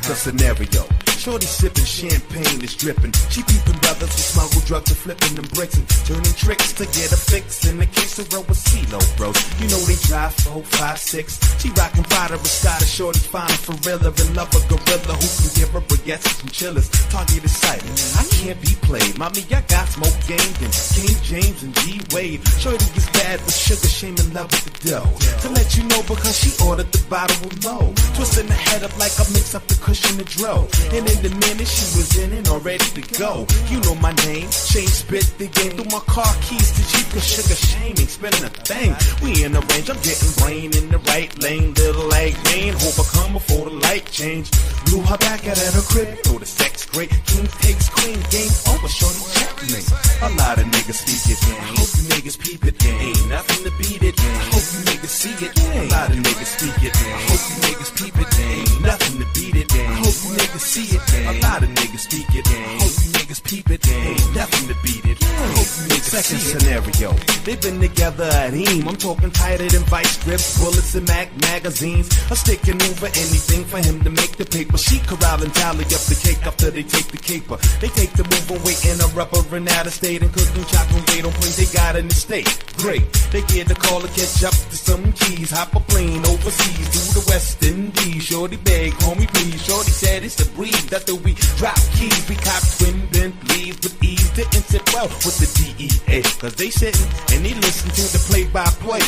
Check the scenario. Shorty sipping champagne is dripping. She peeping brothers who smuggle drugs and flipping them bricks and turning tricks to get a fix. In the case of row with CeeLo, bro. You know they drive 4, 5, 6. She rockin' Prada with Scottish. Shorty fine for realer and love a gorilla who can give her baguettes and chillers. Targeted sight. I can't be played. Mommy, I got smoke game than King James and G Wade. Shorty gets bad with sugar, shame and love with the dough. To let you know because she ordered the bottle with low. Twisting the head up like I mix up the cushion and dro. And in the minute she was in and all ready to go. You know my name, Shane spit the game through my car keys to cheap cause sugar shame ain't spinning a thing. We in the range, I'm getting brain in the right lane. Little like rain, hope I come before the light change. Blew her back out at her crib, throw the sex great. King takes queen, game over, shorty checkmate. A lot of niggas speak it, I hope you niggas peep it. Ain't nothing to beat it, I hope you niggas see it. A lot of niggas speak it, I hope you niggas peep it. Ain't nothing to beat it, I hope you niggas see it. A lot of niggas speak it, I hope you niggas peep it. Ain't nothing to beat it, I hope you niggas see it. Second scenario, they've been together at Eam. I'm talking tighter than vice grips, bullets and Mac magazines. I'm sticking over anything for him to make the paper. She corral and tally up the cake after they take the caper. They take the move away in a rubber and out of state and cook and chop and wait on planes they got in the state. Great, they get the call to catch up to some keys. Hop a plane overseas to the West Indies. Shorty beg, homie please. Shorty said it's the breeze. After we drop keys, we cop twin Bentleys with ease. Didn't sit well with the DEA, cause they sitting and they listen to the play-by-play.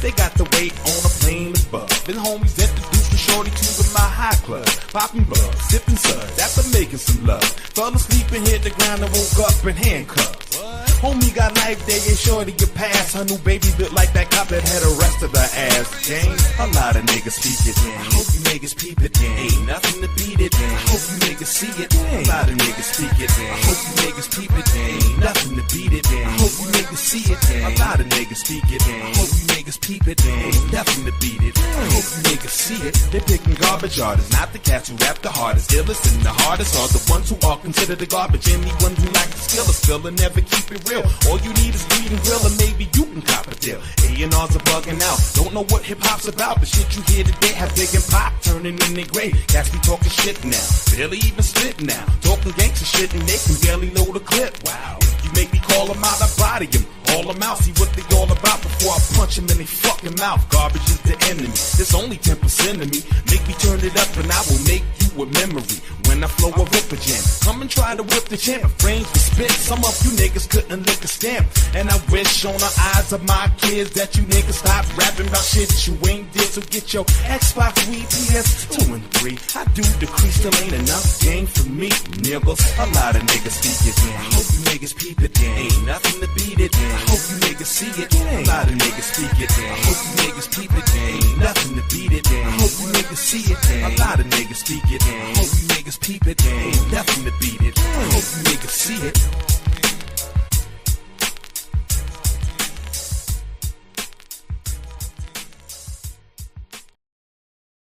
They got the weight on a plane above. And homies introduced the shorty to the My High Club. Popping bubs, sipping suds, after making some love. Fell asleep and hit the ground and woke up in handcuffs. Homie got life day and shorty get past. Her new baby looked like that cop that had arrested her ass. Gang, a lot of niggas speak it. I hope you niggas peep it. Ain't nothing to beat it. I hope you niggas see it. A lot of niggas speak it. I hope you niggas peep it. Ain't nothing to beat it. I hope you niggas see it. A lot of niggas speak it. I hope you niggas peep it. Ain't nothing to beat it. I hope you niggas see it. They're picking garbage artists, not the cats who rap the hardest. Illest and the hardest are the ones who are considered the garbage. Anyone who like the skill is still and never keep it real. All you need is weed and grill and maybe you can cop a deal. A&Rs are bugging out, don't know what hip-hop's about. The shit you hear today have big and pop turning in their grave. Cats be talking shit now, barely even spit now. Talking gangster shit and they can barely load a clip. Wow, you make me call them out, I body them. All them out, see what they all about before I punch them in their fucking mouth. Garbage is the enemy, there's only 10% of me. Make me turn it up and I will make you a memory. When I flow a ripper jam, come and try to whip the champ. Frames for spit, some of you niggas couldn't lick a stamp. And I wish on the eyes of my kids that you niggas stop rapping about shit you ain't did. So get your Xbox, Wii, PS2 and 3. I do decree, still ain't enough game for me, niggas. A lot of niggas speak it, I hope you niggas peep it. Ain't nothing to beat it, I hope you niggas see it. A lot of niggas speak it, I hope you niggas peep it. Ain't nothing to beat it, I hope you niggas see it. A lot of niggas speak it, I hope you niggas peep it. Ain't nothing to beat it, I hope you niggas see it.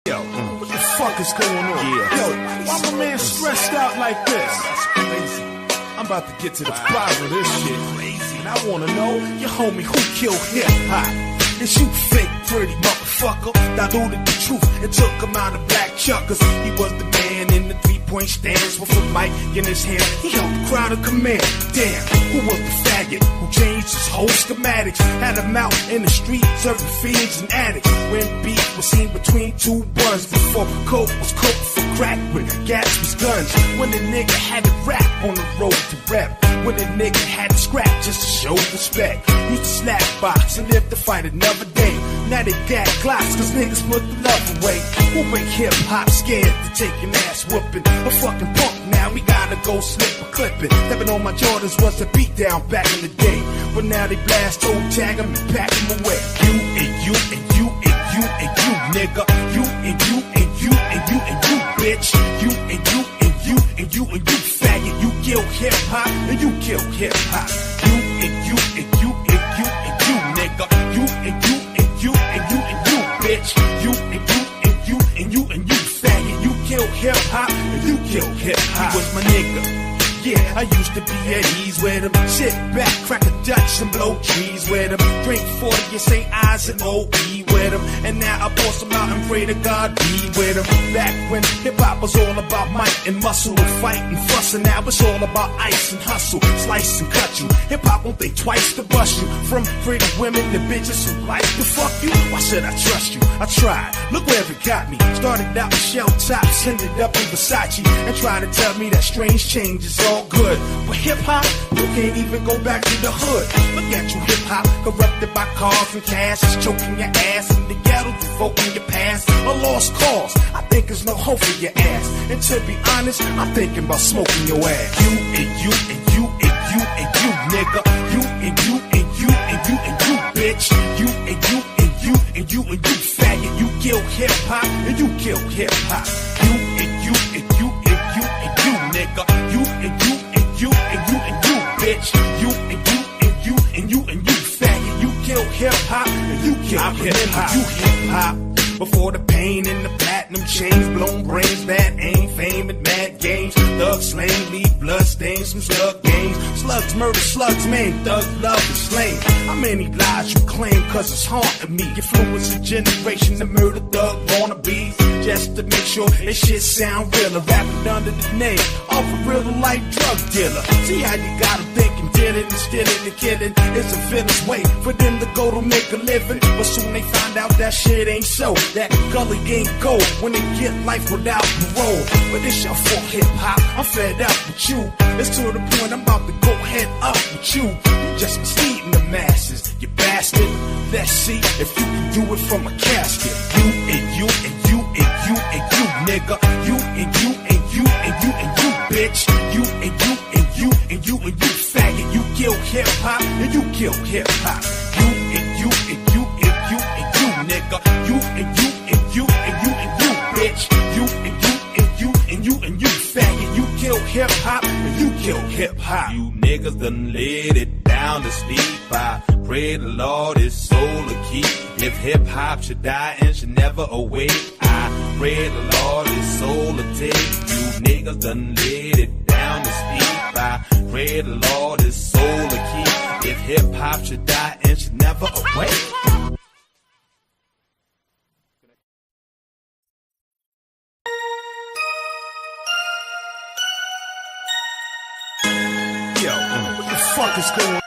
Yo, what the fuck is going on? Yeah. Yo, why my man stressed out like this? That's crazy. I'm about to get to the bottom of this shit. Crazy. And I wanna know, your homie, who killed hip hop? It's you fake pretty motherfucker. Diluted the truth and took him out of black chuckers. He was the man in the 3-point stance with a mic in his hand. He held the crowd of command. Damn, who was the faggot who changed his whole schematics? Had him out in the street serving fiends and addicts. When beef was seen between two buns, before coke was cooked for crack with Gatsby's guns. When the nigga had to rap on the road to rep. When the nigga had to scrap just to show respect. Used to slap box and live to fight another day. Now they got Glocks cause niggas put the love away. Who make hip hop scared to take an ass whooping? A fucking punk now, we gotta go slip a clipping. Stepping on my Jordans was a beat down back in the day. But now they blast, toe tag them and pack them away. You and you and you and you and you, nigga. You and you and you and you and you, bitch. You and you and you and you and you, faggot. You kill hip hop and you kill hip hop. You and you and you and you and you, nigga. You and you and you and you and you, bitch. You and you and you and you and you, faggot. You kill hip hop and you kill hip hop. He was my nigga. Yeah, I used to be at ease with him. Sit back, crack a Dutch and blow trees with him. Drink 40 and say eyes and OE with with them. And now I force them out and pray to God be with them. Back when hip-hop was all about might and muscle and fight and fuss, and now it's all about ice and hustle, slice and cut you. Hip-hop won't think twice to bust you. From pretty women to bitches who like to fuck you. Why should I trust you? I tried. Look where it got me. Started out in shell tops, ended up in Versace, and trying to tell me that strange change is all good. But hip-hop, you can't even go back to the hood. Look at you, hip-hop, corrupted by cars and cash, it's choking your ass in the ghetto, revoking your past. A lost cause, I think there's no hope for your ass. And to be honest, I'm thinking about smoking your ass. You and you and you and you and you, nigga. You and you and you and you and you, bitch. You and you and you and you and you, faggot. You kill hip-hop and you kill hip-hop. You and you and you and you and you, nigga. You and you and you and you and you, bitch. You and you and you and you and you, faggot. You kill hip-hop and you kill hip-hop. You hip-hop. Before the pain and the platinum chains, blown brains, bad aim, fame and mad games. Thugs slain, leave blood stains, some slug games. Slugs murder slugs, man, thugs love and slain. How many lies you claim, cause it's haunting me. Influence a generation to murder thug wannabes, just to make sure this shit sound realer. Rapping under the name of a real life drug dealer. See how you got them thinking, dealing and stealing and killing is a villain's way for them to go to make a living. But soon they find out that shit ain't so. That gully ain't gold when they get life without parole. But it's your fault, hip-hop, I'm fed up with you. It's to the point I'm about to go head up with you. You just misleading the masses, you bastard. Let's see if you can do it from a casket. You and you and you and you and you, nigga. You and you and you and you and you, bitch. You and you and you and you and you, faggot. You kill hip-hop and you kill hip-hop. You and you and you and you and you, nigga. You and you and you and you and you, bitch. You and you and you and you and you, faggot. You kill hip-hop and you kill hip-hop. You niggas done laid it down to sleep. I pray the Lord his soul to keep. If hip-hop should die and should never awake, I pray the Lord his soul to take. You niggas done laid it down to sleep. I pray the Lord his soul to keep. If hip-hop should die and should never awake. Yo, what the fuck is going on?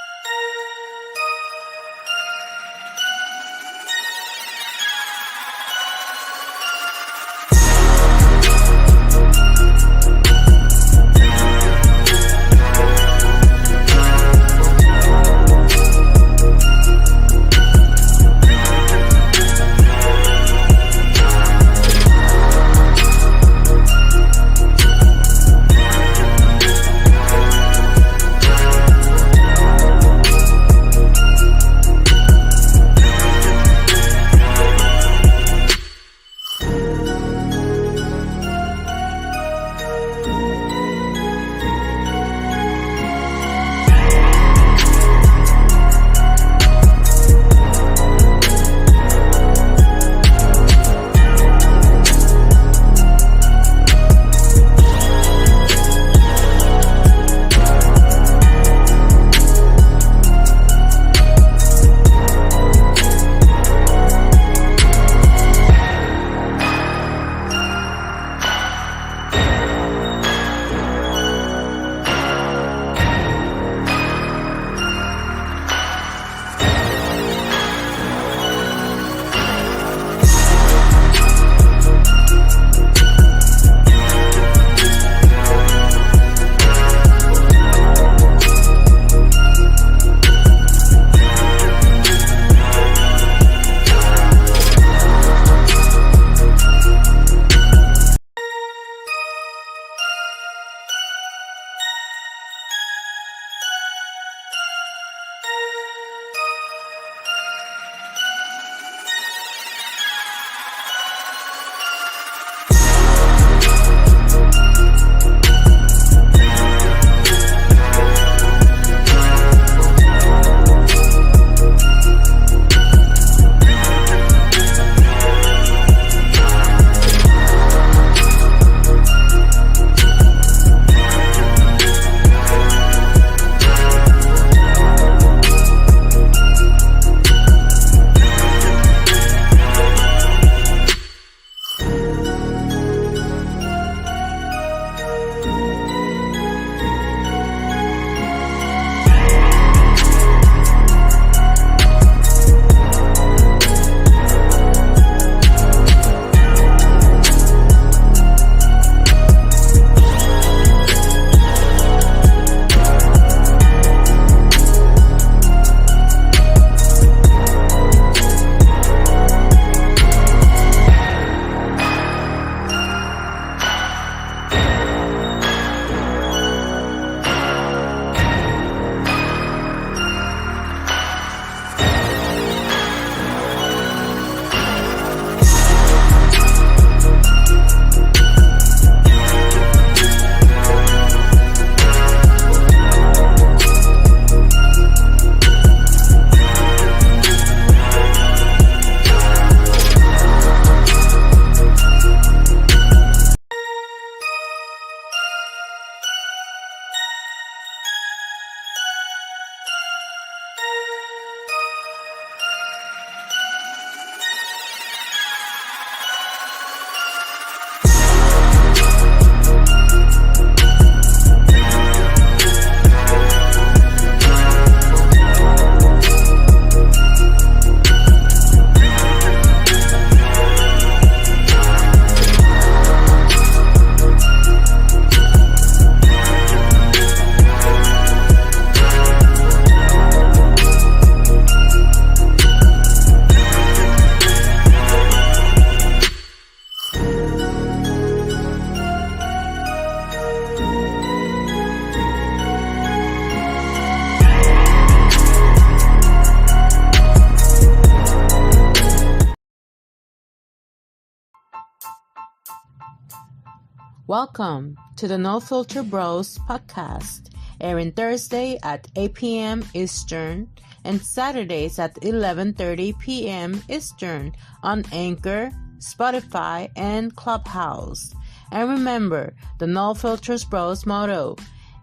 Welcome to the No Filter Bros podcast, airing Thursday at 8 p.m. Eastern and Saturdays at 11:30 p.m. Eastern on Anchor, Spotify, and Clubhouse. And remember, the No Filters Bros motto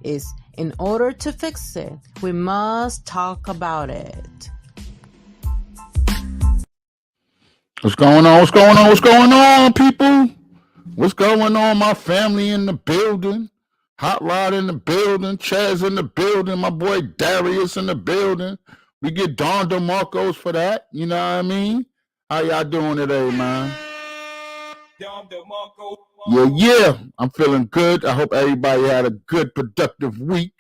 is, in order to fix it, we must talk about it. What's going on? What's going on? What's going on, people? What's going on? My family in the building. Hot Rod in the building. Chaz in the building. My boy Darius in the building. We get Don DeMarcos for that. You know what I mean? How y'all doing today, man? Yeah. I'm feeling good. I hope everybody had a good, productive week.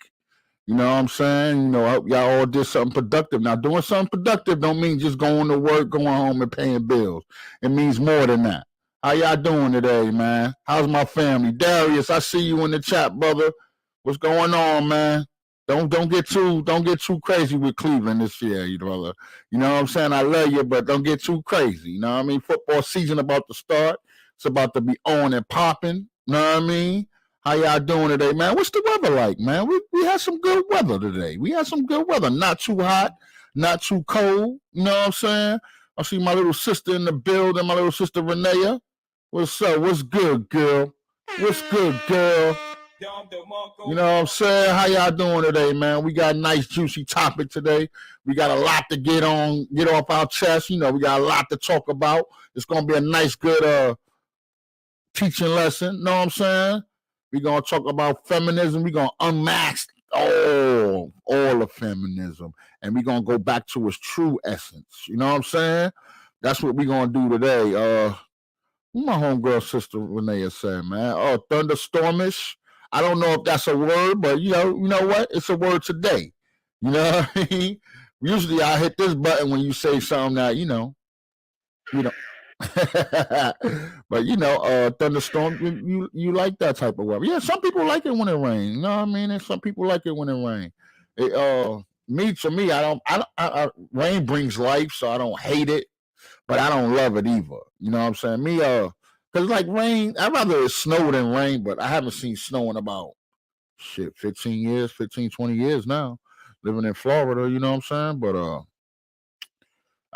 You know what I'm saying? You know, I hope y'all all did something productive. Now, doing something productive don't mean just going to work, going home, and paying bills. It means more than that. How y'all doing today, man? How's my family? Darius, I see you in the chat, brother. What's going on, man? Don't get too crazy with Cleveland this year, you brother. You know what I'm saying? I love you, but don't get too crazy. You know what I mean? Football season about to start. It's about to be on and popping. You know what I mean? How y'all doing today, man? What's the weather like, man? We had some good weather today. We had some good weather. Not too hot, not too cold. You know what I'm saying? I see my little sister in the building, my little sister Renea. What's up? What's good, girl? What's good, girl? You know what I'm saying? How y'all doing today, man? We got a nice, juicy topic today. We got a lot to get off our chest. You know, we got a lot to talk about. It's gonna be a nice, good teaching lesson. Know what I'm saying? We're going to talk about feminism. We're going to unmask all of feminism. And we're going to go back to its true essence. You know what I'm saying? That's what we're going to do today. My homegirl sister Renee said, man, thunderstormish. I don't know if that's a word, but you know what? It's a word today. You know what I mean? Usually I hit this button when you say something that, you know. But thunderstorm, you like that type of weather. Yeah, some people like it when it rains. You know what I mean? And some people like it when it rains. To me, rain brings life, so I don't hate it, but I don't love it either. You know what I'm saying? Because like rain, I'd rather it snow than rain, but I haven't seen snow in about 15 years, 20 years now, living in Florida. You know what I'm saying? But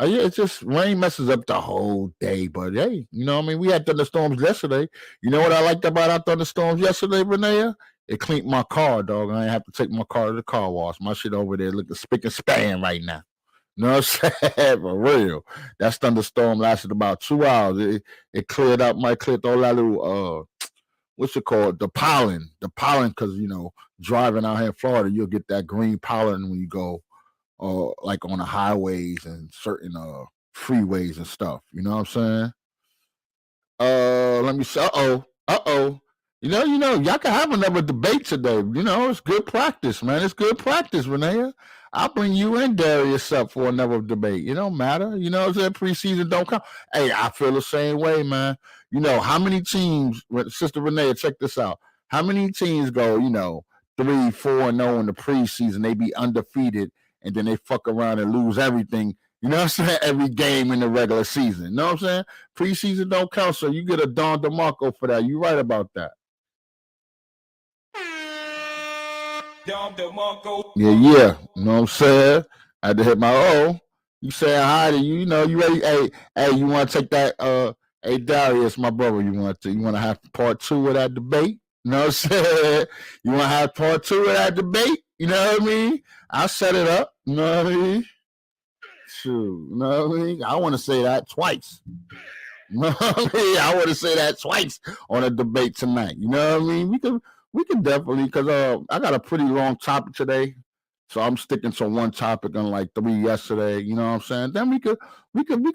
yeah, it's just rain messes up the whole day. But hey, you know what I mean? We had thunderstorms yesterday. You know what I liked about our thunderstorms yesterday, Renee? It cleaned my car, dog. I didn't have to take my car to the car wash. My shit over there looking spick and span right now. You know what I'm saying? For real. That thunderstorm lasted about 2 hours. It cleared up, cleared all that little, what's it called? The pollen, because, you know, driving out here in Florida, you'll get that green pollen when you go like on the highways and certain freeways and stuff. You know what I'm saying? Let me say, You know, y'all can have another debate today. You know, it's good practice, man. It's good practice, Renee. I'll bring you and Darius up for another debate. It don't matter. You know what I'm saying? Preseason don't come. Hey, I feel the same way, man. You know, how many teams, Sister Renee, check this out. How many teams go, 3-4-0 in the preseason? They be undefeated, and then they fuck around and lose everything. You know what I'm saying? Every game in the regular season. You know what I'm saying? Preseason don't count, so you get a Don DeMarco for that. You right about that. Yeah. You know what I'm saying? I had to hit my You saying hi to you? You know, you ready? Hey, you want to take that? Hey, Darius, my brother, you want to have part 2 of that debate? You know what I'm saying? You want to have part 2 of that debate? You know what I mean? I'll set it up. You know what I mean? Shoot, you know what I mean? I want to say that twice. You know what I mean? I want to say that twice on a debate tonight. You know what I mean? We can definitely, because I got a pretty long topic today, so I'm sticking to one topic on like 3 yesterday. You know what I'm saying? Then we could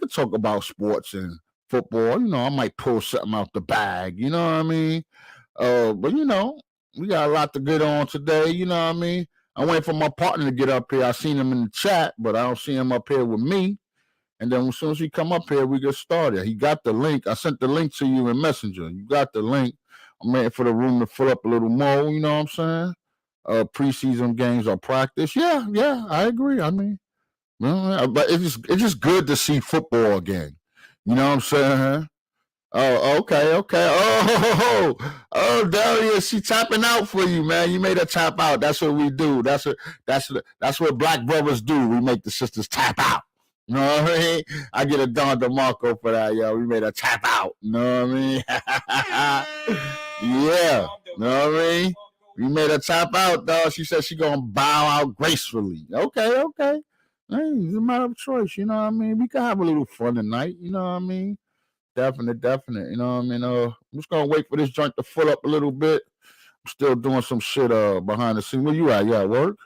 talk about sports and football. You know, I might pull something out the bag. You know what I mean? But you know, we got a lot to get on today. You know what I mean? I'm waiting for my partner to get up here. I seen him in the chat, but I don't see him up here with me. And then as soon as he come up here, we get started. He got the link. I sent the link to you in Messenger. You got the link. I'm waiting for the room to fill up a little more. You know what I'm saying? Preseason games are practice. Yeah, I agree. I mean, but it's just good to see football again. You know what I'm saying? Oh, okay. Oh, Darius, she tapping out for you, man. You made her tap out. That's what we do. That's what black brothers do. We make the sisters tap out. You know what I mean? I get a Don DeMarco for that, yo. We made her tap out. You know what I mean? Yeah. You know what I mean? We made her tap out, dog. She said she gonna bow out gracefully. Okay. Hey, it's a matter of choice. You know what I mean? We can have a little fun tonight. You know what I mean? Definite. You know what I mean? I'm just gonna wait for this joint to fill up a little bit. I'm still doing some shit behind the scenes. Where you at? You at work?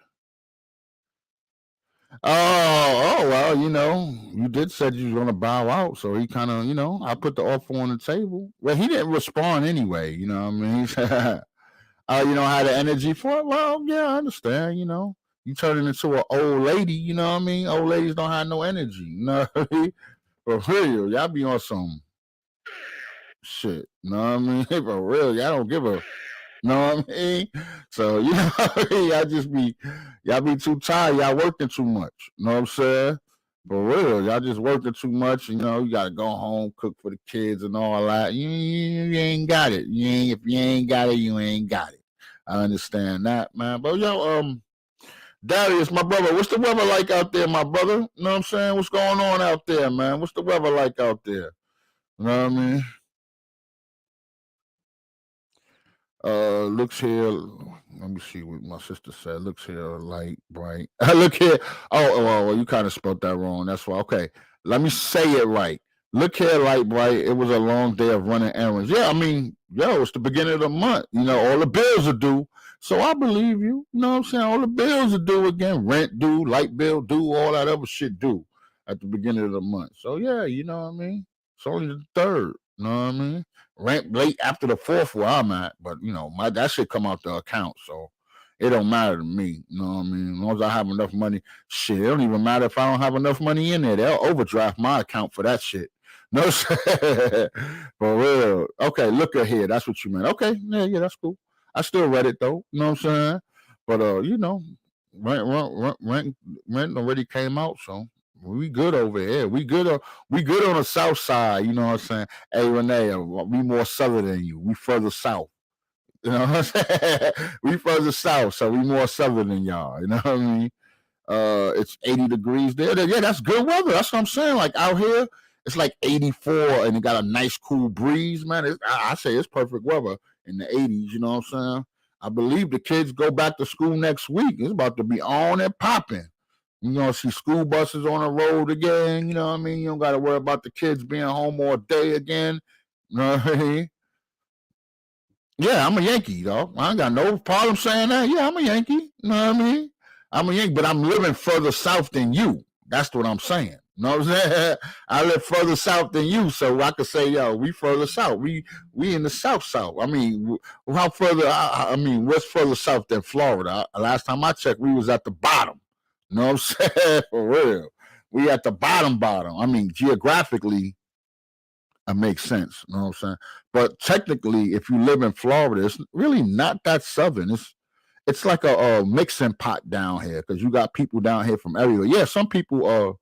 Well, you did said you was gonna bow out, so he kind of, I put the offer on the table. Well, he didn't respond anyway. You know what I mean? You don't have the energy for it. Well, yeah, I understand. You turning into an old lady. You know what I mean? Old ladies don't have no energy. You know what I mean? For real, y'all be on some shit. You know what I mean? For real, y'all don't give a. You know what I mean? So what I mean? Y'all be too tired. Y'all working too much. You know what I'm saying? For real, y'all just working too much. You gotta go home, cook for the kids and all that. You ain't got it. If you ain't got it, you ain't got it. I understand that, man. But Darius, my brother, what's the weather like out there, my brother? You know what I'm saying? What's going on out there, man? What's the weather like out there? You know what I mean? Looks here. Let me see what my sister said. Looks here light, bright. Look here. Well, you kind of spelled that wrong. That's why. Okay, let me say it right. Look here, light, bright. It was a long day of running errands. Yeah, I mean, it's the beginning of the month. All the bills are due. So I believe you. You know what I'm saying? All the bills are due again. Rent due, light bill due, all that other shit due at the beginning of the month. So yeah, you know what I mean? It's only the third. You know what I mean? Rent late after the fourth where I'm at, but that shit come out the account, so it don't matter to me. You know what I mean? As long as I have enough money, shit, it don't even matter if I don't have enough money in there. They'll overdraft my account for that shit. No shit. For real. Okay, look at here. That's what you meant. Okay, yeah, that's cool. I still read it though. You know what I'm saying? But rent already came out, so we good over here. We good on the south side. You know what I'm saying? Hey Renee, we more southern than you. We further south. You know what I'm saying? We further south, so we more southern than y'all. You know what I mean? It's 80 degrees there. Yeah, that's good weather. That's what I'm saying. Like out here, it's like 84, and it got a nice cool breeze, man. I say it's perfect weather in the 80s. You know what I'm saying? I believe the kids go back to school next week. It's about to be on and popping. You're going to see school buses on the road again. You know what I mean? You don't got to worry about the kids being home all day again. You know what I mean? Yeah, I'm a Yankee, dog. I ain't got no problem saying that. Yeah, I'm a Yankee. You know what I mean? I'm a Yankee, but I'm living further south than you. That's what I'm saying. You know what I'm saying? I live further south than you, so I could say, yo, we further south. We in the south. I mean, how further? I mean, what's further south than Florida? Last time I checked, we was at the bottom. You know what I'm saying? For real. We at the bottom. I mean, geographically, it makes sense. You know what I'm saying? But technically, if you live in Florida, it's really not that southern. It's like a mixing pot down here because you got people down here from everywhere. Yeah, some people,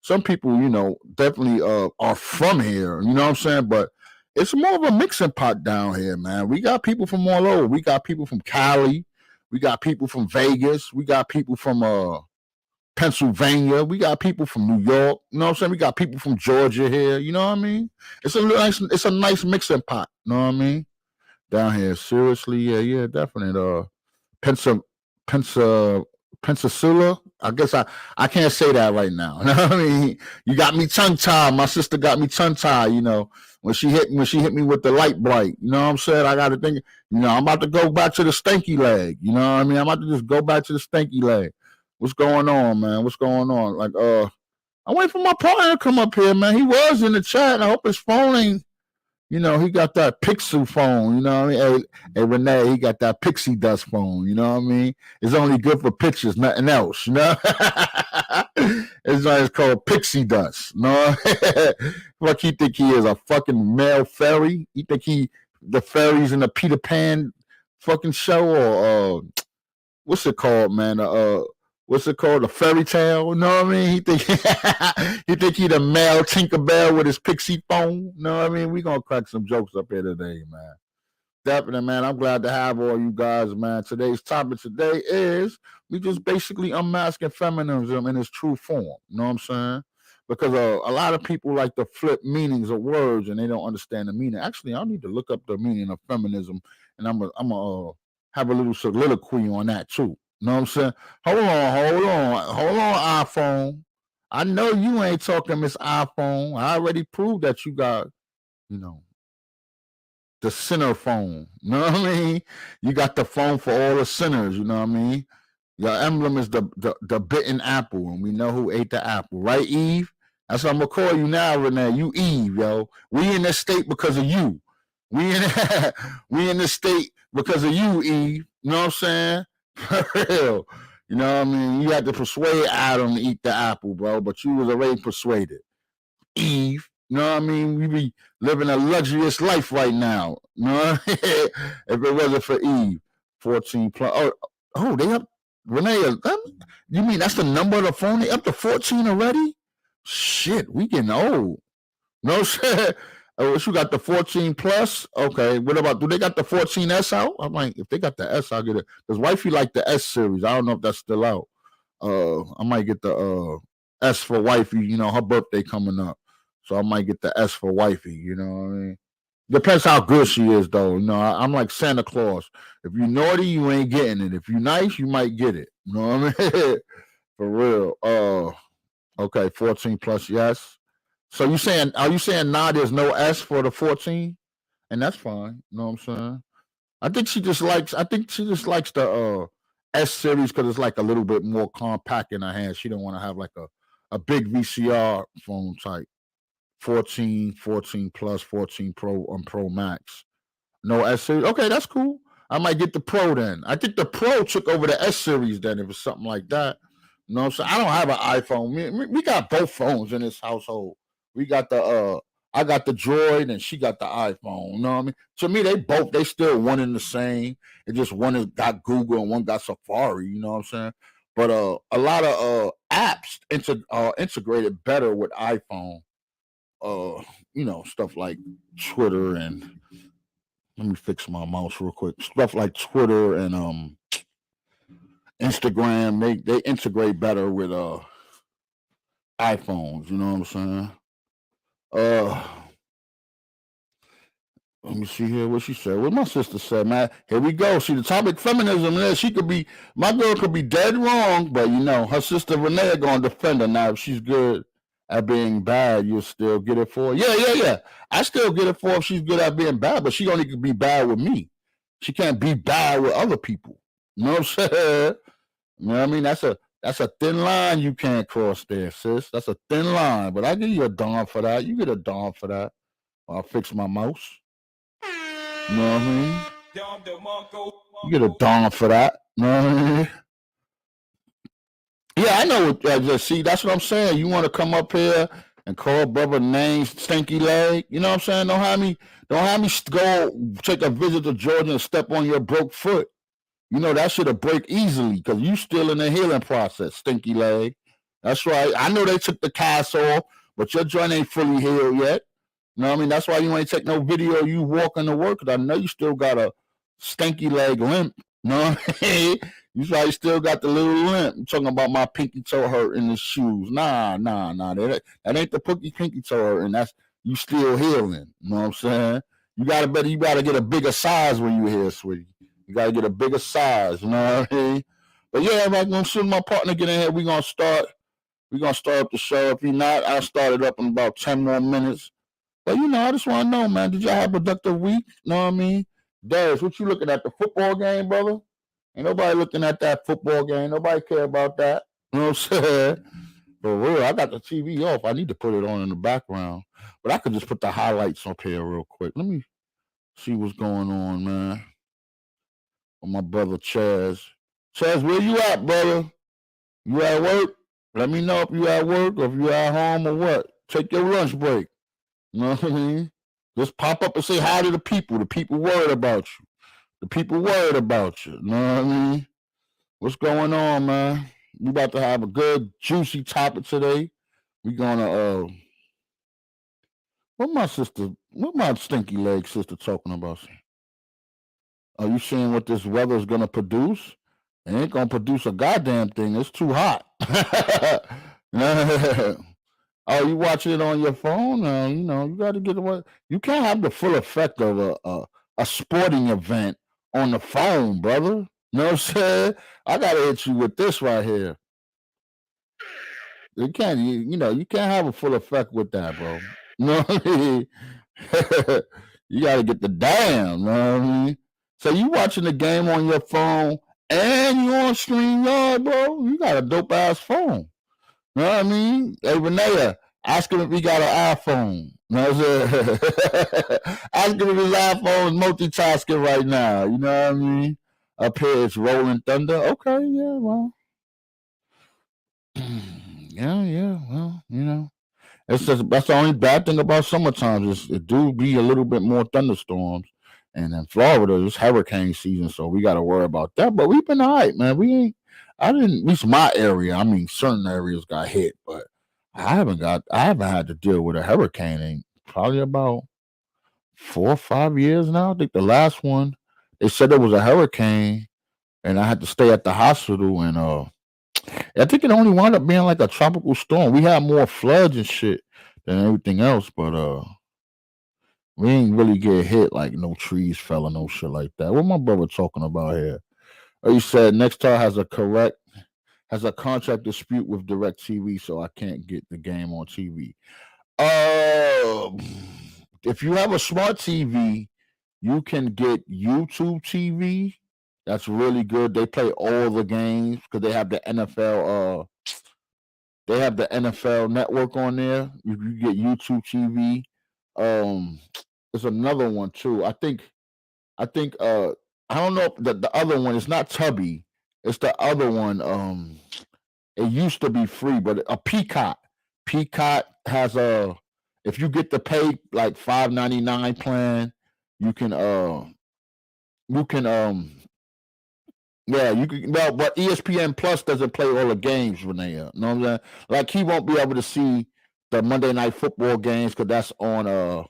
definitely are from here. You know what I'm saying? But it's more of a mixing pot down here, man. We got people from all over. We got people from Cali. We got people from Vegas. We got people from Pennsylvania. We got people from New York. You know what I'm saying? We got people from Georgia here. You know what I mean? It's a nice mixing pot. You know what I mean? Down here, seriously, yeah, definitely. Pensa, Pensa, Pensacilla. I guess I can't say that right now. You know what I mean? You got me tongue tied. My sister got me tongue tied. When she hit me with the light bright. You know what I'm saying? I got to think. I'm about to go back to the stinky leg. You know what I mean? I'm about to just go back to the stinky leg. What's going on, man? What's going on? Like, I wait for my partner to come up here, man. He was in the chat. I hope his phone ain't. He got that Pixel phone. You know what I mean? Hey, Renee, he got that pixie dust phone. You know what I mean? It's only good for pictures, nothing else. You know? It's called pixie dust. No, what he think he is, a fucking male fairy? You think the fairies in the Peter Pan fucking show, or what's it called, man? what's it called? A fairy tale. You know what I mean? He think he think he the male Tinkerbell with his pixie phone. You know what I mean? We gonna crack some jokes up here today, man. Definitely, man. I'm glad to have all you guys, man. Today's topic today is we just basically unmasking feminism in its true form. You know what I'm saying? Because a lot of people like to flip meanings of words and they don't understand the meaning. Actually, I need to look up the meaning of feminism, and I'm have a little soliloquy on that too. You know what I'm saying? Hold on, iPhone. I know you ain't talking, Miss iPhone. I already proved that you got, you know, the sinner phone. You know what I mean? You got the phone for all the sinners. You know what I mean? Your emblem is the bitten apple, and we know who ate the apple, right, Eve? That's what I'm gonna call you now, Renee. You Eve, yo. We in this state because of you. We in we in this state because of you, Eve. You know what I'm saying? For real. You know what I mean? You had to persuade Adam to eat the apple, bro, but you was already persuaded. Eve. You know what I mean? We be living a luxurious life right now. You know what I mean? If it wasn't for Eve, 14 plus. Oh, they up. Renee, you mean that's the number of the phone? They up to 14 already? Shit, we getting old. No shit. Oh, you got the 14 plus? Okay. What about, do they got the 14S out? I'm like, if they got the S, I'll get it. Because wifey like the S series. I don't know if that's still out. I might get the S for wifey. You know, her birthday coming up. So I might get the S for wifey, you know what I mean? Depends how good she is, though. You know, I'm like Santa Claus. If you naughty, you ain't getting it. If you nice, you might get it. You know what I mean? For real. Okay, 14 plus, yes. So are you saying nah, there's no S for the 14? And that's fine. You know what I'm saying? I think she just likes the S series because it's like a little bit more compact in her hand. She don't want to have like a big VCR phone type. 14 plus, 14 Pro, and Pro Max. No S series. Okay, that's cool. I might get the Pro then. I think the Pro took over the S series then, if it's something like that. You know what I'm saying? I don't have an iPhone. We got both phones in this household. We got I got the Droid and she got the iPhone. You know what I mean? To me, they still one and the same. It just one has got Google and one got Safari. You know what I'm saying? But a lot of apps integrated better with iPhone. Stuff like Twitter and let me fix my mouse real quick. Stuff like Twitter and Instagram, they integrate better with iPhones, you know what I'm saying? Uh Let me see here what she said. What my sister said, man. Here we go. See the topic feminism there. My girl could be dead wrong, but her sister Renee gonna defend her now. If she's good at being bad, you'll still get it for her. Yeah. I still get it for her if she's good at being bad, but she only could be bad with me. She can't be bad with other people. You know what I'm saying? You know what I mean? That's a thin line you can't cross there, sis. That's a thin line. But I give you a dawn for that. You get a dawn for that. I'll fix my mouse. You know what I mean? You get a dawn for that. You know what I mean? Yeah, I know what. See, that's what I'm saying. You want to come up here and call brother names, stinky leg. You know what I'm saying? Don't have me go take a visit to Georgia and step on your broke foot. You know that shit'll break easily because you still in the healing process, stinky leg. That's right. I know they took the cast off, but your joint ain't fully healed yet. You know what I mean? That's why you ain't take no video of you walking to work, because I know you still got a stinky leg limp. You know what I mean? You probably still got the little limp. I'm talking about my pinky toe hurt in the shoes. Nah. That ain't the pinky toe hurt, and that's you still healing. You know what I'm saying? You gotta get a bigger size when you here, sweetie. You gotta get a bigger size. You know what I mean? But yeah, I'm gonna soon my partner get in here. We're gonna start up the show. If he not, I'll start it up in about 10 more minutes. But I just want to know, man, did y'all have a productive week? You know what I mean? Darius, what you looking at, the football game, brother? Ain't nobody looking at that football game. Nobody care about that. You know what I'm saying? For real, I got the TV off. I need to put it on in the background. But I could just put the highlights up here real quick. Let me see what's going on, man. With my brother Chaz. Chaz, where you at, brother? You at work? Let me know if you at work or if you at home or what. Take your lunch break. You know what I mean? Just pop up and say hi to the people. The people worried about you. You know what I mean? What's going on, man? we about to have a good juicy topic today. We gonna what my stinky leg sister talking about? Are you seeing what this weather is gonna produce? It ain't gonna produce a goddamn thing. It's too hot. Oh, you watching it on your phone? You got to get away. You can't have the full effect of a sporting event on the phone, brother. You know what I'm saying? I gotta hit you with this right here. You can't have a full effect with that, bro. You know what I mean? You got to get the damn. You know what I mean? So you watching the game on your phone and you on StreamYard, bro? You got a dope ass phone. You know what I mean? Hey, Renee, ask him if he got an iPhone. You know what I'm saying? Ask him if his iPhone is multitasking right now. You know what I mean? Up here it's rolling thunder. Okay, yeah, well. Yeah, well, it's just that's the only bad thing about summertime is it do be a little bit more thunderstorms, and in Florida it's hurricane season, so we got to worry about that. But we've been all right, man. We ain't. I didn't. At least my area. I mean, certain areas got hit, but I haven't had to deal with a hurricane in probably about 4 or 5 years now. I think the last one they said it was a hurricane, and I had to stay at the hospital and I think it only wound up being like a tropical storm. We had more floods and shit than everything else, but we ain't really get hit like no trees fell or no shit like that. What my brother talking about here? Oh, he said Nexstar has a contract dispute with DirecTV, so I can't get the game on TV. If you have a smart TV, you can get YouTube TV. That's really good. They play all the games because they have the NFL. They have the NFL Network on there. You get YouTube TV. There's another one too. I think. I don't know if the other one. It's not Tubby. It's the other one. It used to be free, but a Peacock. Peacock has a. If you get the pay like $5.99 plan, you can. You can. Yeah, you can. Well, but ESPN Plus doesn't play all the games, Renee. You know what I'm saying? Like he won't be able to see the Monday Night Football games because that's on. Oh,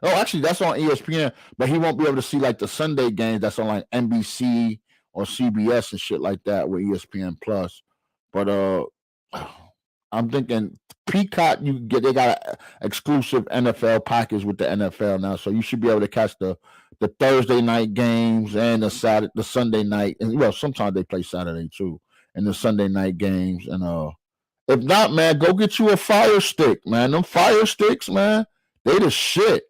actually, that's on ESPN, but he won't be able to see like the Sunday games. That's on like NBC or CBS and shit like that with ESPN Plus. But I'm thinking Peacock. They got an exclusive NFL package with the NFL now, so you should be able to catch the Thursday night games and the Sunday night, and well, sometimes they play Saturday too, and the Sunday night games. And if not, man, go get you a Fire Stick, man. Them Fire Sticks, man, they the shit.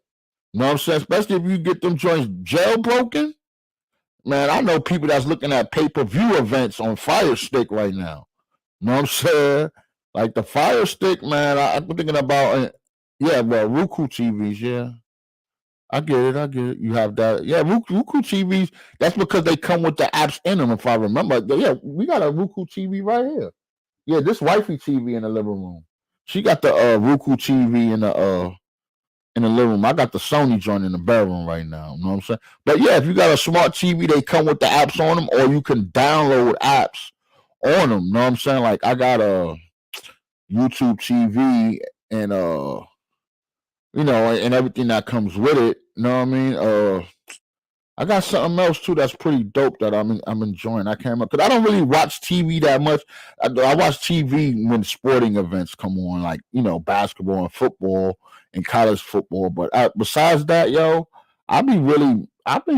You know what I'm saying? Especially if you get them joints jailbroken. Man, I know people that's looking at pay-per-view events on Fire Stick right now. You know what I'm saying? Like the Fire Stick, man, I'm thinking about, Roku TVs, yeah. I get it. You have that. Yeah, Roku TVs, that's because they come with the apps in them, if I remember. Yeah, we got a Roku TV right here. Yeah, this wifey TV in the living room. She got the Roku TV in the living room. I got the Sony joint in the bedroom right now. You know what I'm saying? But yeah, if you got a smart TV, they come with the apps on them, or you can download apps on them. You know what I'm saying? Like I got a YouTube TV and and everything that comes with it. You know what I mean? I got something else too that's pretty dope that I'm enjoying. I can't remember because I don't really watch TV that much. I watch TV when sporting events come on, like basketball and football and college football. But besides that, I be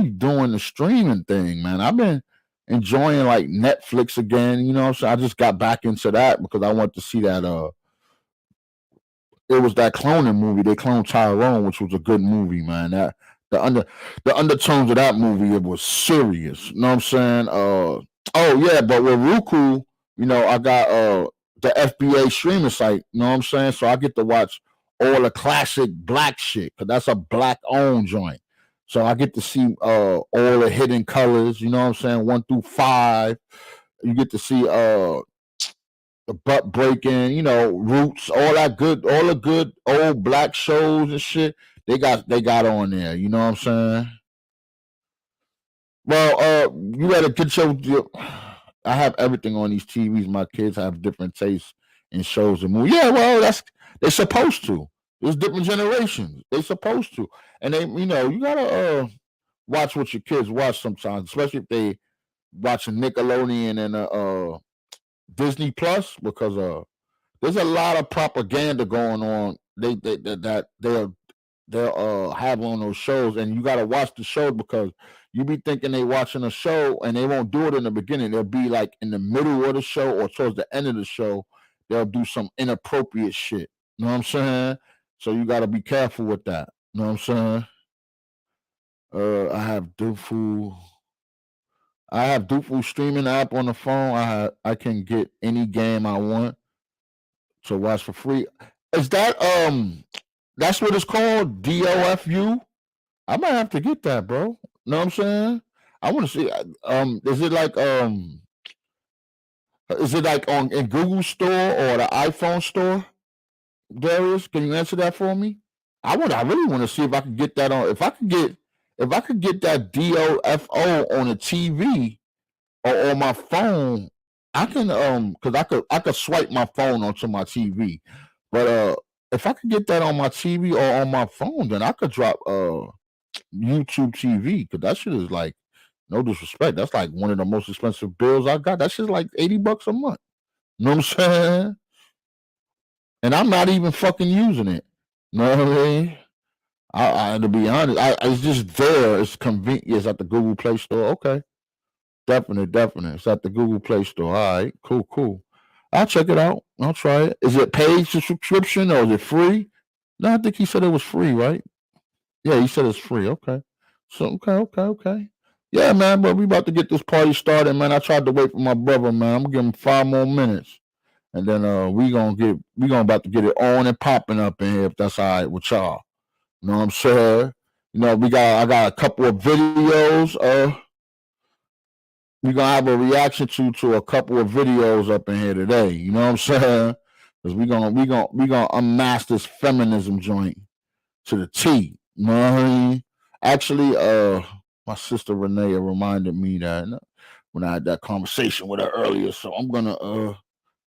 doing the streaming thing, man. I've been enjoying like Netflix again. You know, so I just got back into that because I want to see that. It was that cloning movie. They cloned Tyrone, which was a good movie, man. That the undertones of that movie, it was serious. You know what I'm saying? Oh yeah, but with Roku, I got the FBA streaming site. You know what I'm saying? So I get to watch all the classic black shit because that's a black owned joint. So I get to see all the hidden colors. You know what I'm saying? 1 through 5. You get to see the butt breaking, Roots, all the good old black shows and shit. They got on there. You know what I'm saying? Well, you gotta get I have everything on these TVs. My kids have different tastes in shows and movies. Yeah, well, they're supposed to. There's different generations. They're supposed to, and you gotta watch what your kids watch sometimes, especially if they watching Nickelodeon and Disney Plus, because there's a lot of propaganda going on. That they'll have on those shows, and you got to watch the show because you be thinking they watching a show, and they won't do it in the beginning. They'll be like in the middle of the show or towards the end of the show. They'll do some inappropriate shit. You know what I'm saying? So you got to be careful with that. You know what I'm saying? I have Dufu. I have Dufu streaming app on the phone. I can get any game I want to watch for free. Is that's what it's called? DOFU? I might have to get that, bro. Know what I'm saying? I want to see. Is it like on in Google Store or the iPhone store? Darius, can you answer that for me? I really want to see if I could get that on. If I could get that DOFO on a TV or on my phone, I can because I could swipe my phone onto my TV. But if I could get that on my TV or on my phone, then I could drop YouTube TV because that shit is like no disrespect. That's like one of the most expensive bills I got. That shit's like $80 a month. You know what I'm saying? And I'm not even fucking using it. You know what I mean? To be honest, it's just there. It's convenient. It's at the Google Play Store. Okay, definitely. It's at the Google Play Store. All right, cool. I'll check it out. I'll try it. Is it paid subscription or is it free? No, I think he said it was free, right? Yeah, he said it's free. Okay. So okay. Yeah, man, but we about to get this party started, man. I tried to wait for my brother, man. I'm gonna give him 5 more minutes. And then we gonna about to get it on and popping up in here if that's all right with y'all. You know what I'm saying? I got a couple of videos. We gonna have a reaction to a couple of videos up in here today. You know what I'm saying? Because we gonna unmask this feminism joint to the T. You know what I mean? Actually, my sister Renee reminded me that when I had that conversation with her earlier. So I'm gonna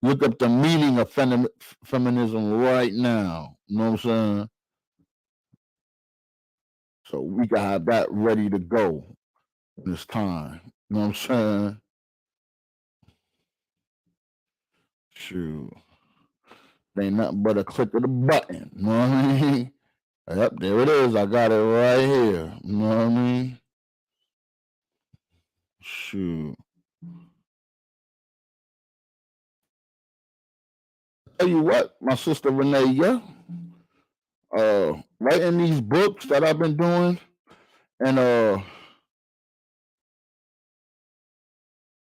look up the meaning of feminism right now. You know what I'm saying? So we can have that ready to go this time. You know what I'm saying? Shoot. Ain't nothing but a click of the button. You know what I mean? Yep, there it is. I got it right here. You know what I mean? Shoot. Tell you what, my sister Renee, yeah. Writing these books that I've been doing and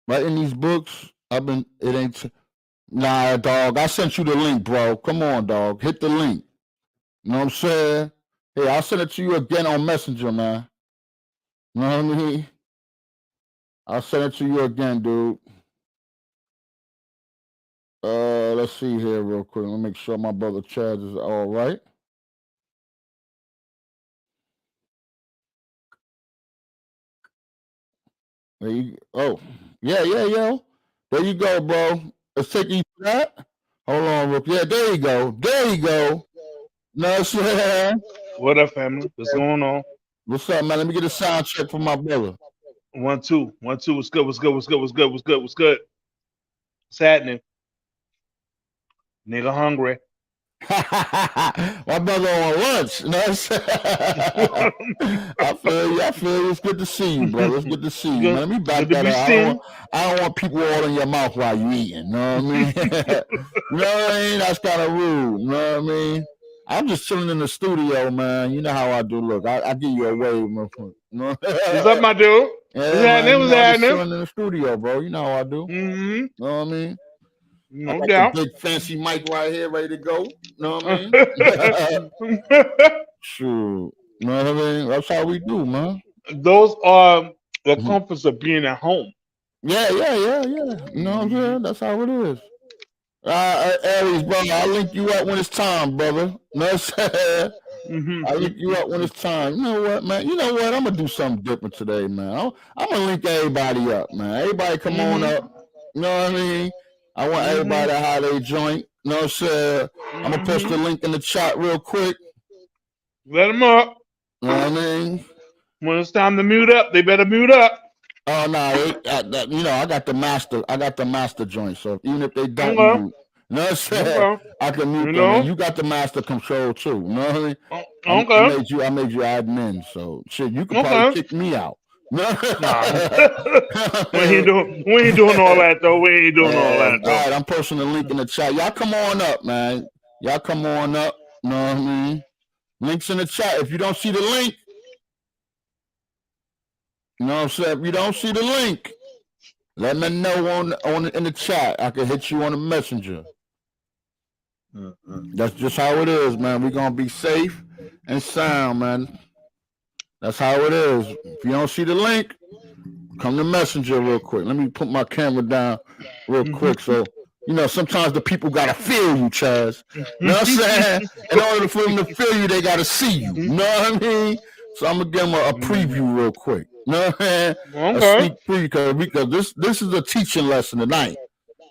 writing these books, it ain't nah dog. I sent you the link, bro. Come on, dog. Hit the link. You know what I'm saying? Hey, I'll send it to you again on Messenger, man. You know what I mean? I'll send it to you again, dude. Let's see here real quick. Let me make sure my brother Chad is all right. Yeah. There you go, bro. Let's take you to that. Hold on, real quick. Yeah, there you go. No, what I'm saying? What up, family? What's going on? What's up, man? Let me get a sound check from my brother. 1 2 1 2. What's good? What's good? What's happening? Nigga hungry. My brother on lunch. You know what I'm saying? I feel you. It's good to see you, brother. It's good to see you, man. Let me back that up. I don't want people all in your mouth while you eating. You know what I mean? You know what I mean? That's kind of rude. You know what I mean? I'm just chilling in the studio, man. You know how I do. Look, I give you a wave, my friend. What's up, my dude? Yeah, man. What's happening? I'm chilling in the studio, bro. You know how I do. Mm-hmm. You know what I mean? No doubt. Big fancy mic right here, ready to go. You know what I mean? Sure. You know what I mean? That's how we do, man. Those are the comforts of being at home. Yeah. You know what I'm saying? That's how it is. Aries, brother, I'll link you up when it's time, brother. You know what I'm saying? I'll link you up when it's time. You know what, man? I'm going to do something different today, man. I'm going to link everybody up, man. Everybody come on up. You know what I mean? I want everybody to have their joint. You know what I'm saying? I'm gonna post the link in the chat real quick. Let them up. You know what I mean? When it's time to mute up, they better mute up. Oh no, you know I got the master joint. So even if they don't Okay. mute, you know what I'm saying? Okay. I can mute You them, and know? you got the master control too. You know what I mean? Okay. I made you admin, so shit, you could probably Okay. kick me out. Nah. we ain't doing all that though. We ain't doing all that though. All right, I'm posting the link in the chat. Y'all come on up, man. Y'all come on up. You know what I mean? Links in the chat. If you don't see the link, you know what I'm saying? If you don't see the link, let me know in the chat. I can hit you on the messenger. That's just how it is, man. We're gonna be safe and sound, man. That's how it is. If you don't see the link, come to messenger real quick. Let me put my camera down real quick. So, you know, sometimes the people gotta feel you, Chaz. You know what I'm saying? In order for them to feel you, they gotta see you. You know what I mean? So I'm gonna give them a preview real quick. You know what I mean? A sneak preview because this is a teaching lesson tonight.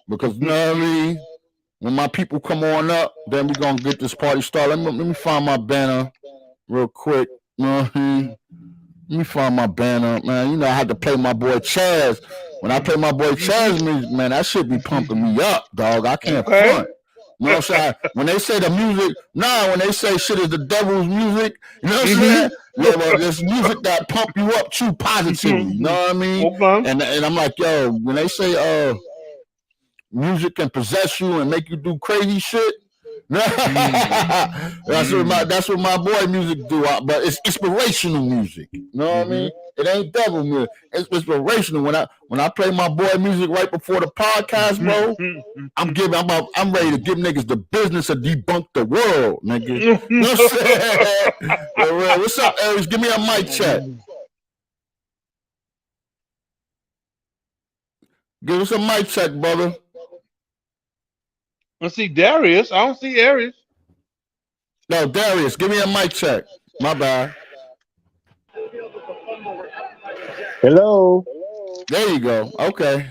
Because you know what I mean? When my people come on up, then we're gonna get this party started. Let me find my banner real quick. You know what I mean? Let me find my banner, man. You know I had to play my boy Chaz. When I play my boy Chaz music, man, that shit be pumping me up, dog. I can't front. You know what I'm saying? When they say the music, when they say shit is the devil's music, you know what I'm saying? Yeah, well, there's music that pump you up too positively. You know what I mean? And I'm like, yo, when they say music can possess you and make you do crazy shit. That's what my boy music do. But it's inspirational music. You know what I mean? It ain't devil music. It's inspirational. When I play my boy music right before the podcast, bro, I'm ready to give niggas the business of debunk the world, nigga. You know what I'm saying? What's up, Aries? Give me a mic check. Give us a mic check, brother. Let's see Darius. I don't see Aries. No, Darius, give me a mic check. My bad. Hello. There you go. Okay.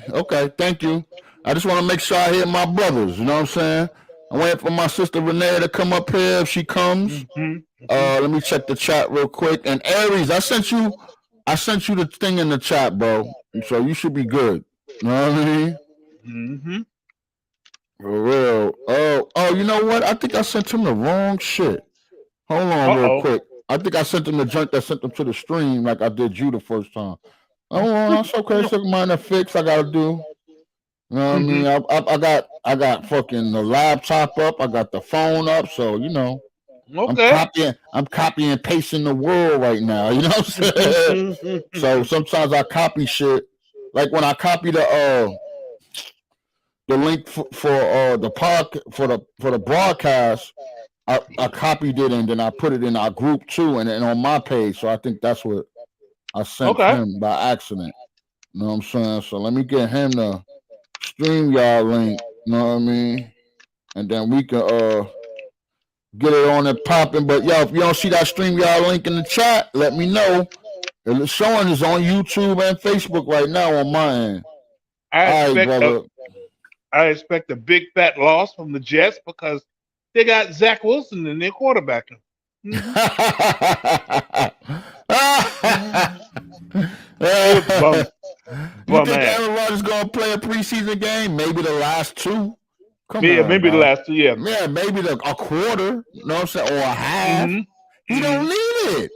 Thank you. I just want to make sure I hear my brothers. You know what I'm saying? I'm waiting for my sister Renee to come up here. If she comes, let me check the chat real quick. And Aries, I sent you the thing in the chat, bro. So you should be good. You know what I mean? For real. Oh, you know what? I think I sent him the wrong shit. Hold on real quick. I think I sent him the junk that sent him to the stream like I did you the first time. Oh, that's okay. It's a minor fix I gotta do. You know what I mean? I got fucking the laptop up. I got the phone up. So you know, I'm copying and pasting the world right now. You know what I'm saying? So sometimes I copy shit. Like when I copy the link for the broadcast, I copied it and then I put it in our group too, and on my page. So I think that's what I sent him by accident. You know what I'm saying? So let me get him the StreamYard link. You know what I mean? And then we can get it on and popping. But yo, if you don't see that StreamYard link in the chat, let me know. It's showing is on YouTube and Facebook right now on my end. I expect a big fat loss from the Jets because they got Zach Wilson in their quarterbacking. You think Aaron Rodgers gonna play a preseason game? Maybe the last two. Maybe the last two. Yeah, maybe a quarter. You know what I'm saying, or a half. He don't need it.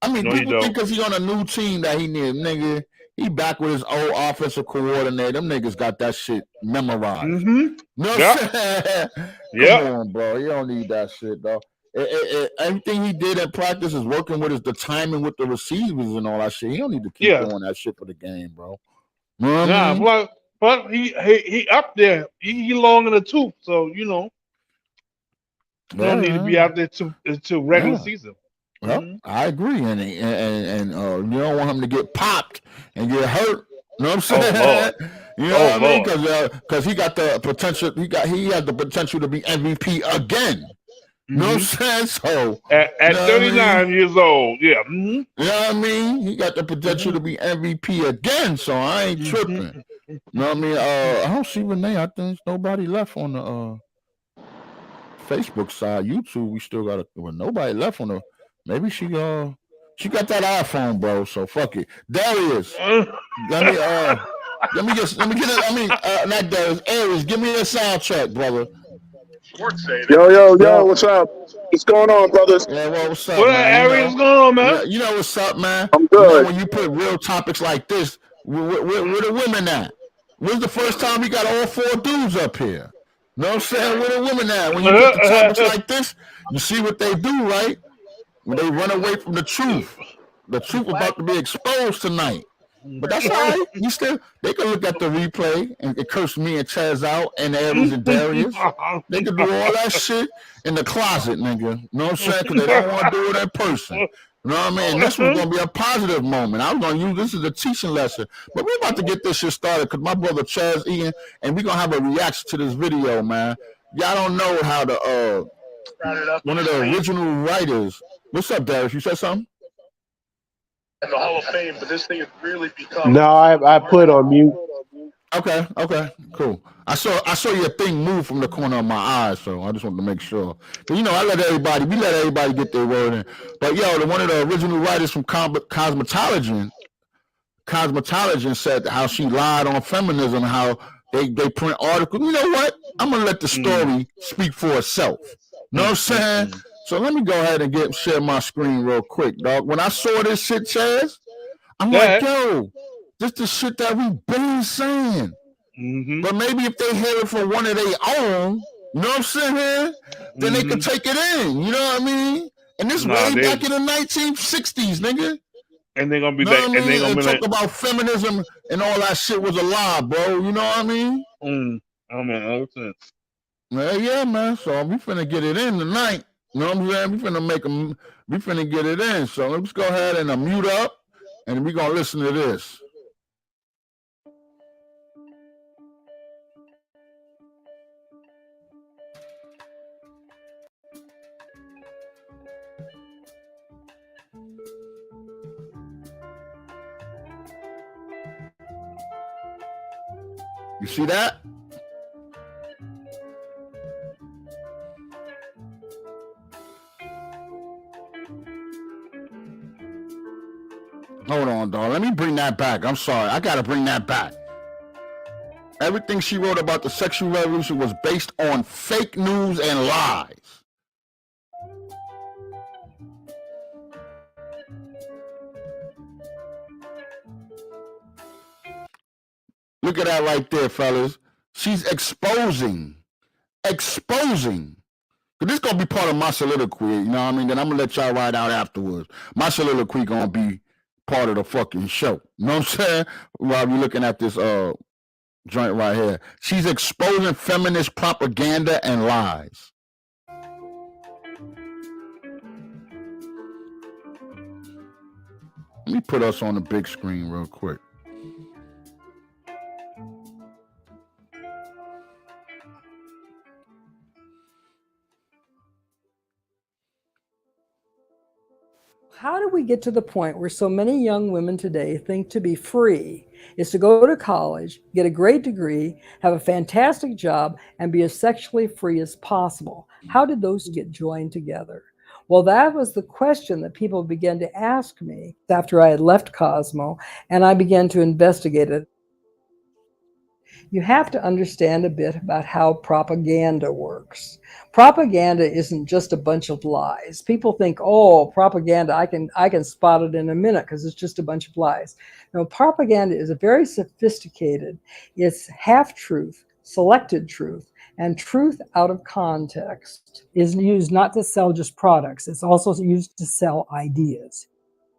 I mean, people think because he's on a new team that he needs, nigga. He back with his old offensive coordinator. Them niggas got that shit memorized. No, Come on, bro. You don't need that shit, though. Everything he did in practice is working with the timing with the receivers and all that shit. He don't need to keep doing that shit for the game, bro. You know what I mean? But he up there. He long in the tooth, so you know. You don't need to be out there to regular season. Well, I agree, and you don't want him to get popped and get hurt. You know what I'm saying? You know what I mean? Because he got the potential. He had the potential to be MVP again. You know what I'm saying? So at 39 years old, you know what I mean? He got the potential to be MVP again. So I ain't tripping. No, I mean, I don't see Renee. I think there's nobody left on the Facebook side. YouTube, we still got well, nobody left on the. Maybe she got that iPhone, bro. So fuck it. Darius, let me let me get it. I mean, not Darius, Aries, give me a soundtrack, brother. Yo, Yo, what's up? What's going on, brothers? Yeah, well, what's up, what man? area is going on, man? You know what's up, man. I'm good. When you put real topics like this, where the women at? When's the first time we got all four dudes up here? Know what I'm saying? Where the women at? When you put the topics like this, you see what they do, right? When they run away from the truth. The truth about to be exposed tonight. But that's all right. You still they can look at the replay and curse me and Chaz out and Aries and Darius. They can do all that shit in the closet, nigga. You know what I'm saying? Because they don't want to do it in person. You know what I mean? This was gonna be a positive moment. I was gonna use this as a teaching lesson. But we're about to get this shit started because my brother Chaz Ian and we're gonna have a reaction to this video, man. Y'all don't know how the one of the original writers. What's up, Darius? You said something? In the Hall of Fame, but this thing has really become. No, I put on mute. Okay, cool. I saw your thing move from the corner of my eye, so I just wanted to make sure. But you know, we let everybody get their word in. But yo, one of the original writers from Cosmetology said how she lied on feminism, how they print articles. You know what? I'm gonna let the story speak for itself. Know what I'm saying? So let me go ahead and share my screen real quick, dog. When I saw this shit, Chaz, I'm like, yo, this the shit that we been saying. But maybe if they hear it from one of their own, you know what I'm saying? Then they can take it in. You know what I mean? And this way back in the 1960s, nigga. And they're gonna be like, and they gonna be talk about feminism and all that shit was a lie, bro. You know what I mean? I mean, all sense. Yeah, man. So we finna get it in tonight. You know what I'm saying? We finna get it in. So let's go ahead and mute up and we gonna listen to this. You see that? Hold on, dog. Let me bring that back. I'm sorry. I gotta bring that back. Everything she wrote about the sexual revolution was based on fake news and lies. Look at that right there, fellas. She's exposing. This gonna be part of my soliloquy, you know what I mean? Then I'm gonna let y'all ride out afterwards. My soliloquy gonna be part of the fucking show. You know what I'm saying? While we're looking at this joint right here. She's exposing feminist propaganda and lies. Let me put us on the big screen real quick. How do we get to the point where so many young women today think to be free is to go to college, get a great degree, have a fantastic job, and be as sexually free as possible? How did those get joined together? Well, that was the question that people began to ask me after I had left Cosmo, and I began to investigate it. You have to understand a bit about how propaganda works. Propaganda isn't just a bunch of lies. People think, oh, propaganda, I can spot it in a minute because it's just a bunch of lies. No, propaganda is a very sophisticated, it's half-truth, selected truth, and truth out of context is used not to sell just products, it's also used to sell ideas.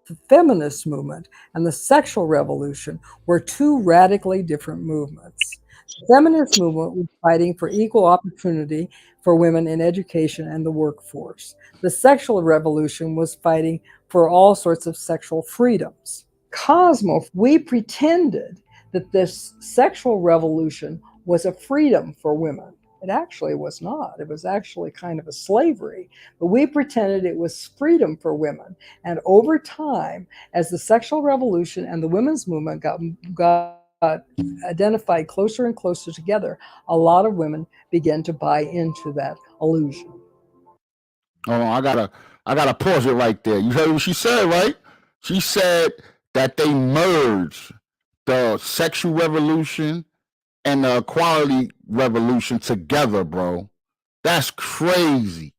The feminist movement and the sexual revolution were two radically different movements. The feminist movement was fighting for equal opportunity for women in education and the workforce. The sexual revolution was fighting for all sorts of sexual freedoms. Cosmo, we pretended that this sexual revolution was a freedom for women. It actually was not. It was actually kind of a slavery. But we pretended it was freedom for women. And over time, as the sexual revolution and the women's movement got identified closer and closer together, a lot of women began to buy into that illusion. Hold on, I gotta pause it right there. You heard what she said, right? She said that they merged the sexual revolution and the equality revolution together, bro. That's crazy.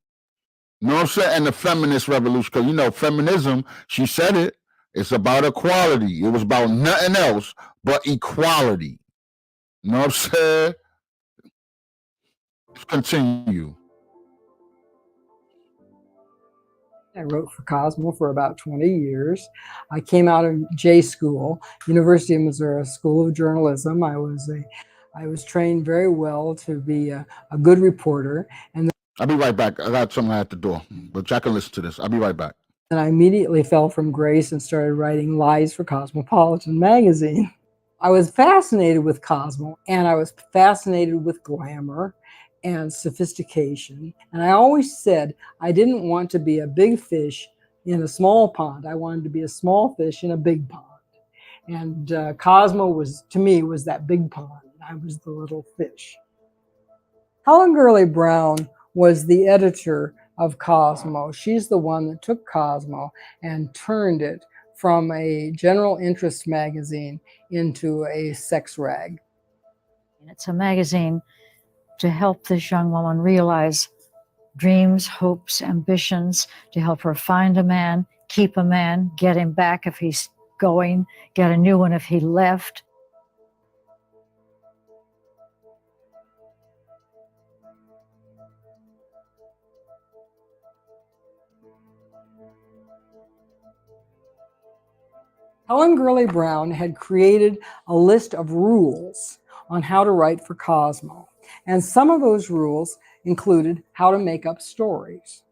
You know what I'm saying? And the feminist revolution, because you know, feminism, she said it, it's about equality. It was about nothing else but equality. You know what I'm saying? Let's continue. I wrote for Cosmo for about 20 years. I came out of J School, University of Missouri School of Journalism. I was trained very well to be a good reporter. And I'll be right back. I got something at the door, but y'all can listen to this. I'll be right back. And I immediately fell from grace and started writing lies for Cosmopolitan magazine. I was fascinated with Cosmo, and I was fascinated with glamour and sophistication. And I always said I didn't want to be a big fish in a small pond. I wanted to be a small fish in a big pond. And Cosmo was, to me, was that big pond. I was the little fish. Helen Gurley Brown was the editor of Cosmo. She's the one that took Cosmo and turned it from a general interest magazine into a sex rag. It's a magazine to help this young woman realize dreams, hopes, ambitions, to help her find a man, keep a man, get him back if he's going, get a new one if he left. Helen Gurley Brown had created a list of rules on how to write for Cosmo. And some of those rules included how to make up stories.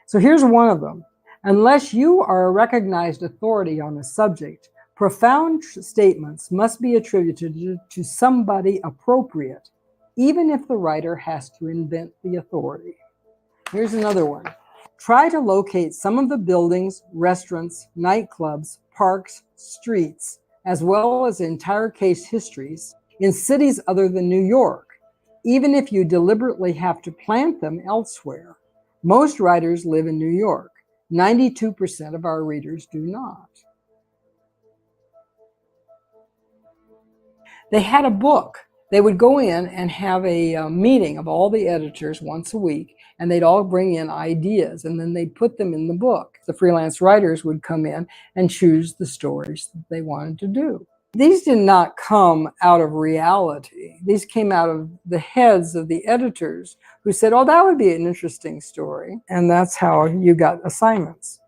So here's one of them. Unless you are a recognized authority on a subject, profound statements must be attributed to somebody appropriate, even if the writer has to invent the authority. Here's another one. Try to locate some of the buildings, restaurants, nightclubs, parks, streets, as well as entire case histories in cities other than New York, even if you deliberately have to plant them elsewhere. Most writers live in New York. 92% of our readers do not. They had a book. They would go in and have a meeting of all the editors once a week, and they'd all bring in ideas, and then they'd put them in the book. The freelance writers would come in and choose the stories that they wanted to do. These did not come out of reality. These came out of the heads of the editors who said, oh, that would be an interesting story. And that's how you got assignments.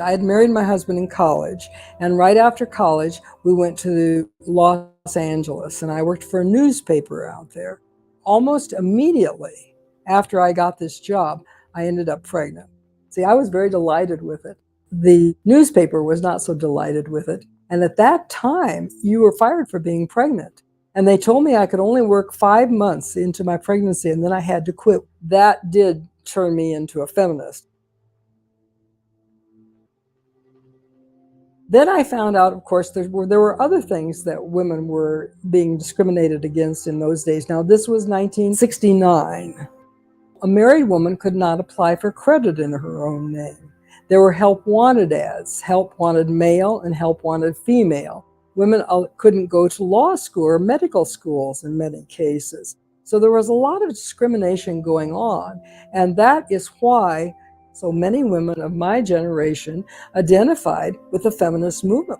I had married my husband in college, and right after college, we went to Los Angeles, and I worked for a newspaper out there. Almost immediately after I got this job, I ended up pregnant. See, I was very delighted with it. The newspaper was not so delighted with it, and at that time, you were fired for being pregnant. And they told me I could only work 5 months into my pregnancy, and then I had to quit. That did turn me into a feminist. Then I found out, of course, there were other things that women were being discriminated against in those days. Now, this was 1969. A married woman could not apply for credit in her own name. There were help wanted ads, help wanted male and help wanted female. Women couldn't go to law school or medical schools in many cases. So there was a lot of discrimination going on. And that is why so many women of my generation identified with the feminist movement.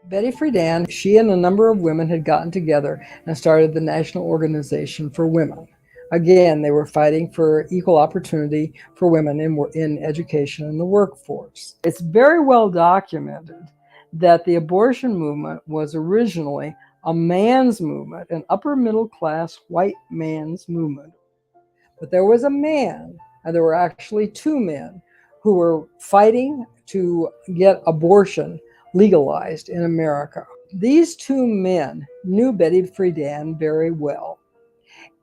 Betty Friedan, she and a number of women had gotten together and started the National Organization for Women. Again, they were fighting for equal opportunity for women in education and the workforce. It's very well documented that the abortion movement was originally a man's movement, an upper middle class white man's movement. But there was a man, and there were actually two men, who were fighting to get abortion legalized in America. These two men knew Betty Friedan very well,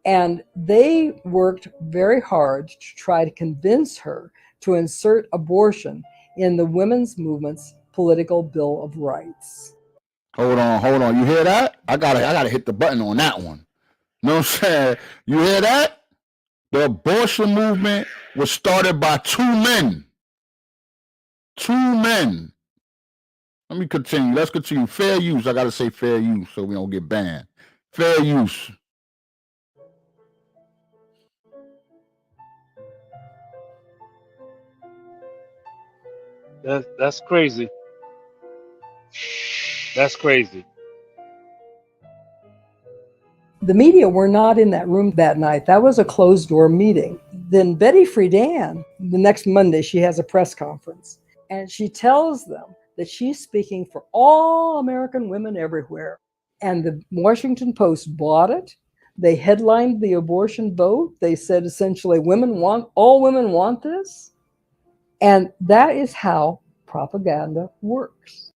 and they worked very hard to try to convince her to insert abortion in the women's movement's political Bill of Rights. Hold on. You hear that? I gotta hit the button on that one. You know what I'm saying? You hear that? The abortion movement was started by two men. Let me continue. Let's continue. Fair use. I gotta say fair use so we don't get banned. Fair use. That's crazy. That's crazy. The media were not in that room that night. That was a closed door meeting. Then Betty Friedan, the next Monday, she has a press conference, and she tells them that she's speaking for all American women everywhere. And the Washington Post bought it. They headlined the abortion vote. They said essentially, all women want this. And that is how propaganda works.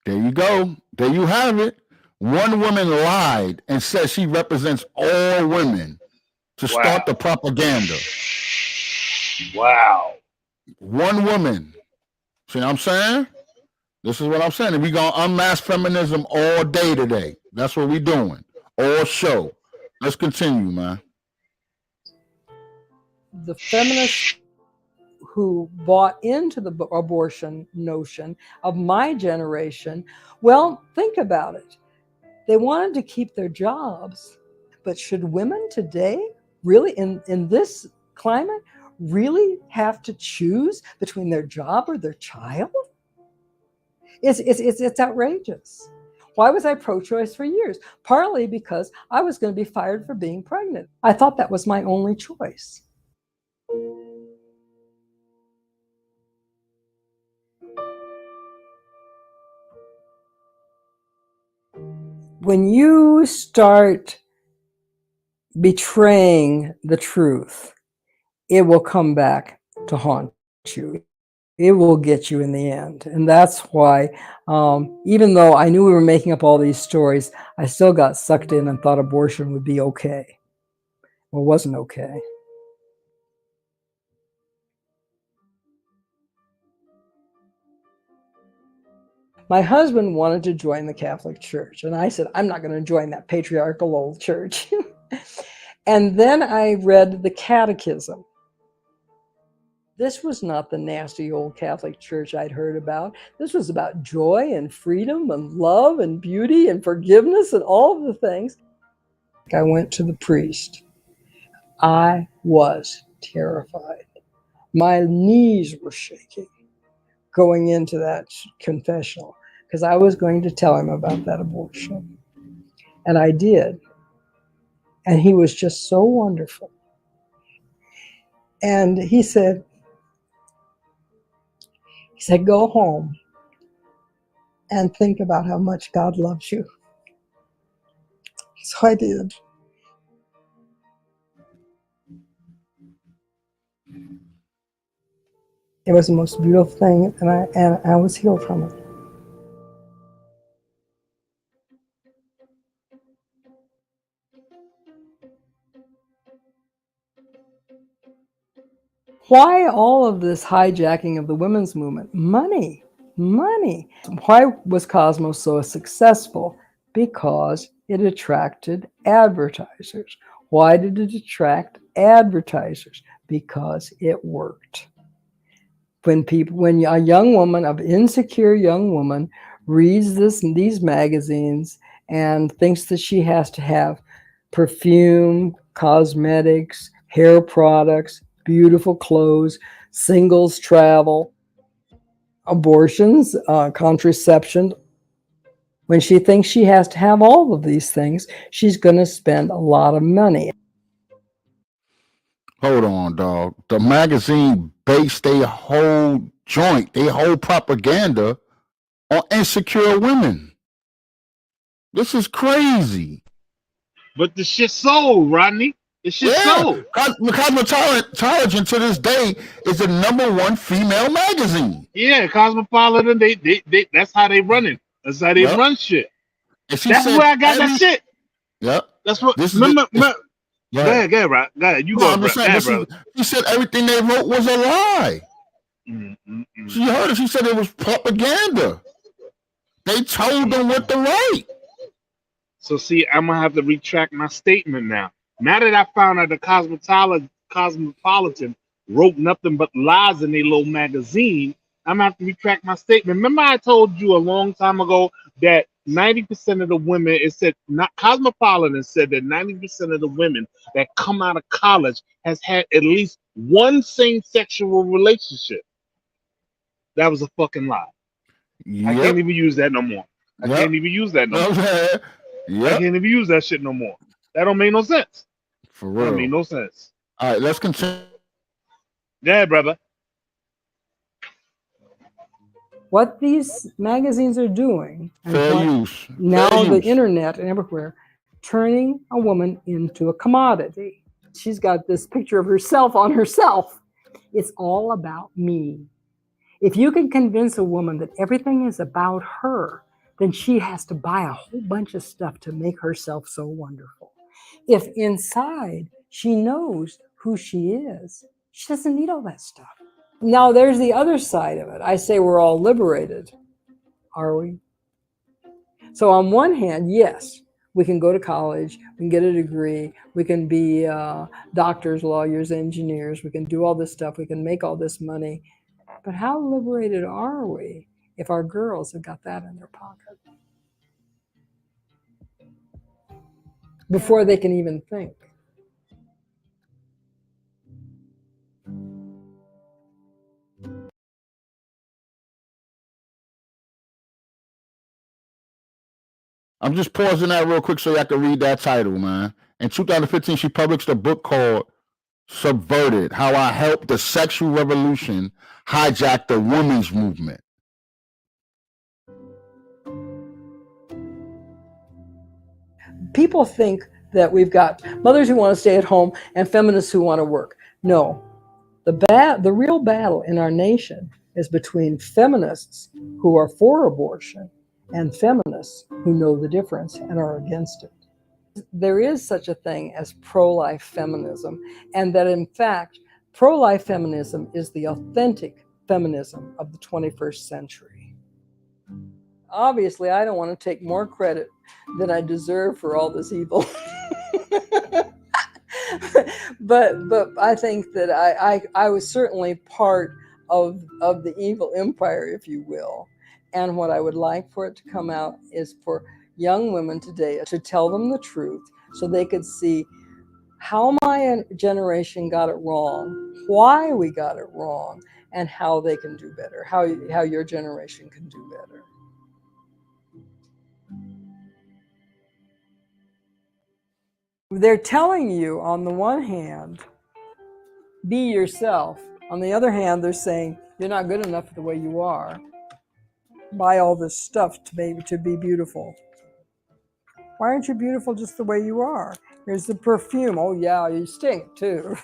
There you go. There you have it. One woman lied and said she represents all women to start the propaganda. Wow. One woman. See what I'm saying? This is what I'm saying. We're going to unmask feminism all day today. That's what we're doing. All show. Let's continue, man. The feminists who bought into the abortion notion of my generation, well, think about it. They wanted to keep their jobs, but should women today really, in this climate, really have to choose between their job or their child? It's outrageous. Why was I pro-choice for years? Partly because I was going to be fired for being pregnant. I thought that was my only choice. When you start betraying the truth, it will come back to haunt you. It will get you in the end. And that's why, even though I knew we were making up all these stories, I still got sucked in and thought abortion would be okay. Well, it wasn't okay. My husband wanted to join the Catholic Church, and I said, I'm not going to join that patriarchal old church. And then I read the Catechism. This was not the nasty old Catholic Church I'd heard about. This was about joy and freedom and love and beauty and forgiveness and all of the things. I went to the priest. I was terrified. My knees were shaking going into that confessional because I was going to tell him about that abortion. And I did. And he was just so wonderful. And he said, go home and think about how much God loves you. So I did. It was the most beautiful thing, and I was healed from it. Why all of this hijacking of the women's movement? Money. Why was Cosmos so successful? Because it attracted advertisers. Why did it attract advertisers? Because it worked. When a young woman, an insecure young woman, reads these magazines and thinks that she has to have perfume, cosmetics, hair products, beautiful clothes, singles travel, abortions, contraception. When she thinks she has to have all of these things, she's going to spend a lot of money. Hold on, dog. The magazine based their whole joint, their whole propaganda on insecure women. This is crazy. But the shit sold, Rodney. This shit sold. Cosmopolitan to this day is the #1 female magazine. Yeah, Cosmopolitan. They that's how they run it. That's how they run shit. That's where I got that shit. Yep. That's what. Remember. Go ahead, right? Go ahead. You go, bro. She said everything they wrote was a lie. She heard it. She said it was propaganda. They told them what to write. So see, I'm gonna have to retract my statement now. Now that I found out the Cosmopolitan wrote nothing but lies in their little magazine, I'm gonna have to retract my statement. Remember, I told you a long time ago that 90% of the women, it said, not Cosmopolitan said that 90% of the women that come out of college has had at least one same-sexual relationship. That was a fucking lie. Yep. I can't even use that no more. I can't even use that no more. I can't even use that shit no more. That don't make no sense. For real. That don't make no sense. All right, let's continue. Yeah, brother. What these magazines are doing, and now the internet and everywhere, turning a woman into a commodity. She's got this picture of herself on herself. It's all about me. If you can convince a woman that everything is about her, then she has to buy a whole bunch of stuff to make herself so wonderful. If inside she knows who she is, she doesn't need all that stuff. Now there's the other side of it. I say we're all liberated. Are we? So on one hand, yes, we can go to college, we can get a degree, we can be doctors, lawyers, engineers, we can do all this stuff, we can make all this money. But how liberated are we if our girls have got that in their pocket before they can even think? I'm just pausing that real quick so I can read that title, man. In 2015, she published a book called Subverted: How I Helped the Sexual Revolution Hijack the Women's Movement. People think that we've got mothers who want to stay at home and feminists who want to work. No, the real battle in our nation is between feminists who are for abortion and feminists who know the difference and are against it. There is such a thing as pro-life feminism, and that in fact, pro-life feminism is the authentic feminism of the 21st century. Obviously, I don't want to take more credit than I deserve for all this evil. but I think that I was certainly part of the evil empire, if you will. And what I would like for it to come out is for young women today to tell them the truth so they could see how my generation got it wrong, why we got it wrong, and how they can do better, how your generation can do better. They're telling you, on the one hand, be yourself. On the other hand, they're saying, you're not good enough the way you are. Buy all this stuff to be beautiful. Why aren't you beautiful just the way you are? Here's the perfume. Oh yeah, you stink too.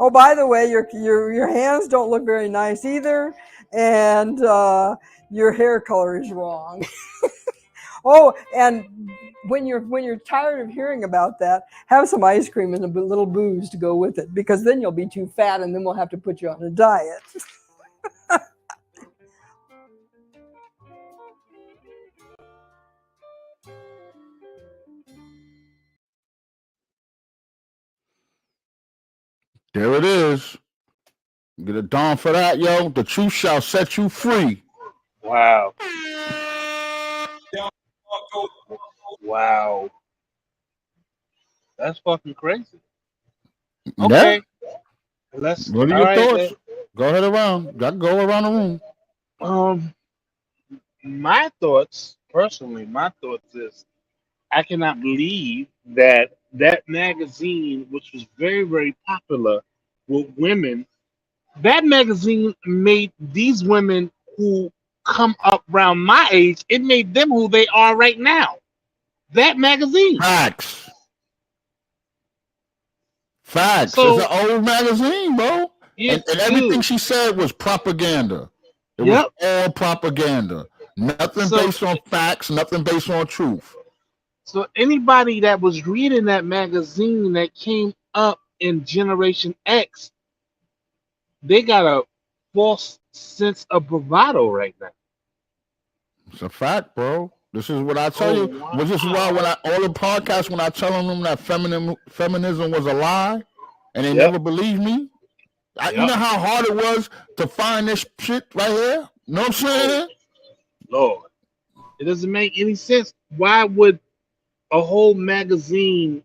Oh, by the way, your hands don't look very nice either, and your hair color is wrong. Oh, and when you're tired of hearing about that, have some ice cream and a little booze to go with it, because then you'll be too fat, and then we'll have to put you on a diet. There it is. Get a dawn for that, yo. The truth shall set you free. Wow. Wow. That's fucking crazy. Okay. Yeah. Let's. What are your thoughts? Go ahead around. Got to go around the room. My thoughts, personally, is I cannot believe that magazine, which was very, very popular with women, that magazine made these women who come up around my age, it made them who they are right now. that magazine. Facts. Facts. So, it's an old magazine, bro. And everything she said was propaganda. It was all propaganda. Nothing based on facts, nothing based on truth. So anybody that was reading that magazine that came up in Generation X, they got a false sense of bravado right now. It's a fact, bro. This is what I tell you. Wow. This is why when all the podcasts, when I telling them that feminism was a lie, and they never believe me. You know how hard it was to find this shit right here? You know what I'm saying? Lord, it doesn't make any sense. Why would a whole magazine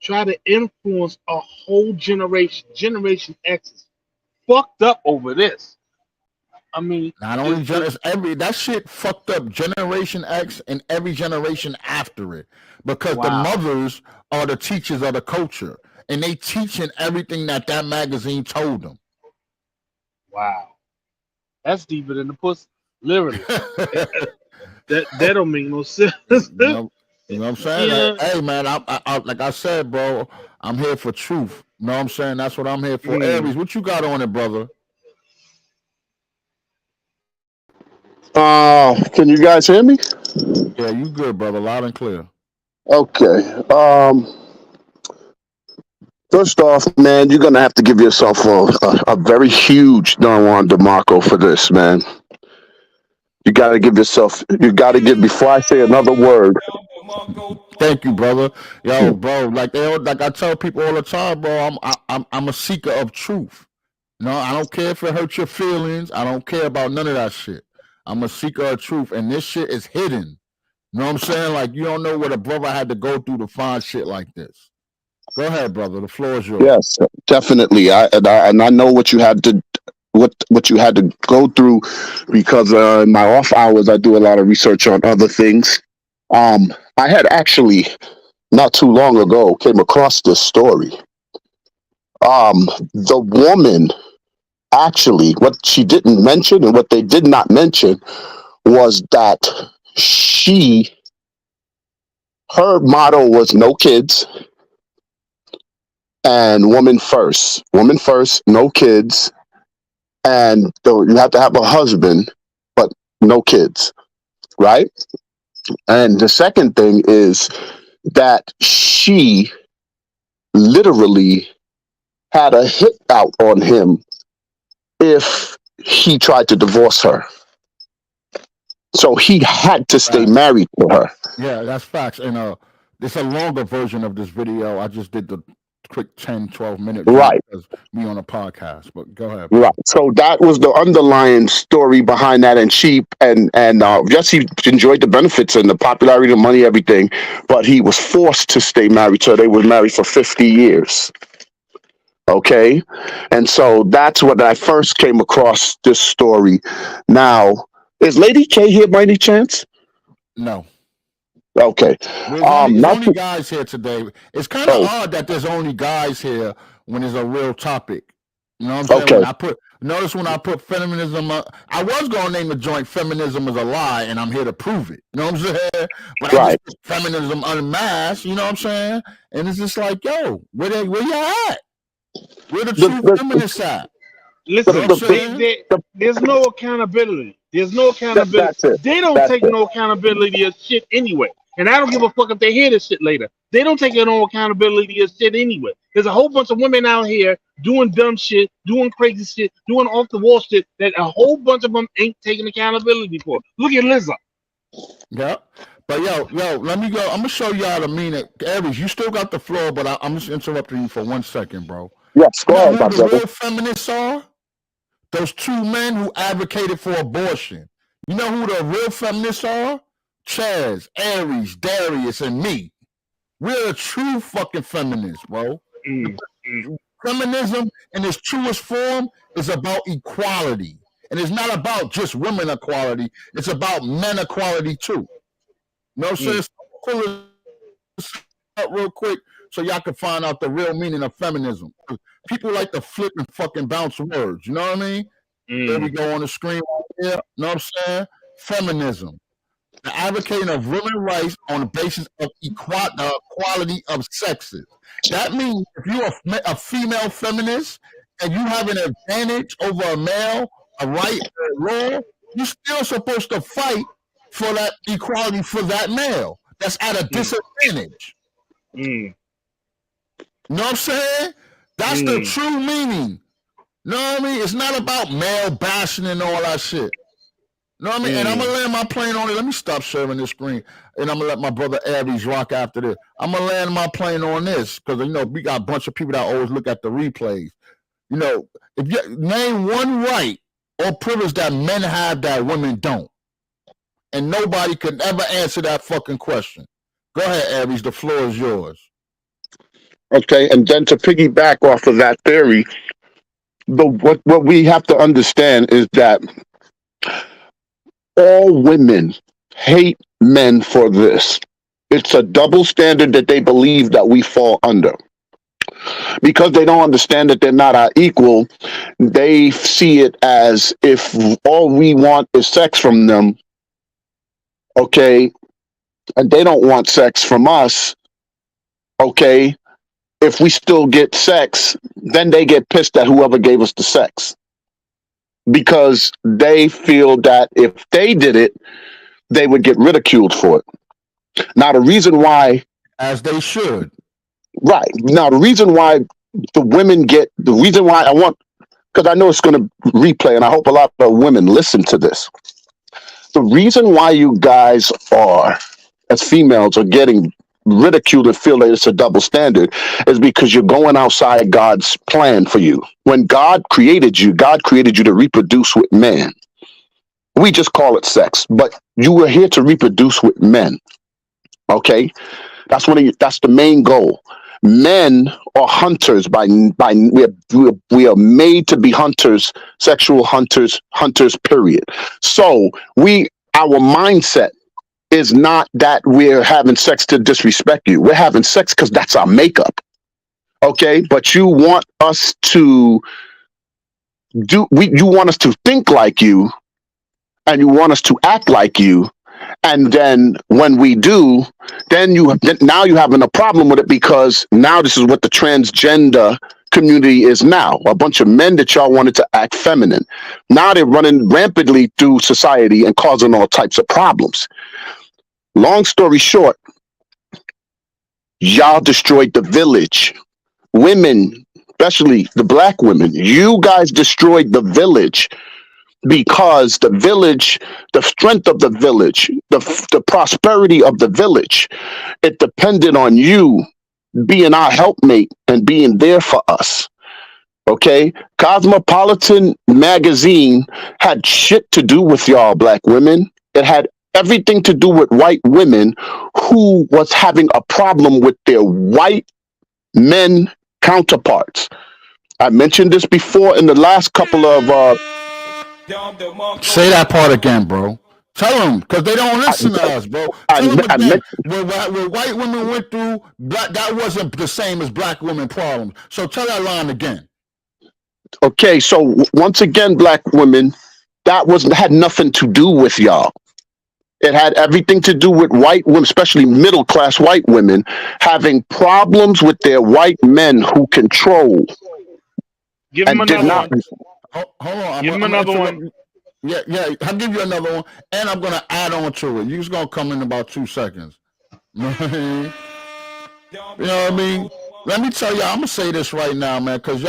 try to influence a whole generation? Generation X is fucked up over this. I mean, not only that shit fucked up Generation X and every generation after it, because the mothers are the teachers of the culture, and they teaching everything that magazine told them. Wow, that's deeper than the pussy, literally. that don't make no sense. You know what I'm saying? Yeah. Like, hey man, I like I said, bro, I'm here for truth. You know what I'm saying? That's what I'm here for. Aries, what you got on it, brother? Can you guys hear me? Yeah, you good, brother. Loud and clear. Okay. First off, man, you're gonna have to give yourself a very huge Don Juan DeMarco for this, man. You gotta give yourself. You gotta give before I say another word. Thank you, brother. Yo, bro, like I tell people all the time, bro. I'm a seeker of truth. No, I don't care if it hurts your feelings. I don't care about none of that shit. I'm a seeker of truth, and this shit is hidden. You know what I'm saying? Like, you don't know what a brother had to go through to find shit like this. Go ahead, brother. The floor is yours. Yes, definitely. I know what you had to what you had to go through, because in my off hours I do a lot of research on other things. I had actually not too long ago came across this story. The woman, actually, what she didn't mention and what they did not mention was that her motto was no kids and woman first, no kids, and you have to have a husband, but no kids, right? And the second thing is that she literally had a hit out on him if he tried to divorce her. So he had to stay married to her. Yeah, that's facts. And it's a longer version of this video. I just did the quick 10, 12 minute video because me on a podcast. But go ahead. Right. So that was the underlying story behind that. And she yes, he enjoyed the benefits and the popularity, the money, everything, but he was forced to stay married to her. They were married for 50 years. Okay. And so that's when I first came across this story. Now, is Lady K here by any chance? No. Okay. There's only guys here today. It's kind of odd that there's only guys here when it's a real topic. You know what I'm saying? Okay. Notice when I put feminism, I was going to name the joint Feminism is a Lie, and I'm here to prove it. You know what I'm saying? But I just put Feminism Unmasked, you know what I'm saying? And it's just like, yo, where y'all at? Where the true feminists at? Listen, there's no accountability. There's no accountability. They don't take no accountability of shit anyway. And I don't give a fuck if they hear this shit later. They don't take no accountability of shit anyway. There's a whole bunch of women out here doing dumb shit, doing crazy shit, doing off the wall shit that a whole bunch of them ain't taking accountability for. Look at Lizzo. Yeah. But yo, let me go. I'm gonna show y'all the meaning. Aries, you still got the floor, but I'm just interrupting you for 1 second, bro. Yes, go ahead, who the real feminists are? Those two men who advocated for abortion. You know who the real feminists are? Chaz, Aries, Darius, and me. We're the true fucking feminists, bro. Feminism in its truest form is about equality. And it's not about just women equality. It's about men equality too. You know what I'm saying? Pull this up real quick so y'all can find out the real meaning of feminism. People like to flip and fucking bounce words. You know what I mean? There we go on the screen right here. You know what I'm saying? Feminism. the advocating of women's rights on the basis of equality of sexes. That means if you're a female feminist and you have an advantage over a male, a right or a law, you're still supposed to fight for that equality for that male that's at a disadvantage. Mm. You know what I'm saying? That's the true meaning. You know what I mean? It's not about male bashing and all that shit. You know what I mean? And I'm going to land my plane on it. Let me stop sharing this screen. And I'm going to let my brother Aries rock after this. I'm going to land my plane on this because, you know, we got a bunch of people that always look at the replays. You know, if you name one right or privilege that men have that women don't. And nobody could ever answer that fucking question. Go ahead, Aries. The floor is yours. Okay, and then to piggyback off of that theory, what we have to understand is that all women hate men for this. It's a double standard that they believe that we fall under. Because they don't understand that they're not our equal, they see it as if all we want is sex from them, okay, and they don't want sex from us, okay. If we still get sex, then they get pissed at whoever gave us the sex. Because they feel that if they did it, they would get ridiculed for it. Now, the reason why... As they should. Right. Now, the reason why I want... Because I know it's going to replay, and I hope a lot of women listen to this. The reason why you guys are, as females, are getting ridiculed and feel that it's a double standard is because you're going outside God's plan for you. When God created you to reproduce with men. We just call it sex, but you were here to reproduce with men. Okay, that's the main goal. Men are hunters we are made to be hunters, sexual hunters, period. So our mindset is not that we're having sex to disrespect you. We're having sex because that's our makeup. Okay, but you want us to you want us to think like you, and you want us to act like you, and then when we do, now you're having a problem with it because now this is what the transgender community is now. A bunch of men that y'all wanted to act feminine. Now they're running rampantly through society and causing all types of problems. Long story short, y'all destroyed the village. Women, especially the black women, you guys destroyed the village because the village, the strength of the village, the prosperity of the village, it depended on you being our helpmate and being there for us. Okay? Cosmopolitan magazine had shit to do with y'all black women. It had everything to do with white women who was having a problem with their white men counterparts. I mentioned this before in the last couple of say that part again, bro. Tell them, because they don't listen to us, bro. Tell them again. What white women went through, that wasn't the same as black women problems. So tell that line again. Okay, so once again, black women, that had nothing to do with y'all. It had everything to do with white women, especially middle-class white women, having problems with their white men who control. Give him another one. Hold on. Give him another one. Yeah, I'll give you another one, and I'm going to add on to it. You're just going to come in about 2 seconds. You know what I mean? Let me tell y'all, I'm going to say this right now, man, because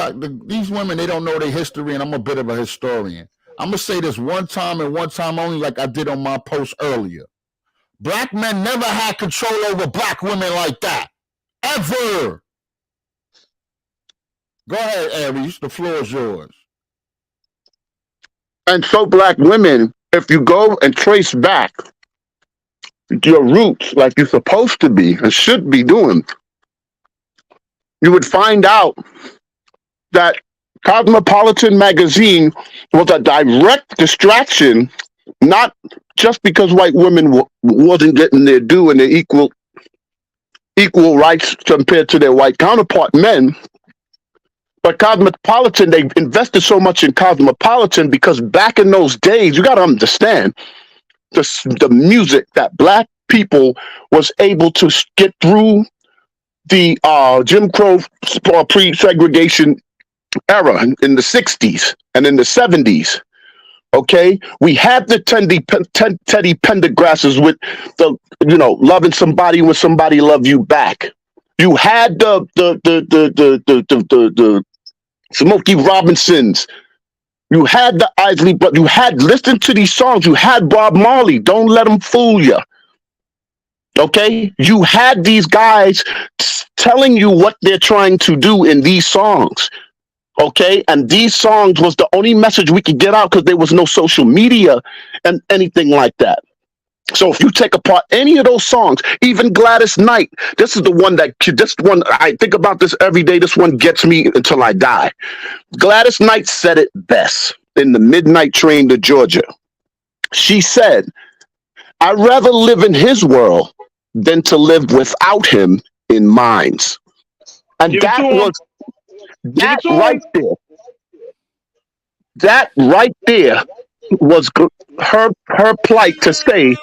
these women, they don't know their history, and I'm a bit of a historian. I'm going to say this one time and one time only, like I did on my post earlier. Black men never had control over black women like that. Ever. Go ahead, Aries. The floor is yours. And so black women, if you go and trace back your roots like you're supposed to be and should be doing, you would find out that Cosmopolitan magazine was a direct distraction, not just because white women wasn't getting their due and their equal rights compared to their white counterpart men, but Cosmopolitan, they invested so much in Cosmopolitan because back in those days, you got to understand, the music that black people was able to get through the Jim Crow pre-segregation era in the 60s and in the 70s. Okay, we had the Teddy Pendergrasses with the loving somebody when somebody loved you back. You had the Smokey Robinsons. You had the Isley, but you had listen to these songs. You had Bob Marley. Don't let them fool you. Okay, you had these guys telling you what they're trying to do in these songs. Okay, and these songs was the only message we could get out because there was no social media and anything like that. So if you take apart any of those songs, even Gladys Knight, this one I think about this every day. This one gets me until I die. Gladys Knight said it best in the Midnight Train to Georgia. She said, "I'd rather live in his world than to live without him in mine." And that was that right there. That right there was her plight to say.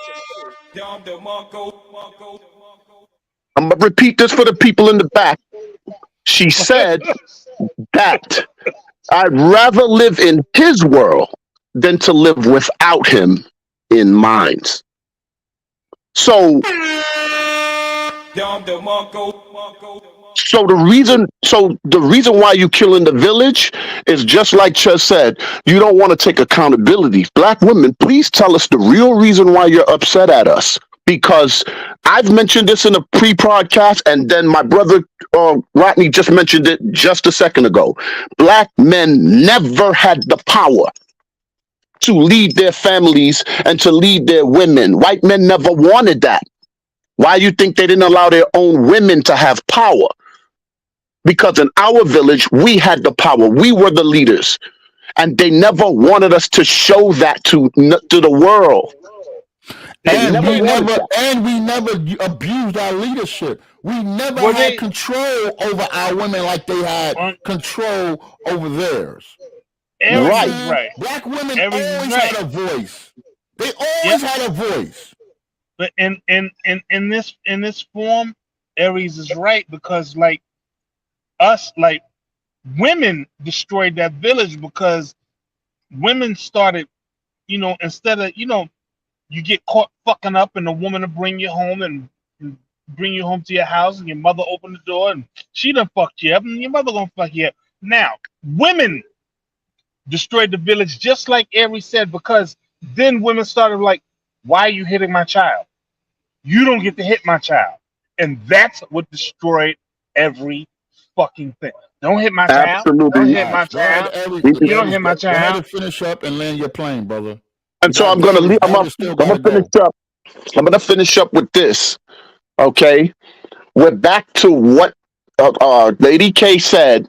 I'm gonna repeat this for the people in the back. She said that I'd rather live in his world than to live without him in mine. So the reason why you kill in the village is just like Ches said, you don't want to take accountability. Black women, please tell us the real reason why you're upset at us. Because I've mentioned this in a pre-podcast, and then my brother Rodney just mentioned it just a second ago. Black men never had the power to lead their families and to lead their women. White men never wanted that. Why you think they didn't allow their own women to have power? Because in our village, we had the power. We were the leaders. And they never wanted us to show that to the world. And we never abused our leadership. We never had control over our women like they had control over theirs. Right. Black women always had a voice. They always had a voice. But in this form, Aries is right, because like us, like women destroyed that village because women started, instead of, you get caught fucking up and the woman will bring you home and bring you home to your house and your mother opened the door and she done fucked you up and your mother gonna fuck you up. Now, women destroyed the village just like Aries said, because then women started like, why are you hitting my child? You don't get to hit my child. And that's what destroyed every fucking thing. Don't hit my child. Don't hit my child. You don't hit my child. Go ahead and finish up and land your plane, brother. And so I'm gonna finish up with this. Okay, we're back to what Lady K said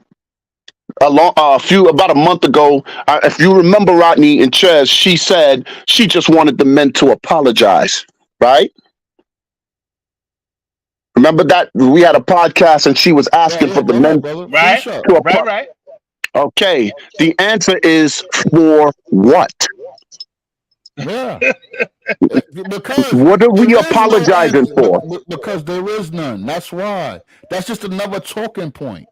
about a month ago. If you remember, Rodney and Ches, she said she just wanted the men to apologize, right? Remember that we had a podcast and she was asking for the men to apologize. Right. Okay, the answer is for what? Yeah. Because what are we apologizing for? Because there is none. That's why. That's just another talking point.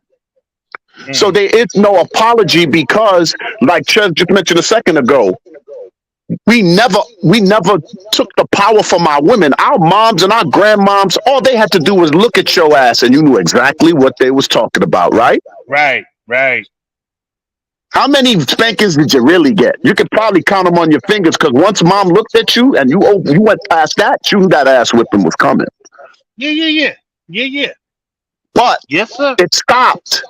So there is no apology because, like Ches just mentioned a second ago, we never took the power from our women. Our moms and our grandmoms, all they had to do was look at your ass and you knew exactly what they was talking about, right? Right. How many spankings did you really get? You could probably count them on your fingers, because once mom looked at you and you went past that, you knew that ass whipping was coming. Yeah. But yes, sir. It stopped.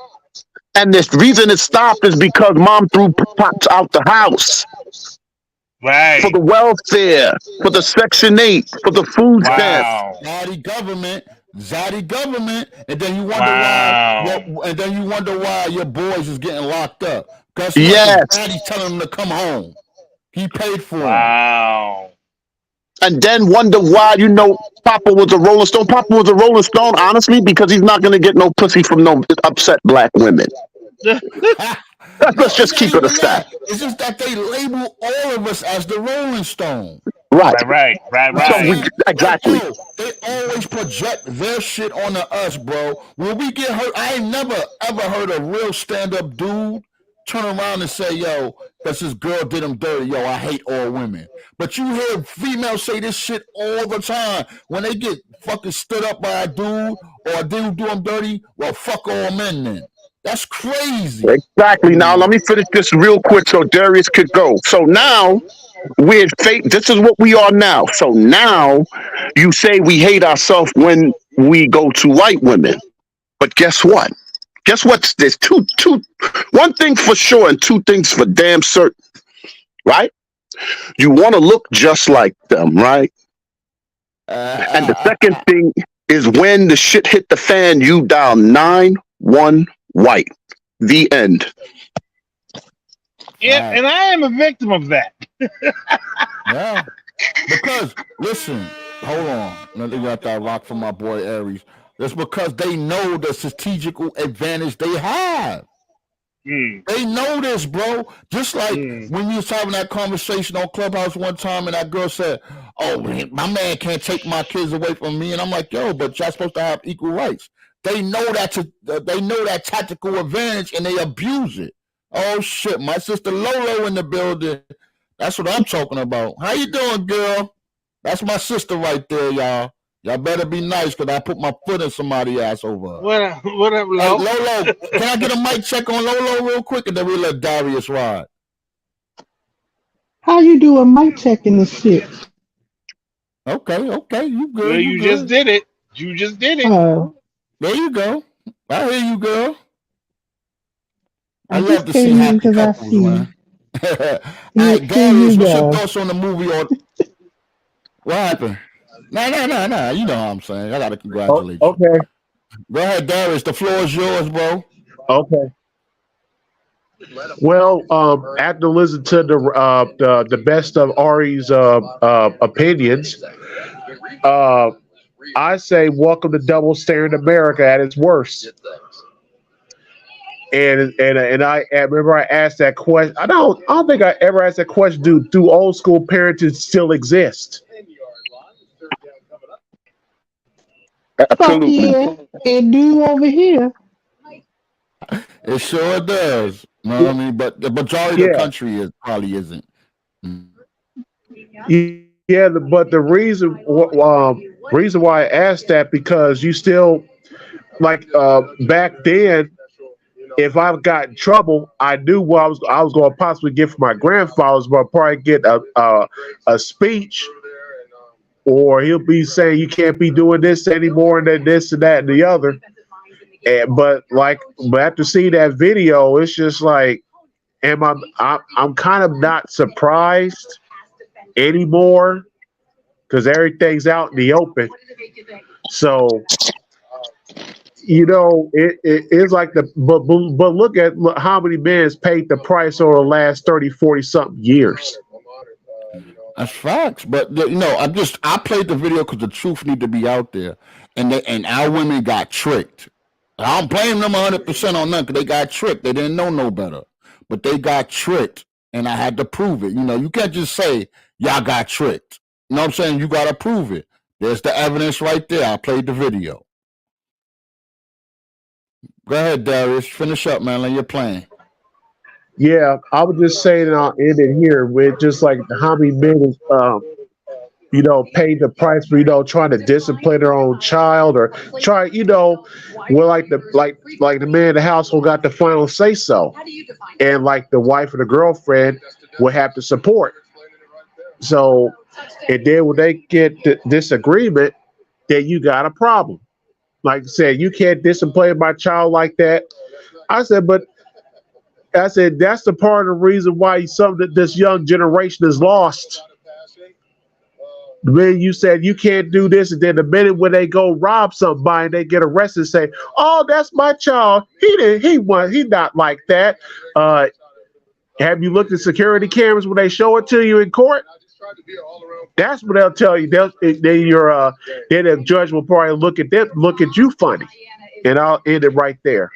And the reason it stopped is because mom threw pops out the house. Right. For the welfare, for the Section 8, for the food stamps. Zaddy government, and then you wonder why your boys is getting locked up. Because Daddy's telling them to come home. He paid for them. And then wonder why, Papa was a Rolling Stone. Papa was a Rolling Stone, honestly, because he's not going to get no pussy from no upset black women. Let's just keep it a stat. It's just that they label all of us as the Rolling Stone. Right. So we Right. And exactly. bro, they always project their shit onto us, bro. When we get hurt, I ain't never ever heard a real stand-up dude turn around and say, yo, because this girl did him dirty, yo, I hate all women. But you hear females say this shit all the time. When they get fucking stood up by a dude or a dude do them dirty, well, fuck all men then. That's crazy. Exactly. Now let me finish this real quick so Darius could go. So now we're fake. This is what we are now. So now you say we hate ourselves when we go to white women. But guess what? Guess what? There's one thing for sure and two things for damn certain, right? You want to look just like them, right? And the second thing is when the shit hit the fan, you dial 911 white. The end. Yeah, and I am a victim of that. Yeah. Because, listen, hold on. Let me got that rock from my boy Aries. It's because they know the strategical advantage they have. They know this, bro. Just like when you was having that conversation on Clubhouse one time and that girl said, oh, man, my man can't take my kids away from me. And I'm like, yo, but y'all supposed to have equal rights. They know that tactical advantage and they abuse it. Oh, shit. My sister Lolo in the building. That's what I'm talking about. How you doing, girl? That's my sister right there, y'all. Y'all better be nice because I put my foot in somebody's ass over. What up, Lolo? Hey, Lolo, can I get a mic check on Lolo real quick and then we let Darius ride? How you doing mic checking this shit? Okay, you good. Well, you just did it. You just did it. There you go. I hear you, girl. I I love just to see came in happy because I couples, see. man. All right, Here Darius, you what's your go. thoughts on the movie? Or what happened? No. You know what I'm saying. I gotta congratulate you. Okay. Go ahead, Darius. The floor is yours, bro. Okay. Well, after listening to the best of Ari's opinions, I say welcome to double standard America at its worst. And I remember I asked that question. I don't think I ever asked that question. Do old school parenting still exist? Fuck Absolutely. yeah, it do over here. It sure does. You know what I mean? But the majority of the Yeah. country probably isn't. Yeah, but the reason why I asked that because you still like back then, if I got in trouble, I knew what I was going to possibly get from my grandfather's, but I'd probably get a speech, or he'll be saying you can't be doing this anymore, and then this and that and the other. But after seeing that video, it's just like, I'm kind of not surprised anymore because everything's out in the open. So it's like but look at how many men has paid the price over the last 30, 40 something years. That's facts. But I played the video because the truth need to be out there, and our women got tricked. I don't blame them 100% on nothing because they got tricked. They didn't know no better, but they got tricked, and I had to prove it. You can't just say y'all got tricked. You know what I'm saying? You got to prove it. There's the evidence right there. I played the video. Go ahead, Darius. Finish up, man. Let your plane. Yeah, I would just say that I'll end it here with just like how many men is paid the price for trying to discipline their own child or try well like the man in the household got the final say so, and like the wife or the girlfriend will have to support. So, and then when they get disagreement, then you got a problem. Like I said, you can't discipline my child like that. I said that's the part of the reason why this young generation is lost. When you said you can't do this, and then the minute when they go rob somebody and they get arrested, say, "Oh, that's my child. He not like that." Have you looked at security cameras when they show it to you in court? That's what they'll tell you. Then the judge will probably look at you funny, and I'll end it right there.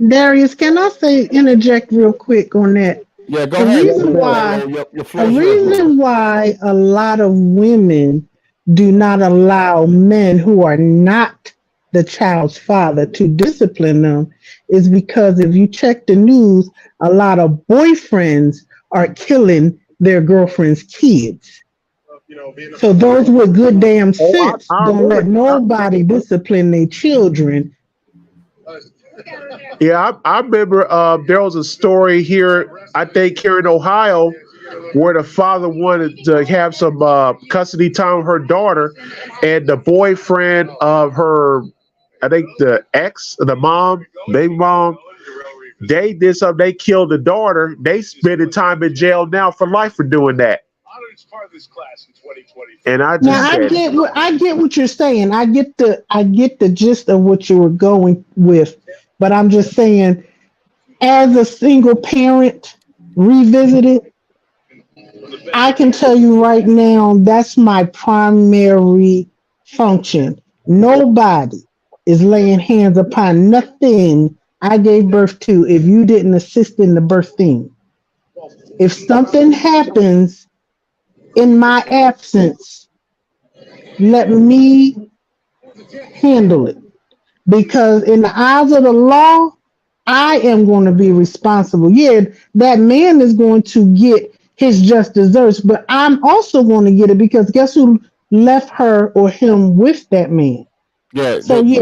Darius, can I interject real quick on that? Yeah, go A ahead. reason why Your a floor is yours, Lolo. reason why a lot of women do not allow men who are not the child's father to discipline them is because if you check the news, a lot of boyfriends are killing their girlfriends' kids. So those with good damn Oh, sense I don't remember. let nobody discipline their children. Yeah, I remember. There was a story here, I think here in Ohio, where the father wanted to have some custody time with her daughter, and the boyfriend of her, I think the ex, the mom, baby mom, they did something. They killed the daughter. They spending time in jail now for life for doing that. And I Now just said, I get what you're saying. I get the gist of what you were going with, but I'm just saying, as a single parent, revisited, I can tell you right now that's my primary function. Nobody is laying hands upon nothing I gave birth to if you didn't assist in the birthing. If something happens in my absence, let me handle it. Because in the eyes of the law, I am going to be responsible. Yeah, that man is going to get his just desserts, but I'm also going to get it because guess who left her or him with that man? Yeah, So yeah,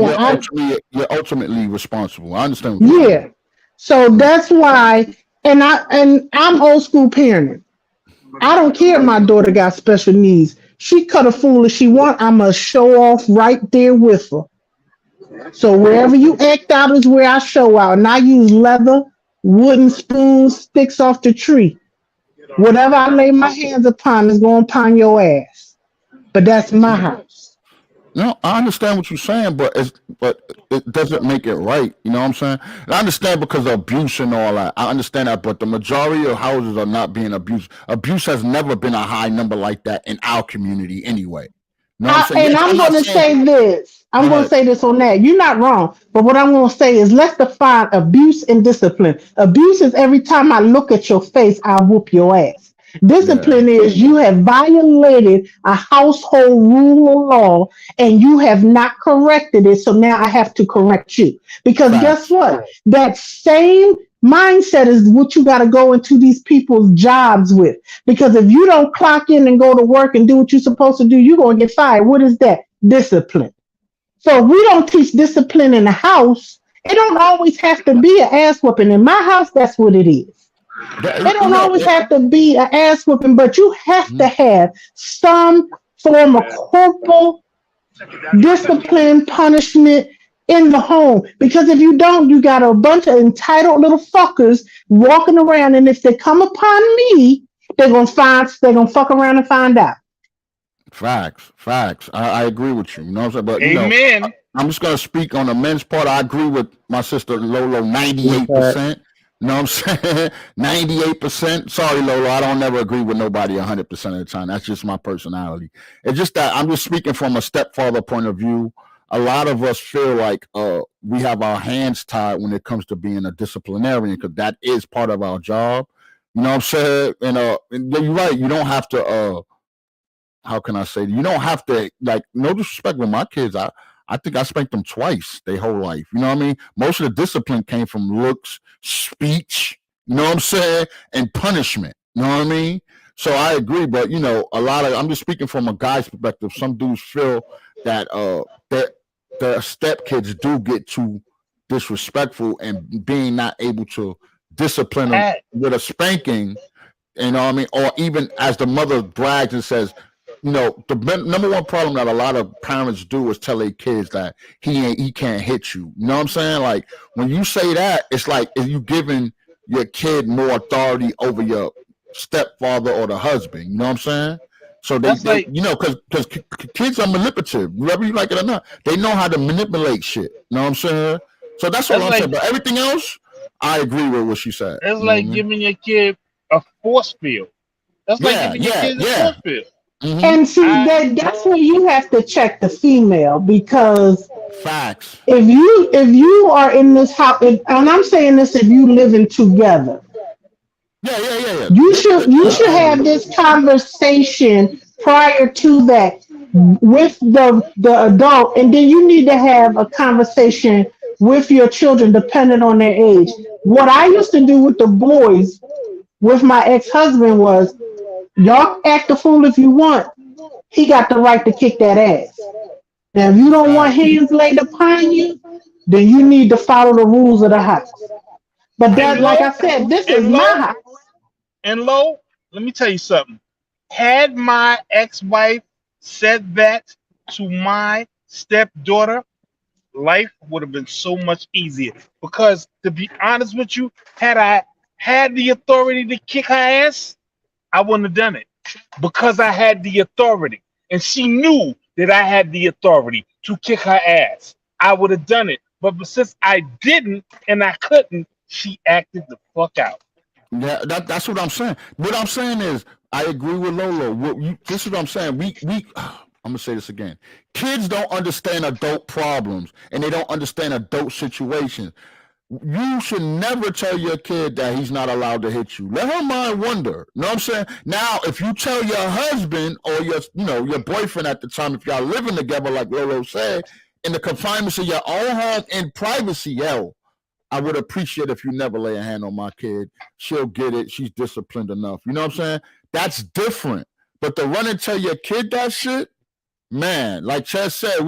you're ultimately responsible. I understand what you're saying. yeah. So Mm. that's why, and I'm old school parenting. I don't care if my daughter got special needs. She cut a fool if she want. I'ma show off right there with her. So wherever you act out is where I show out. And I use leather, wooden spoons, sticks off the tree. Whatever I lay my hands upon is going upon your ass. But that's my house. No, I understand what you're saying, but it doesn't make it right. You know what I'm saying? And I understand because of abuse and all that. I understand that, but the majority of houses are not being abused. Abuse has never been a high number like that in our community anyway. You know what I'm saying? And Yes, I'm I'm not going to saying. say this. Go I'm going to ahead. say this on that. You're not wrong. But what I'm going to say is let's define abuse and discipline. Abuse is every time I look at your face, I whoop your ass. Yeah, Discipline is you have violated a household rule or law and you have not corrected it. So now I have to correct you. Because guess facts. what? That same mindset is what you got to go into these people's jobs with. Because if you don't clock in and go to work and do what you're supposed to do, you're going to get fired. What is that? Discipline. So if we don't teach discipline in the house, it don't always have to be an ass whooping. In my house, that's what it is. It don't always have to be an ass whooping, but you have to Mhm. have some form of corporal discipline, punishment in the home. Because if you don't, you got a bunch of entitled little fuckers walking around, and if they come upon me, they're gonna fuck around and find out. Facts. I agree with you. You know what I'm saying? But Amen. I'm just gonna speak on the men's part. I agree with my sister Lolo okay, 98%. You know what I'm saying? 98%. Sorry, Lolo. I don't never agree with nobody 100% of the time. That's just my personality. It's just that I'm just speaking from a stepfather point of view. A lot of us feel like we have our hands tied when it comes to being a disciplinarian because that is part of our job. You know what I'm saying? And you're right. You don't have to how can I say, you don't have to, like, no disrespect with my kids. I think I spanked them twice their whole life. You know what I mean? Most of the discipline came from looks, speech, you know what I'm saying, and punishment. You know what I mean? So I agree, but I'm just speaking from a guy's perspective. Some dudes feel that that their step kids do get too disrespectful and being not able to discipline them Pat. with a spanking, you know what I mean? Or even as the mother brags and says, the number one problem that a lot of parents do is tell their kids that he can't hit you. You know what I'm saying? Like when you say that, it's like if you giving your kid more authority over your stepfather or the husband. You know what I'm saying? So That's they like because kids are manipulative, whether you like it or not. They know how to manipulate shit. You know what I'm saying? So that's all that's I'm like saying. But everything else, I agree with what she said. that's You know what I like mean? giving your kid a force field. That's like Yeah, giving your yeah, kids a yeah. force field. Mm-hmm. And see I that's where you have to check the female because Facts. if you are in this house, and I'm saying this if you living together, Yeah. You should have this conversation prior to that with the adult, and then you need to have a conversation with your children depending on their age. What I used to do with the boys with my ex-husband was, y'all act a fool if you want. He got the right to kick that ass. Now, if you don't want Facts. hands laid upon you, then you need to follow the rules of the house. But And that, like I low, said, this is and my low, house. and low. Let me tell you something. Had my ex-wife said that to my stepdaughter, life would have been so much easier. Because to be honest with you, had I had the authority to kick her ass, I wouldn't have done it. Because I had the authority. And she knew that I had the authority to kick her ass. I would have done it. But since I didn't and I couldn't, she acted the fuck out. Yeah, that's what I'm saying. What I'm saying is, I agree with Lolo. This is what I'm saying. I'm gonna say this again. Kids don't understand adult problems, and they don't understand adult situations. You should never tell your kid that he's not allowed to hit you. Let her mind wander. You know what I'm saying? Now, if you tell your husband or your boyfriend at the time, if y'all living together, like Lolo said, in the confinements of your own home in privacy, yo, I would appreciate if you never lay a hand on my kid. She'll get it. She's disciplined enough. You know what I'm saying? That's different. But to run and tell your kid that shit, man, like Chess said,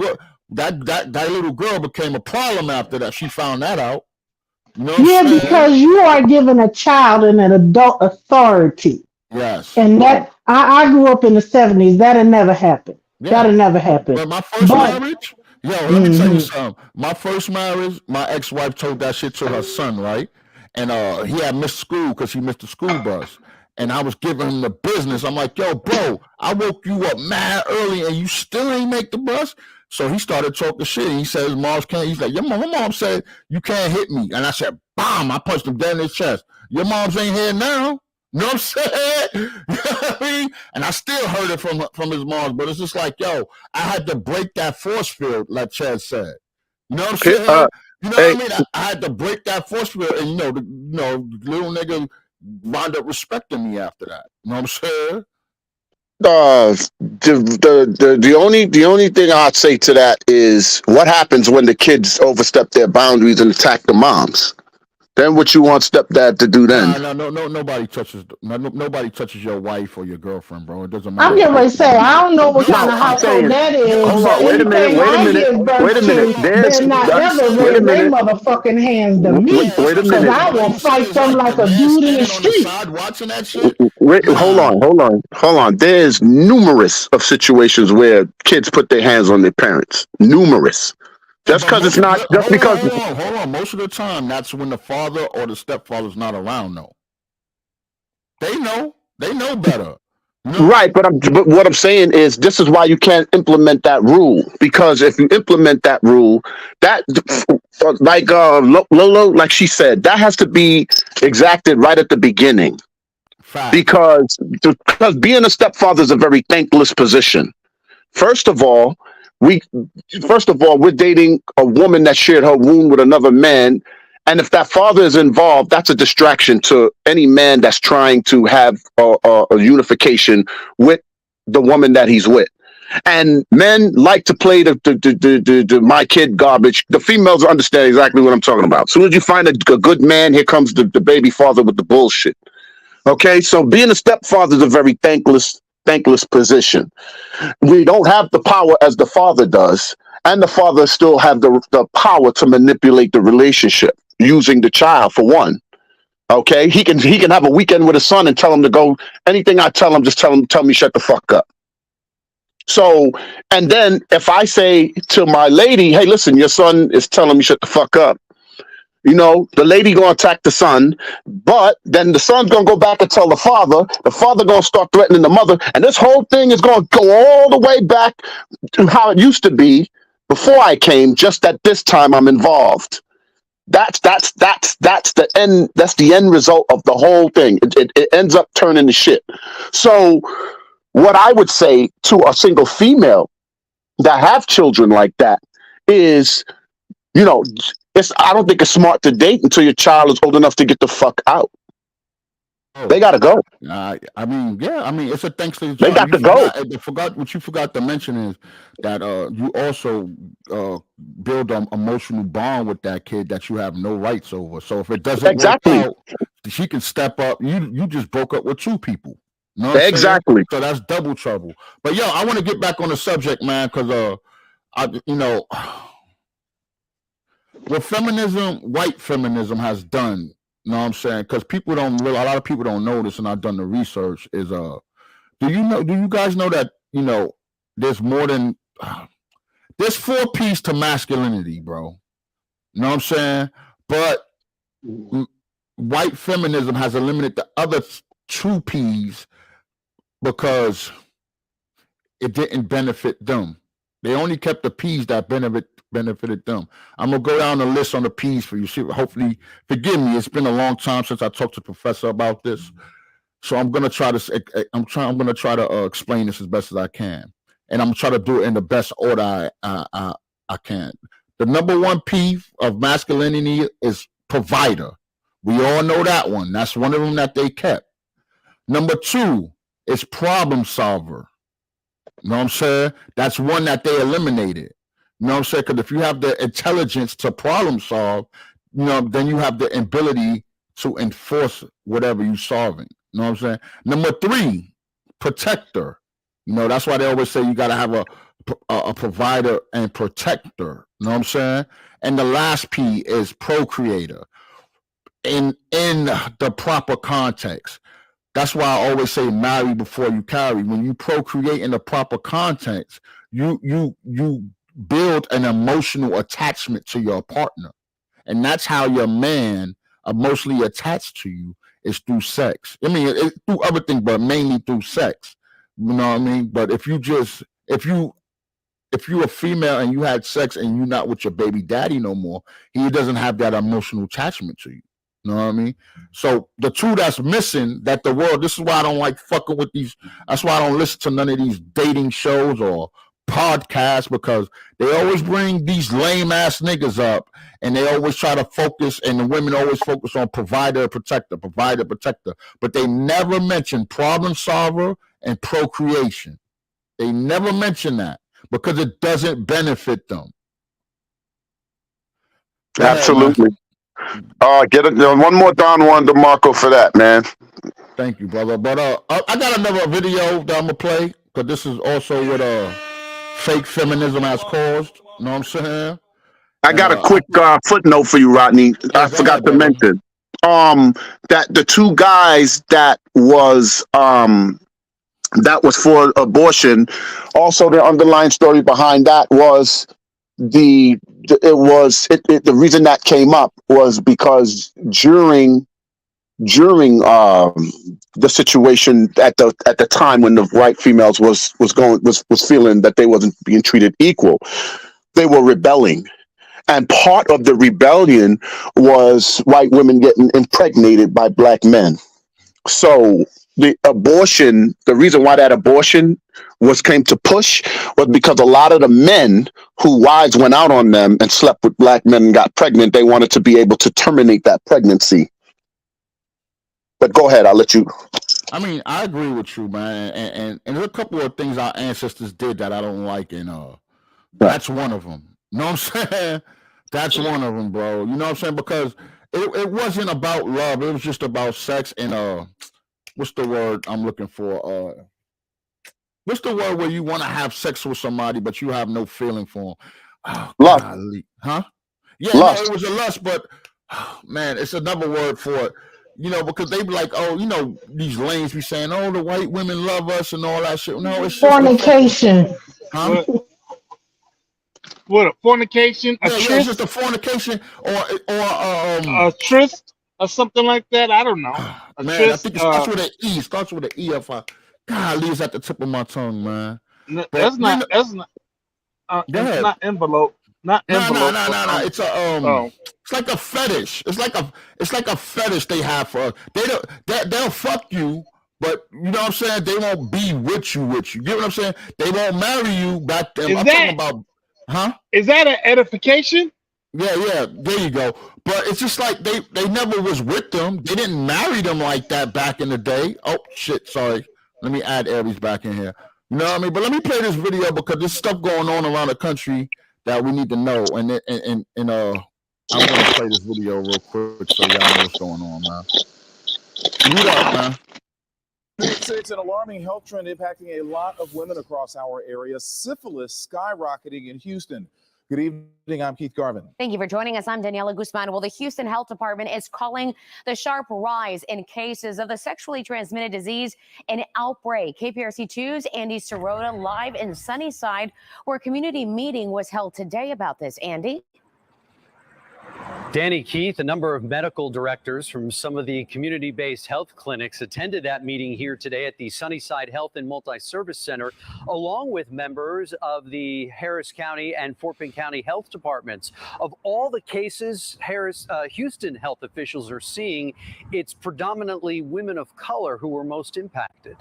that little girl became a problem after that. She found that out. You know what I'm Yeah, saying? because you are giving a child an adult authority. Yes. And that I grew up in the 70s. That'll never happen. Yeah. That'll never happen. But my first But marriage, yo, let me tell you mhm. something. My first marriage, my ex-wife told that shit to her son, right? And he had missed school because he missed the school bus. And I was giving him the business. I'm like, yo, bro, I woke you up mad early and you still ain't make the bus. So he started talking shit. He said his mom's can't. He's like, my mom said you can't hit me. And I said, bam, I punched him dead in his chest. Your mom's ain't here now. You know what I'm saying? You know what I mean? And I still heard it from his mom, but it's just like, yo, I had to break that force field, like Chad said. You know what I'm Okay, saying? You know hey, what I mean? I had to break that force field, and the little nigga wound up respecting me after that. You know what I'm saying? the only thing I'd say to that is what happens when the kids overstep their boundaries and attack the moms. Then what you want stepdad to do then? No, nobody touches your wife or your girlfriend, bro. It doesn't matter I'm how getting ready close to you say, are. I don't know what kind No, of I'm household saying, that is, hold but on, anything I give wait birth a minute. to better not ever Wait a raise their minute, motherfucking hands to Yeah, me, that's wait what a I'm because saying. minute. But I why will you say fight it's them like like the a man dude in the standing on the street. side watching that shit? Wait, Nah. hold on. There's numerous of situations where kids put their hands on their parents. Numerous. Yeah, Just but because it's most not, just because. hold on. Most of the time, that's when the father or the stepfather's not around. Though they know better. You know? Right, but what I'm saying is this is why you can't implement that rule, because if you implement that rule, that like Lolo, like she said, that has to be exacted right at the beginning, Facts. because being a stepfather is a very thankless position. First of all, we we're dating a woman that shared her womb with another man, and if that father is involved, that's a distraction to any man that's trying to have a unification with the woman that he's with. And men like to play the my kid garbage. The females understand exactly what I'm talking about. As soon as you find a good man, here comes the baby father with the bullshit. Okay, so being a stepfather is a very thankless position. We don't have the power as the father does, and the father still have the power to manipulate the relationship using the child for one. Okay, he can have a weekend with his son and tell him to go anything I tell him, just tell me shut the fuck up. So, and then if I say to my lady, hey, listen, your son is telling me shut the fuck up, the lady gonna attack the son, but then the son's gonna go back and tell the father gonna start threatening the mother, and this whole thing is gonna go all the way back to how it used to be before I came, just that this time I'm involved. That's the end. That's the end result of the whole thing. It ends up turning to shit. So, what I would say to a single female that have children like that is, you know, I don't think it's smart to date until your child is old enough to get the fuck out. They got to go. I mean, yeah. I mean, it's a thanks to the They child. got to go. What you forgot to mention is that you also build an emotional bond with that kid that you have no rights over. So if it doesn't work Exactly. out, she can step up. You just broke up with two people. You know what I'm saying? Exactly. So that's double trouble. But yo, I want to get back on the subject, man, because what feminism, white feminism, has done. You know what I'm saying? Because people don't realize, a lot of people don't know this, and I've done the research. Is do you guys know that there's more than there's 4 P's to masculinity, bro. You know what I'm saying? But white feminism has eliminated the other 2 P's because it didn't benefit them. They only kept the P's that benefited them. I'm gonna go down the list on the P's for you. See, hopefully, forgive me. It's been a long time since I talked to the professor about this, so I'm gonna try to explain this as best as I can, and I'm gonna try to do it in the best order I can. The number 1 P of masculinity is provider. We all know that one. That's one of them that they kept. Number 2 is problem solver. You know what I'm saying? That's one that they eliminated. You know what I'm saying? Because if you have the intelligence to problem solve, then you have the ability to enforce whatever you're solving. You know what I'm saying? Number 3, protector. That's why they always say you got to have a provider and protector. You know what I'm saying? And the last P is procreator. In the proper context. That's why I always say marry before you carry. When you procreate in the proper context, you build an emotional attachment to your partner. And that's how your man emotionally attached to you is through sex. I mean, through other things, but mainly through sex. You know what I mean? But if you're a female and you had sex and you're not with your baby daddy no more, he doesn't have that emotional attachment to you. You know what I mean? So the 2 that's missing, that the world, this is why I don't like fucking with these, that's why I don't listen to none of these dating shows or podcasts, because they always bring these lame ass niggas up and they always try to focus, and the women always focus on provider, protector, but they never mention problem solver and procreation. They never mention that because it doesn't benefit them. Absolutely. Get one more Don Juan DeMarco for that, man. Thank you, brother. But I got another video that I'm gonna play, because this is also what fake feminism has caused. You know what I'm saying? I got a quick footnote for you, Rodney. I forgot to mention that the 2 guys that was for abortion. Also, the underlying story behind that was the reason that came up was because during the situation at the time when the white females was feeling that they wasn't being treated equal, they were rebelling. And part of the rebellion was white women getting impregnated by black men. So the reason why that abortion came to push was because a lot of the men who wives went out on them and slept with black men and got pregnant, they wanted to be able to terminate that pregnancy. But go ahead, I'll let you. I mean, I agree with you, man. And there's a couple of things our ancestors did that I don't like, and that's one of them. You know what I'm saying? That's one of them, bro. You know what I'm saying? Because it wasn't about love. It was just about sex and what's the word I'm looking for? What's the word where you want to have sex with somebody but you have no feeling for them? Oh, lust. Huh? Yeah, lust. No, it was a lust, but man, it's another word for it. Because they be like, these lanes be saying, the white women love us and all that shit. No, it's just fornication. Huh? What, a fornication? A tryst? It's just a fornication or a tryst or something like that. I don't know. Man, tryst, I think it starts with an E. Starts with an E. Golly, it's at the tip of my tongue, man. That's not envelope. Not envelope. No. It's a it's like a fetish. It's like a fetish they have for us. They'll fuck you, but you know what I'm saying? They won't be with you. You get what I'm saying? They won't marry you back then. I'm talking about, huh? Is that an edification? Yeah, there you go. But it's just like they never was with them. They didn't marry them like that back in the day. Oh shit, sorry. Let me add Aries back in here. You know what I mean? But let me play this video because there's stuff going on around the country that we need to know. And I'm gonna play this video real quick so y'all know what's going on, man. Mute up, man. It's an alarming health trend impacting a lot of women across our area. Syphilis skyrocketing in Houston. Good evening, I'm Keith Garvin. Thank you for joining us. I'm Daniela Guzman. Well, the Houston Health Department is calling the sharp rise in cases of the sexually transmitted disease an outbreak. KPRC2's Andy Sirota live in Sunnyside, where a community meeting was held today about this. Andy? Danny, Keith, a number of medical directors from some of the community-based health clinics attended that meeting here today at the Sunnyside Health and Multi-Service Center, along with members of the Harris County and Fort Bend County Health Departments. Of all the cases Houston health officials are seeing, it's predominantly women of color who were most impacted.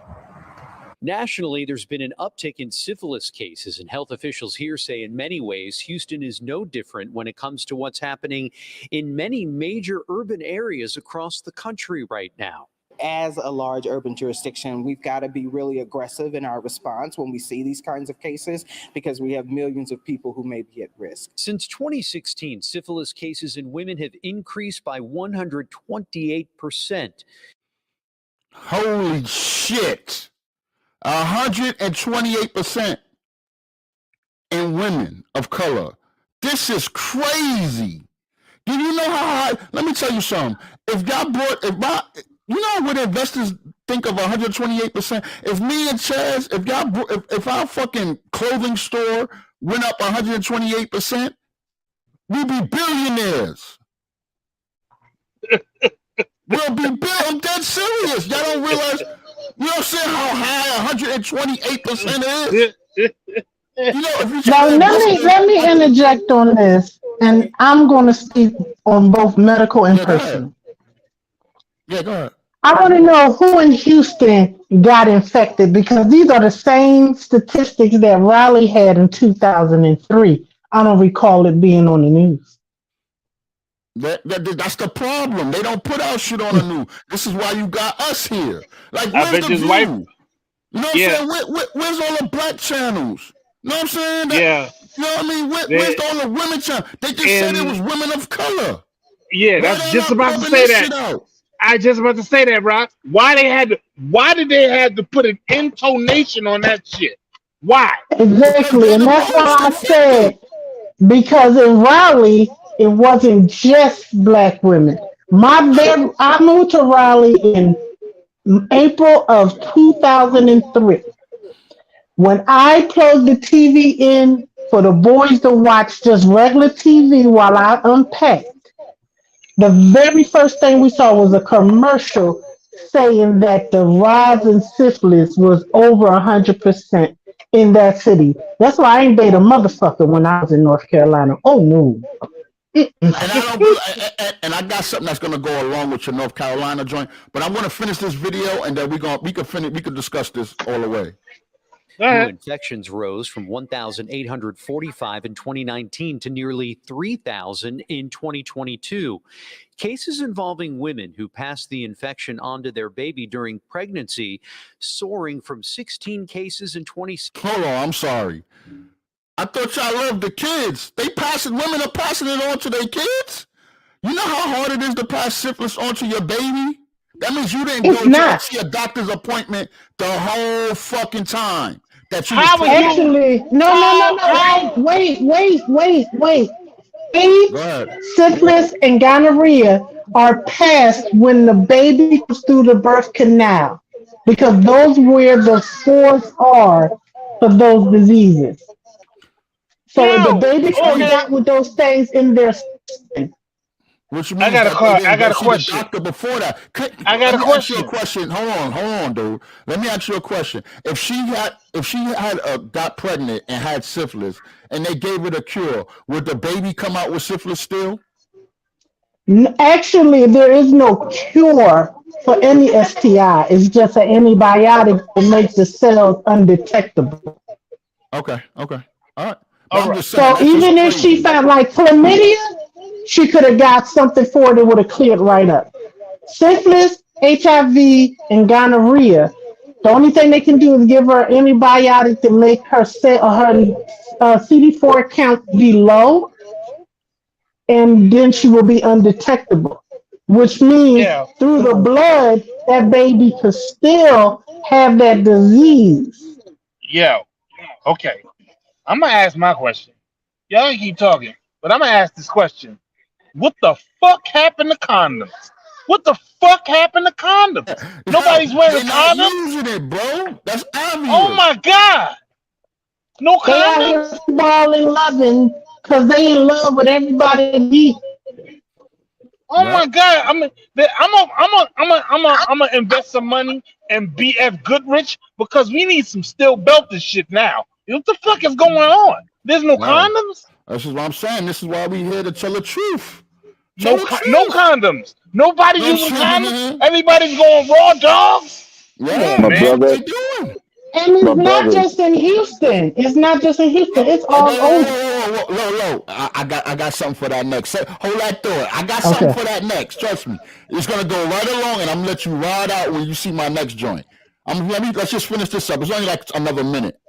Nationally, there's been an uptick in syphilis cases, and health officials here say in many ways Houston is no different when it comes to what's happening in many major urban areas across the country right now. As a large urban jurisdiction, we've got to be really aggressive in our response when we see these kinds of cases, because we have millions of people who may be at risk. Since 2016, syphilis cases in women have increased by 128%. Holy shit. 128% in women of color. This is crazy. Do you know how high? Let me tell you something. You know what investors think of 128%? If me and Chaz, if our fucking clothing store went up 128%, we'd be billionaires. We'll be I'm dead serious. Y'all don't realize. You don't see how high 128% is. You know, if you Now let me interject on this, and I'm going to speak on both medical and personal. Yeah, go ahead. I want to know who in Houston got infected, because these are the same statistics that Raleigh had in 2003. I don't recall it being on the news. That's the problem. They don't put our shit on the news. This is why you got us here. Like, where's the view? You know what I'm saying? Where's all the black channels? You know what I'm saying? You know what I mean? Where's all the women channels? They just said it was women of color. Yeah, that's just about to say that. I just about to say that, Rock. Why did they have to put an intonation on that shit? Why? Exactly, and that's why I said, because in Raleigh, it wasn't just black women. I moved to Raleigh in April of 2003. When I plugged the TV in for the boys to watch just regular TV while I unpacked, the very first thing we saw was a commercial saying that the rise in syphilis was over 100% in that city. That's why I ain't date a motherfucker when I was in North Carolina. Oh no. And I got something that's gonna go along with your North Carolina joint, but I'm gonna finish this video and then we can discuss this all the way. New infections rose from 1,845 in 2019 to nearly 3,000 in 2022. Cases involving women who passed the infection onto their baby during pregnancy soaring from 16 cases in 2016. Hold on, I'm sorry. I thought y'all loved the kids. Women are passing it on to their kids? You know how hard it is to pass syphilis onto your baby? That means you didn't go to see a doctor's appointment the whole fucking time. That you actually, no. Wait. AIDS, syphilis, and gonorrhea are passed when the baby goes through the birth canal, because those where the spores are for those diseases. So the baby comes out with those things in their skin. Which means I got a question. Doctor before that. I got a question. Ask you a question. Hold on, dude. Let me ask you a question. If she had got pregnant and had syphilis, and they gave it a cure, would the baby come out with syphilis still? Actually, there is no cure for any STI. It's just an antibiotic that makes the cells undetectable. Okay. All right. So even if she felt like chlamydia, she could have got something for it that would have cleared right up. Syphilis, HIV, and gonorrhea. The only thing they can do is give her antibiotic to make her CD4 count be low, and then she will be undetectable. Which means Yeah. through the blood, that baby could still have that disease. Yo. Okay. I'm gonna ask my question. Y'all keep talking, but I'm gonna ask this question. What the fuck happened to condoms? What the fuck happened to condoms? Nobody's wearing They're not condoms. using it, bro. That's obvious. Oh my god. No They out here condoms? balling loving because they in love with everybody they meet. Oh Yep. my god. I'm gonna invest some money in BF Goodrich because we need some steel belted shit now. What the fuck is going on? There's no Yeah. condoms? This is what I'm saying. This is why we here to tell the truth. No condoms. Nobody No using shit, condoms. man. Everybody's going raw dogs. Yeah, Come on, My man. what brother, they doing? And my it's not brother. just in Houston. It's not just in Houston. It's all over. Low. I got something for that next. Hold that thought. I got something for that next. Trust me. It's gonna go right along, and I'm gonna let you ride out when you see my next joint. Let's just finish this up. It's only like another minute.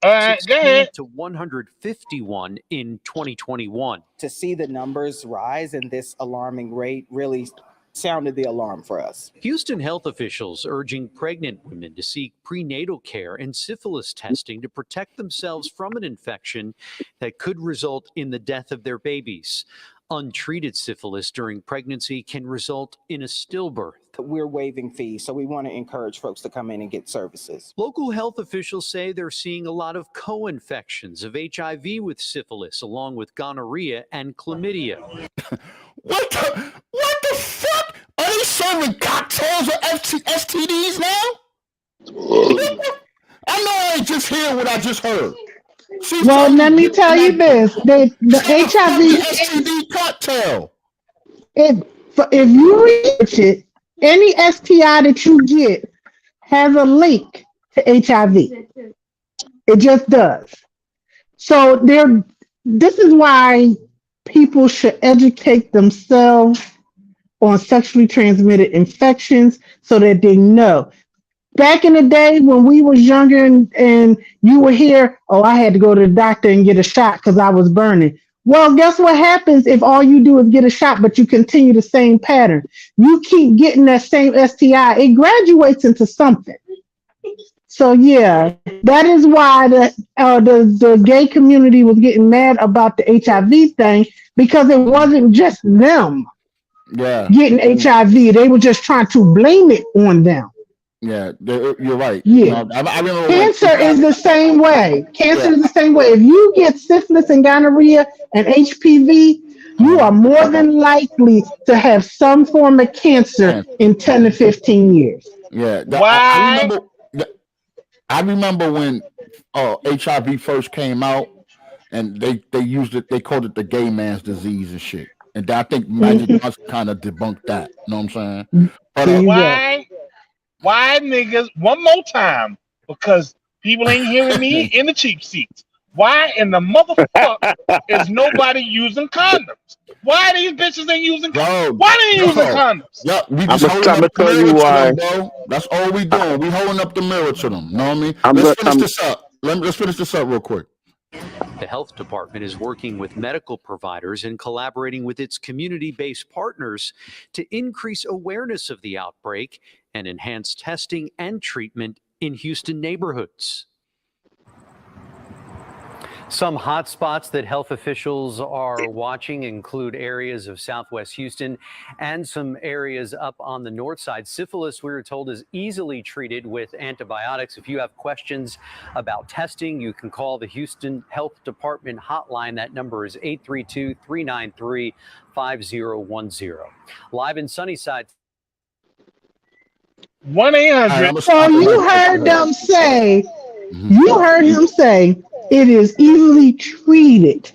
All right, go ahead. To 151 in 2021. To see the numbers rise in this alarming rate really sounded the alarm for us. Houston health officials urging pregnant women to seek prenatal care and syphilis testing to protect themselves from an infection that could result in the death of their babies. Untreated syphilis during pregnancy can result in a stillbirth. We're waiving fees, so we want to encourage folks to come in and get services. Local health officials say they're seeing a lot of co-infections of HIV with syphilis, along with gonorrhea and chlamydia. What the fuck? Are they serving cocktails of STDs now? I know I ain't just hearing what I just heard. Well, let me tell you this: the HIV STD cocktail. If you research it, any STI that you get has a link to HIV. It just does. So this is why people should educate themselves on sexually transmitted infections so that they know. Back in the day when we was younger and you were here, oh, I had to go to the doctor and get a shot because I was burning. Well, guess what happens if all you do is get a shot, but you continue the same pattern? You keep getting that same STI. It graduates into something. So yeah, that is why the gay community was getting mad about the HIV thing, because it wasn't just them getting HIV. They were just trying to blame it on them. Yeah, you're right. Yeah, I remember cancer is the same way. Cancer is the same way. If you get syphilis and gonorrhea and HPV, you are more than likely to have some form of cancer in 10 to 15 years. Yeah, I remember when HIV first came out, and they used it. They called it the gay man's disease and shit. And I think Magic Johnson kind of debunked that. You know what I'm saying? But, Why, niggas, one more time, because people ain't hearing me in the cheap seats. Why in the motherfucker is nobody using condoms? Why these bitches ain't using condoms? Why they ain't using condoms? Yeah, we just holding up the mirror to them, bro. That's all we doing. We holding up the mirror to them. Know what I mean? Let's finish this up. Let's finish this up real quick. The health department is working with medical providers and collaborating with its community-based partners to increase awareness of the outbreak and enhance testing and treatment in Houston neighborhoods. Some hot spots that health officials are watching include areas of Southwest Houston and some areas up on the north side. Syphilis, we were told, is easily treated with antibiotics. If you have questions about testing, you can call the Houston Health Department hotline. That number is 832-393-5010. Live in Sunnyside. 1-800. So you heard them say, it is easily treated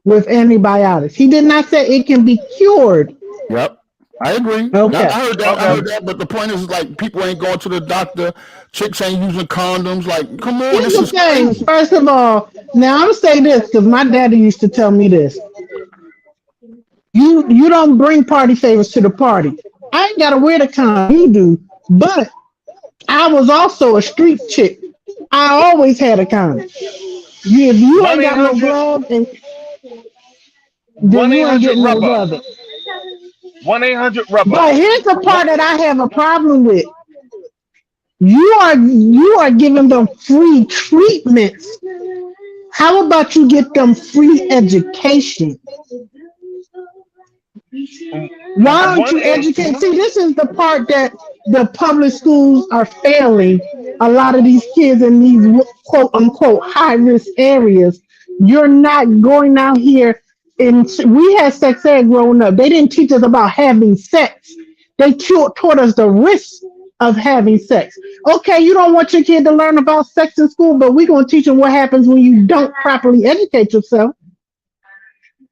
with antibiotics. He did not say it can be cured. Yep, I agree. Okay. I heard that. But the point is, like, people ain't going to the doctor. Chicks ain't using condoms. Like, come on. Here's the thing. First of all, now I'm gonna say this because my daddy used to tell me this. You don't bring party favors to the party. I ain't gotta wear the condom, you do. But I was also a street chick. I always had a condom. If you One ain't eight got no hundred glove, and then one eight you ain't hundred getting no rubber. love. 1-800-RUBBER. But here's the What? part that I have a problem with. You are giving them free treatments. How about you get them free education? Why don't One you eight. educate? See, this is the part that the public schools are failing a lot of these kids in these quote unquote high risk areas. You're not going out here and we had sex ed growing up. They didn't teach us about having sex. They taught us the risks of having sex. Okay, you don't want your kid to learn about sex in school, but we're going to teach them what happens when you don't properly educate yourself.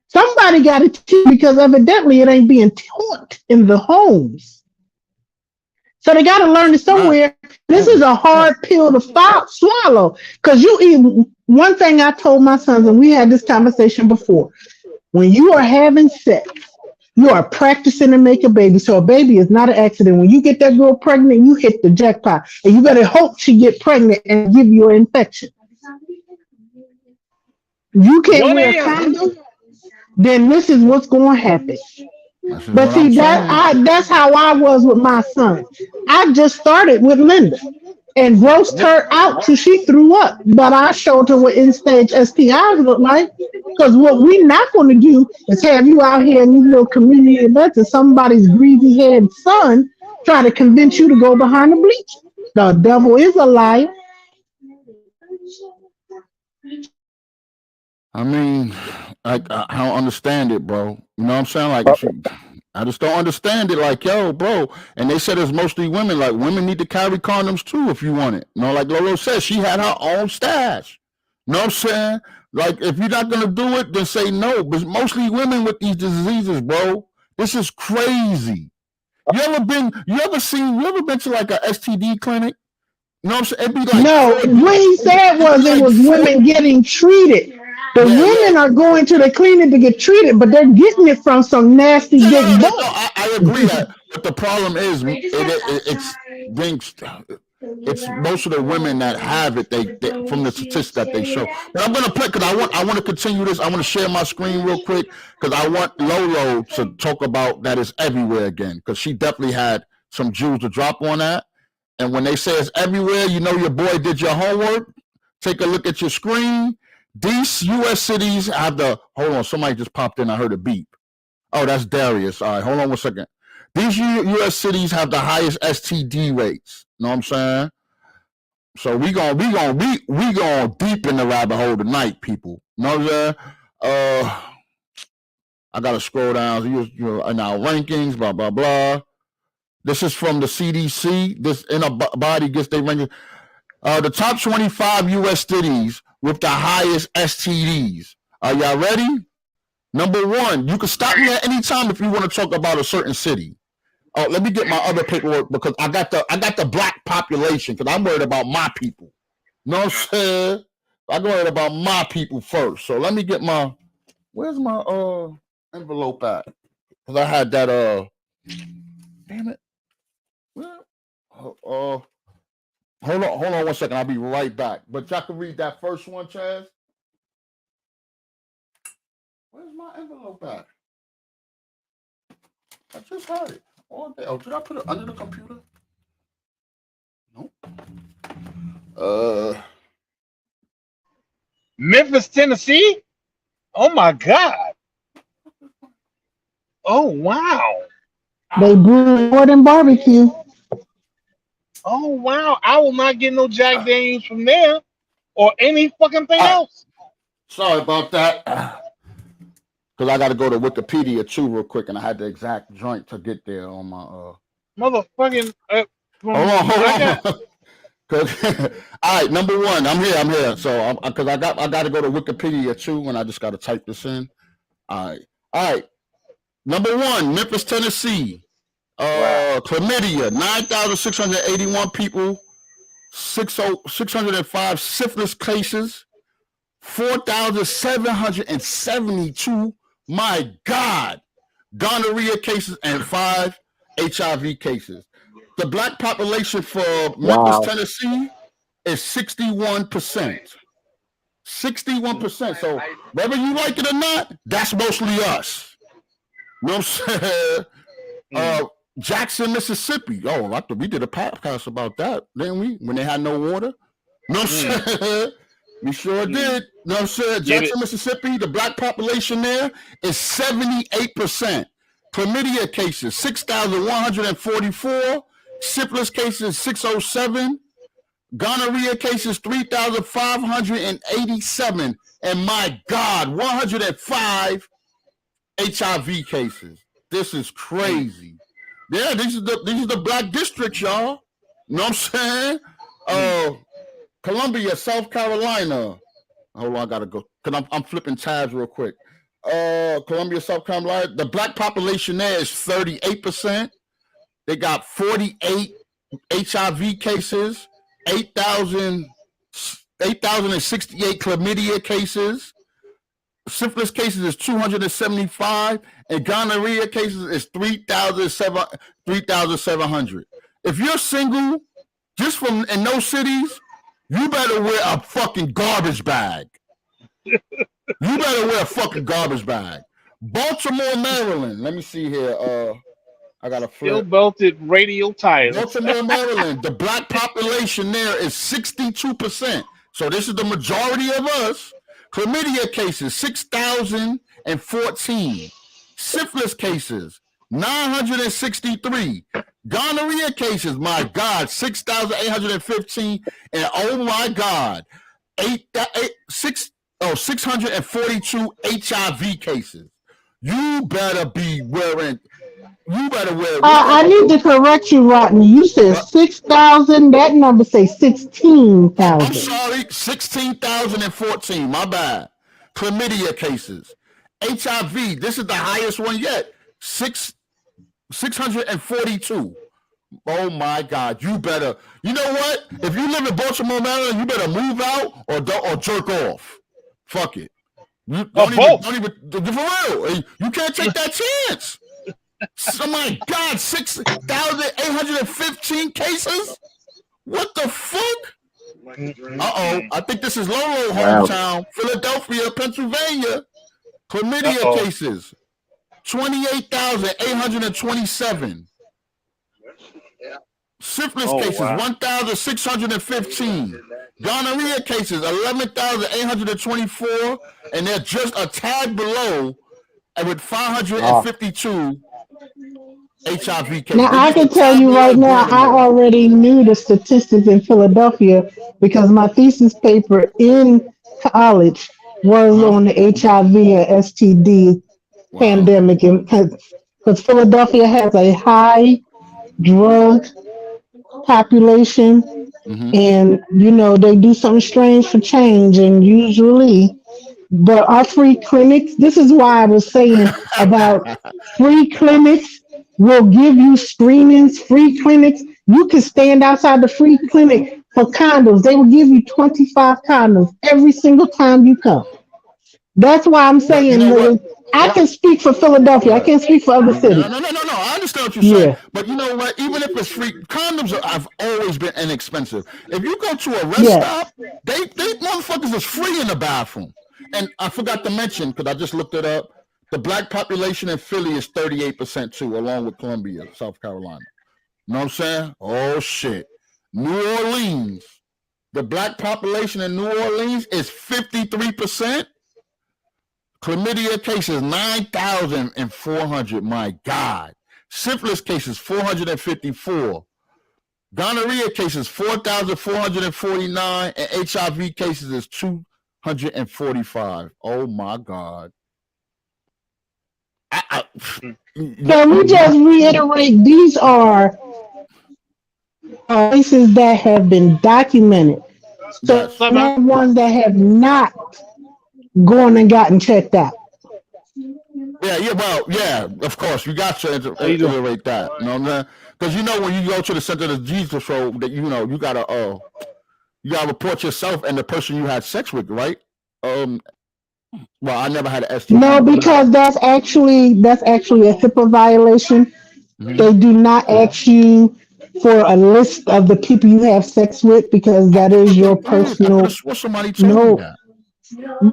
Somebody got to teach because evidently it ain't being taught in the homes. So they got to learn it Right. somewhere. This is a Right. hard pill to swallow. Because you eat one thing I told my sons, and we had this conversation before. When you are having sex, you are practicing to make a baby. So a baby is not an accident. When you get that girl pregnant, you hit the jackpot. And you better hope she get pregnant and give you an infection. You can't One wear a eight. condom, then this is what's going to happen. This is But what I'm see saying. that's how I was with my son. I just started with Linda and grossed her out till she threw up. But I showed her what end stage STIs look like. Because what we not going to do is have you out here in these little community events and somebody's greasy head son try to convince you to go behind the bleachers. The devil is a liar. I mean, I don't understand it, bro. You know what I'm saying? Like, I just don't understand it. Like, yo, bro. And they said it's mostly women. Like, women need to carry condoms too if you want it. You know, like Lolo said, she had her own stash. You know what I'm saying? Like, if you're not gonna do it, then say no. But it's mostly women with these diseases, bro. This is crazy. You ever been to like a STD clinic? You know what I'm saying? It'd be like No, what he said it'd be was it like was four. women getting treated. The Yeah. women are going to the clinic to get treated, but they're getting it from some nasty Yeah, big no, boy. I agree that, but the problem is it's brings it's most of the women that have it. They from the statistics that they show. But I'm gonna play because I want to continue this. I want to share my screen real quick because I want Lolo to talk about that it's everywhere again because she definitely had some jewels to drop on that. And when they say it's everywhere, you know your boy did your homework. Take a look at your screen. These U.S. cities have the hold on. Somebody just popped in. I heard a beep. Oh, that's Darius. All right, hold on one second. These U.S. cities have the highest STD rates. You know what I'm saying? So we going deep in the rabbit hole tonight, people. You know what I'm saying? I gotta scroll down. So in our rankings, blah blah blah. This is from the CDC. This inner body gets their rankings. The top 25 U.S. cities with the highest STDs. Are y'all ready? Number one, you can stop me at any time if you want to talk about a certain city. Oh, let me get my other paperwork because I got the black population because I'm worried about my people. You know what I'm saying? I'm worried about my people first. So let me get my where's my envelope at? Because I had that damn it. Hold on one second. I'll be right back. But y'all can read that first one, Chaz. Where's my envelope at? I just had it all day. Oh, did I put it under the computer? Nope. Memphis, Tennessee. Oh my God. Oh wow. They brew more than barbecue. Oh wow. I will not get no Jack Daniels from there or any fucking thing else. Sorry about that. Because I got to go to Wikipedia too, real quick, and I had the exact joint to get there on my. Motherfucking. Hold on. All right, number one, I'm here. So, because I got to go to Wikipedia too, and I just got to type this in. All right. Number one, Memphis, Tennessee. Chlamydia, 9,681 people, 605 syphilis cases, 4,772. My God. gonorrhea cases, and 5 HIV cases. The black population for Memphis, Wow. Tennessee is 61%. 61%. So whether you like it or not, that's mostly us. You know what I'm saying? Jackson, Mississippi. Oh, I thought we did a podcast about that, didn't we? When they had no water. You know what I'm saying? We sure did. You know what I'm saying? Jackson, Mississippi, the black population there is 78%. Chlamydia cases, 6,144. Syphilis cases, 607. Gonorrhea cases, 3,587. And my God, 105 HIV cases. This is crazy. Yeah, these are the black districts, y'all. You know what I'm saying? Columbia, South Carolina. Hold on, I gotta go. Cause I'm flipping tabs real quick. Columbia, South Carolina. The black population there is 38%. They got 48 HIV cases, 8,068 chlamydia cases. Syphilis cases is 275, and gonorrhea cases is 3,700. If you're single, just from in those cities, you better wear a fucking garbage bag. You better wear a fucking garbage bag. Baltimore, Maryland. Let me see here. I got a Steel belted radial tires. Baltimore, Maryland. The black population there is 62%. So this is the majority of us. Chlamydia cases, 6,014. Syphilis cases, 963. Gonorrhea cases, my God, 6,815. And oh my God, 642 HIV cases. You better be wearing. You better wear. I need to correct you, Rodney. You said 6,000. That number say 16,000. I'm sorry, 16,014. My bad. Chlamydia cases. HIV, this is the highest one yet. 642. Oh my God. You better. You know what? If you live in Baltimore, Maryland, you better move out or jerk off. Fuck it. Don't even, for real. You can't take that chance. Oh my God, 6,815 cases? What the fuck? I think this is Lolo hometown, Philadelphia, Pennsylvania. Chlamydia cases, 28,827. Syphilis cases, 1,615. Gonorrhea cases, 11,824, and they're just a tad below, and with 552 HIV cases. Now, I can tell you right now, I already knew the statistics in Philadelphia because my thesis paper in college was on the HIV and STD pandemic. Because Philadelphia has a high drug population, and, you know, they do something strange for change, and usually... But our free clinics, this is why I was saying about free clinics will give you screenings, free clinics. You can stand outside the free clinic for condoms. They will give you 25 condoms every single time you come. That's why I'm saying I can speak for Philadelphia. I can't speak for other cities. No. I understand what you're saying. But you know what? Even if it's free, condoms have always been inexpensive. If you go to a rest stop, they motherfuckers is free in the bathroom. And I forgot to mention, because I just looked it up, the black population in Philly is 38% too, along with Columbia, South Carolina. You know what I'm saying? Oh, shit. New Orleans. The black population in New Orleans is 53%. Chlamydia cases, 9,400. My God. Syphilis cases, 454. Gonorrhea cases, 4,449. And HIV cases is 245. Oh my God. Can we just reiterate, these are places that have been documented. So not ones that have not gone and gotten checked out. Yeah, of course. You got to reiterate that. You know what I'm saying? Because you know when you go to the Center of the Jesus Show, that you gotta report yourself and the person you had sex with, right? Well, I never had an No, STD. because that's actually a HIPAA violation. Mm-hmm. They do not ask you for a list of the people you have sex with because I that thought is your they did. I could have personal. swore somebody told me No, that.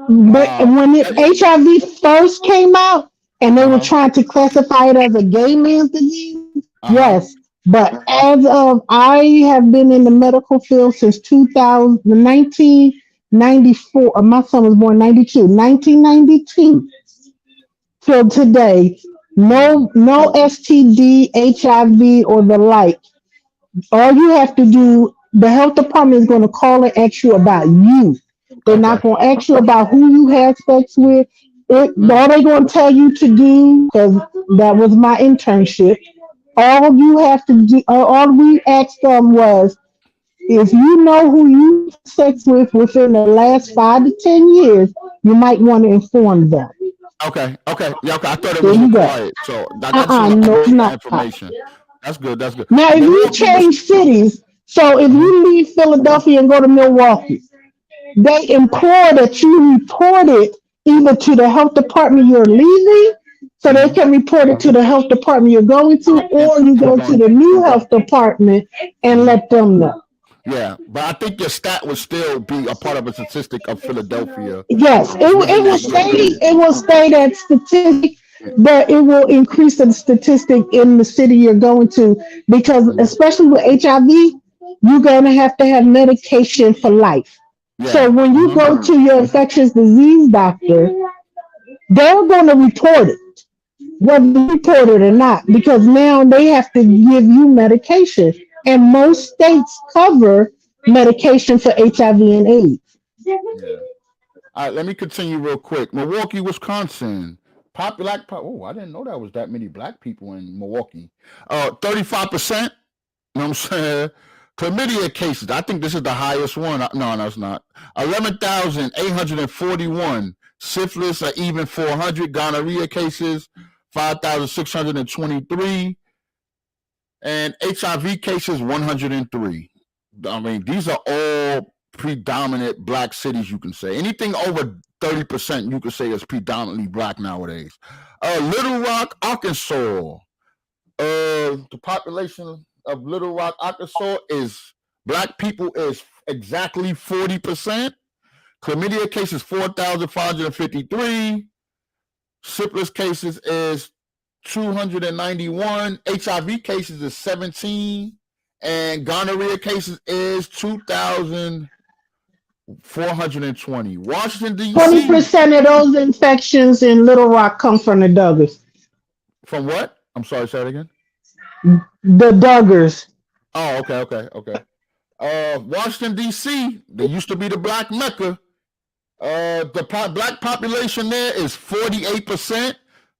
but Wow. when it HIV first came out and they Uh were huh. trying to classify it as a gay man's disease, Uh huh. yes. But as of I have been in the medical field since 2000, 1994. My son was born 92, 1992 till today. Mm-hmm. No STD, HIV, or the like. All you have to do, the health department is going to call and ask you about you. They're Okay. not going to ask you about who you had sex with. Mm. All they're going to tell you to do, because that was my internship. All you have to do, all we asked them was, if you know who you had sex with within the last 5 to 10 years, you might want to inform them. Okay. Okay. Yeah. Okay. I thought it There was you go. required. So I just want to No, it's update that not. information. That's good. That's good. Now, if you Milwaukee was. change cities, so if Mhm. you leave Philadelphia and go to Milwaukee, they implore that you report it either to the health department you're leaving, so they Mhm. can report it to the health department you're going to, And or you you're go to going. the new health department and Mhm. let them know. Yeah, but I think your stat would still be a part of a statistic of Philadelphia Yes, it, within it will that year stay. period. It will stay that statistic, but it will increase the statistic in the city you're going to because, Mhm. especially with HIV, you're gonna have to have medication for life. So Yeah. when you Uh-huh. go to your infectious disease doctor, they're going to report it, whether you report it or not, because now they have to give you medication, and most states cover medication for HIV and AIDS. Yeah. All right, let me continue real quick. Milwaukee, Wisconsin. Oh, I didn't know there was that many black people in Milwaukee. 35%. You know what I'm saying? Chlamydia cases. I think this is the highest one. No, it's not. 11,841. Syphilis are even 400. Gonorrhea cases, 5,623. And HIV cases, 103. I mean, these are all predominant black cities, you can say. Anything over 30%, you could say is predominantly black nowadays. Little Rock, Arkansas. The population of Little Rock, Arkansas is black people is exactly 40%. Chlamydia cases 4,553. Syphilis cases is 291. HIV cases is 17. And gonorrhea cases is 2,420. Washington, Twenty D.C. percent of those infections in Little Rock come from the Duggars. From what? I'm sorry, say that again. The Duggars. Oh, okay. Washington, D.C., they used to be the black Mecca. Black population there is 48%.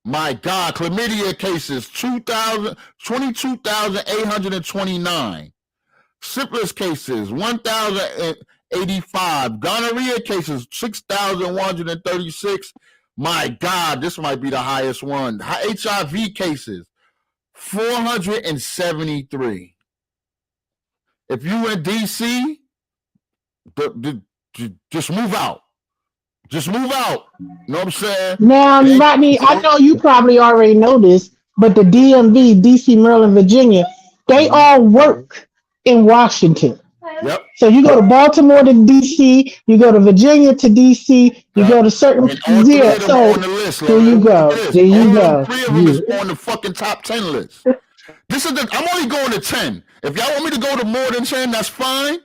My God, chlamydia cases 22,829. Syphilis cases 1,085. Gonorrhea cases 6,136. My God, this might be the highest one. HIV cases 473. If you in DC, just move out. Just move out. You know what I'm saying? Now, It ain't. Rodney, I know you probably already know this, but the DMV, DC, Maryland, Virginia, they Mhm. all work in Washington. Yep. So you go to Baltimore to DC, you go to Virginia to DC, you Yep. go to certain And all three yeah. of them are on So the list, there you Lola. Look at go. this. There you All of them, go. three of them is Yeah. on the fucking top 10 list. I'm only going to 10. If y'all want me to go to more than 10, that's fine.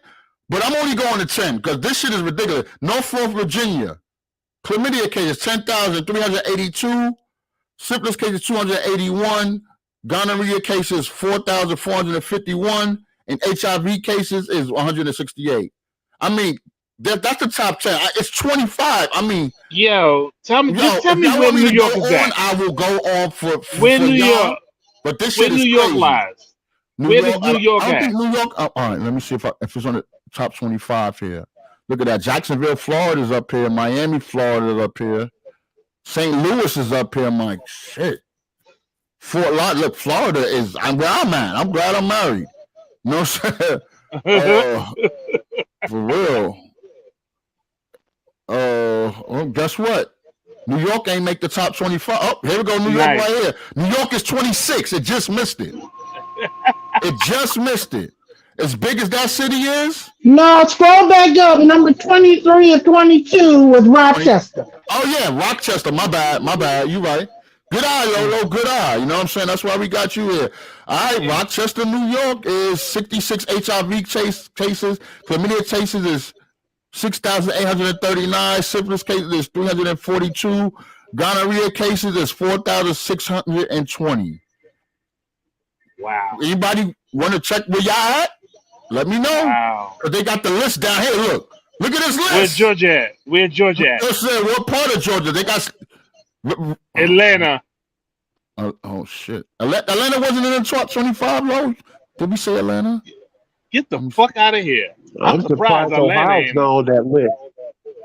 But I'm only going to 10 because this shit is ridiculous. Norfolk, Virginia. Chlamydia cases 10,382. Syphilis cases 281. Gonorrhea cases 4,451. And HIV cases is 168. I mean, that's the top 10. It's 25. I mean, Yo, just tell if me y'all where want me New to go York is on, at. I will go on for Where New y'all. York? But this Where shit New is York crazy. lies? New Where York, does New York I don't at? think New York. All right, let me see if it's on the top 25 here. Look at that. Jacksonville, Florida is up here. Miami, Florida is up here. St. Louis is up here. I'm like, shit. Fort Lauderdale. Look, Florida is where I'm at. I'm glad I'm married. You know what I'm saying? For real. Well, guess what? New York ain't make the top 25. Oh, here we go. New York right here. New York is 26. It just missed it. It just missed it. As big as that city is? No, scroll back up. Number 23 and 22 was Rochester. Oh, yeah, Rochester. My bad. You right. Good eye, Lolo. Good eye. You know what I'm saying? That's why we got you here. All right, Rochester, New York is 66 HIV cases. Chlamydia cases is 6,839. Syphilis cases is 342. Gonorrhea cases is 4,620. Wow. Anybody want to check where y'all at? Let me know. Wow. Cause they got the list down here. Look at this list. Where's Georgia at? What part of Georgia? They got Atlanta. Oh shit. Atlanta wasn't in the top 25, low. Did we say Atlanta? Get the fuck out of here. I'm surprised Ohio's not on that list.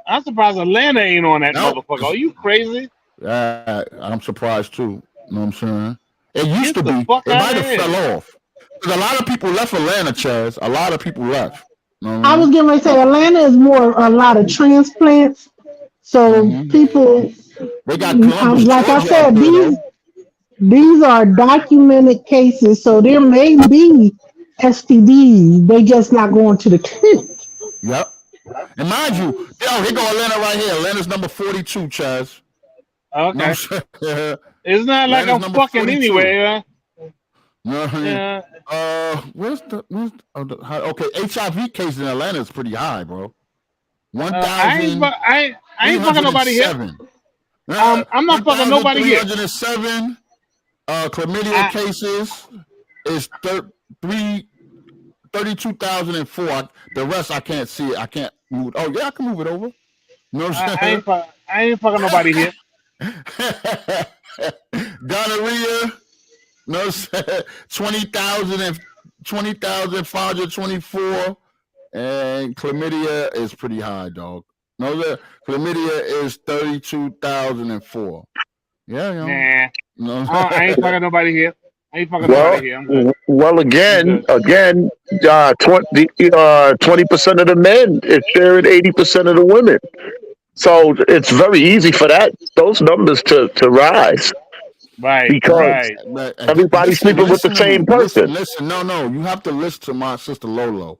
I'm surprised Atlanta ain't on that motherfucker. Are you crazy? I'm surprised too. You know what I'm saying? It used to be. It might have fell off. Because a lot of people left Atlanta, Chaz. A lot of people left. You know what I was getting ready to say Atlanta is more a lot of transplants. So people, they got Columbus, like I Georgia said, out there, these are documented cases. So there may be STDs. They just not going to the clinic. Yep. And mind you, here go Atlanta right here. Atlanta's number 42, Chaz. Okay. No, it's not like I'm fucking 42. Anyway, huh? No, yeah. Okay, HIV cases in Atlanta is pretty high, bro. 1,000. I ain't fucking nobody here. I'm not fucking nobody here. 307 chlamydia cases is 32,004. The rest I can't see it. I can't move it. Oh yeah, I can move it over. No, I ain't fucking nobody here. Gonorrhea. No, 20,524, and chlamydia is pretty high, dog. No, the chlamydia is 32,004. Yeah. No, I ain't fucking nobody here. Nobody here. Well, again, 20% of the men is sharing 80% of the women. So it's very easy for those numbers to rise. Right, because everybody's sleeping with the same person. Listen, no, you have to listen to my sister Lolo.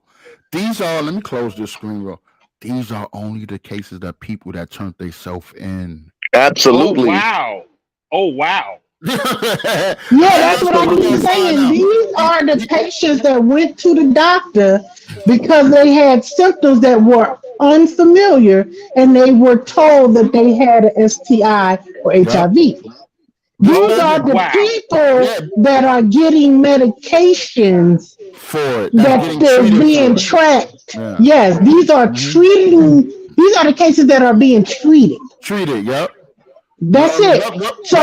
These are, let me close this screen, bro. These are only the cases that people that turned themselves in. Absolutely. Oh, wow. Yeah, that's what I keep saying. These are the patients that went to the doctor because they had symptoms that were unfamiliar and they were told that they had an STI or HIV. These are the people that are getting medications for it. That they're being tracked. Yeah. Yes, these are treating. These are the cases that are being treated. Yep. That's it. So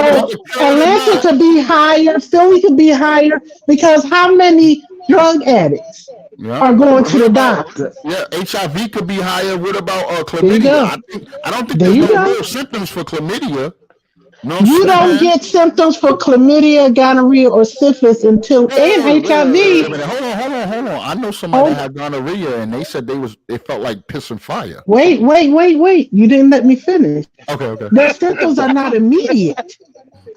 Atlanta could be higher, Philly could be higher because how many drug addicts are going to the doctor? Yeah, HIV could be higher. What about chlamydia? I don't think there's no real symptoms for chlamydia. You don't get symptoms for chlamydia, gonorrhea, or syphilis until and HIV. Hold on. I know somebody that had gonorrhea and they said it felt like piss and fire. Wait. You didn't let me finish. Okay. Their symptoms are not immediate.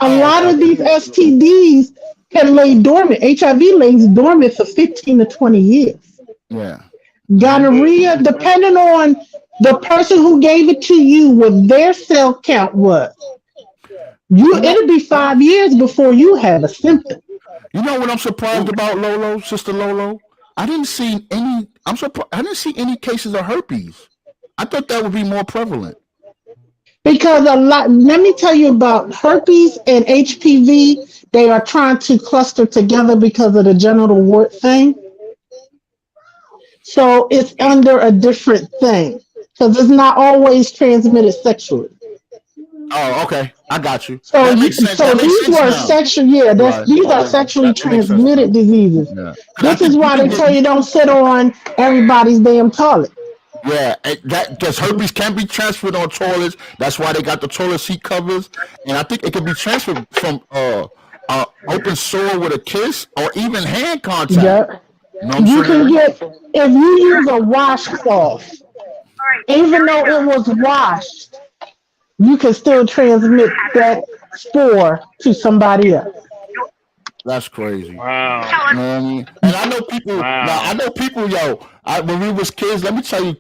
A lot of these STDs can lay dormant. HIV lays dormant for 15 to 20 years. Yeah. Gonorrhea, depending on the person who gave it to you, what their cell count was. It'll be 5 years before you have a symptom. You know what I'm surprised about, Lolo, Sister Lolo? I didn't see any cases of herpes. I thought that would be more prevalent. Because let me tell you about herpes and HPV. They are trying to cluster together because of the genital wart thing. So it's under a different thing because it's not always transmitted sexually. Oh, okay. I got you. So these were sexual. Yeah, these are sexually transmitted diseases. Yeah. This is why they tell you don't sit on everybody's damn toilet. Yeah, because herpes can be transferred on toilets. That's why they got the toilet seat covers, and I think it can be transferred from open sore with a kiss or even hand contact. Yeah. You can get if you use a washcloth, even though it was washed. you can still transmit that spore to somebody else. That's crazy. Wow. You know what I mean? And I know people. Now I Wow. know people. Yo, when we was kids, let me tell you.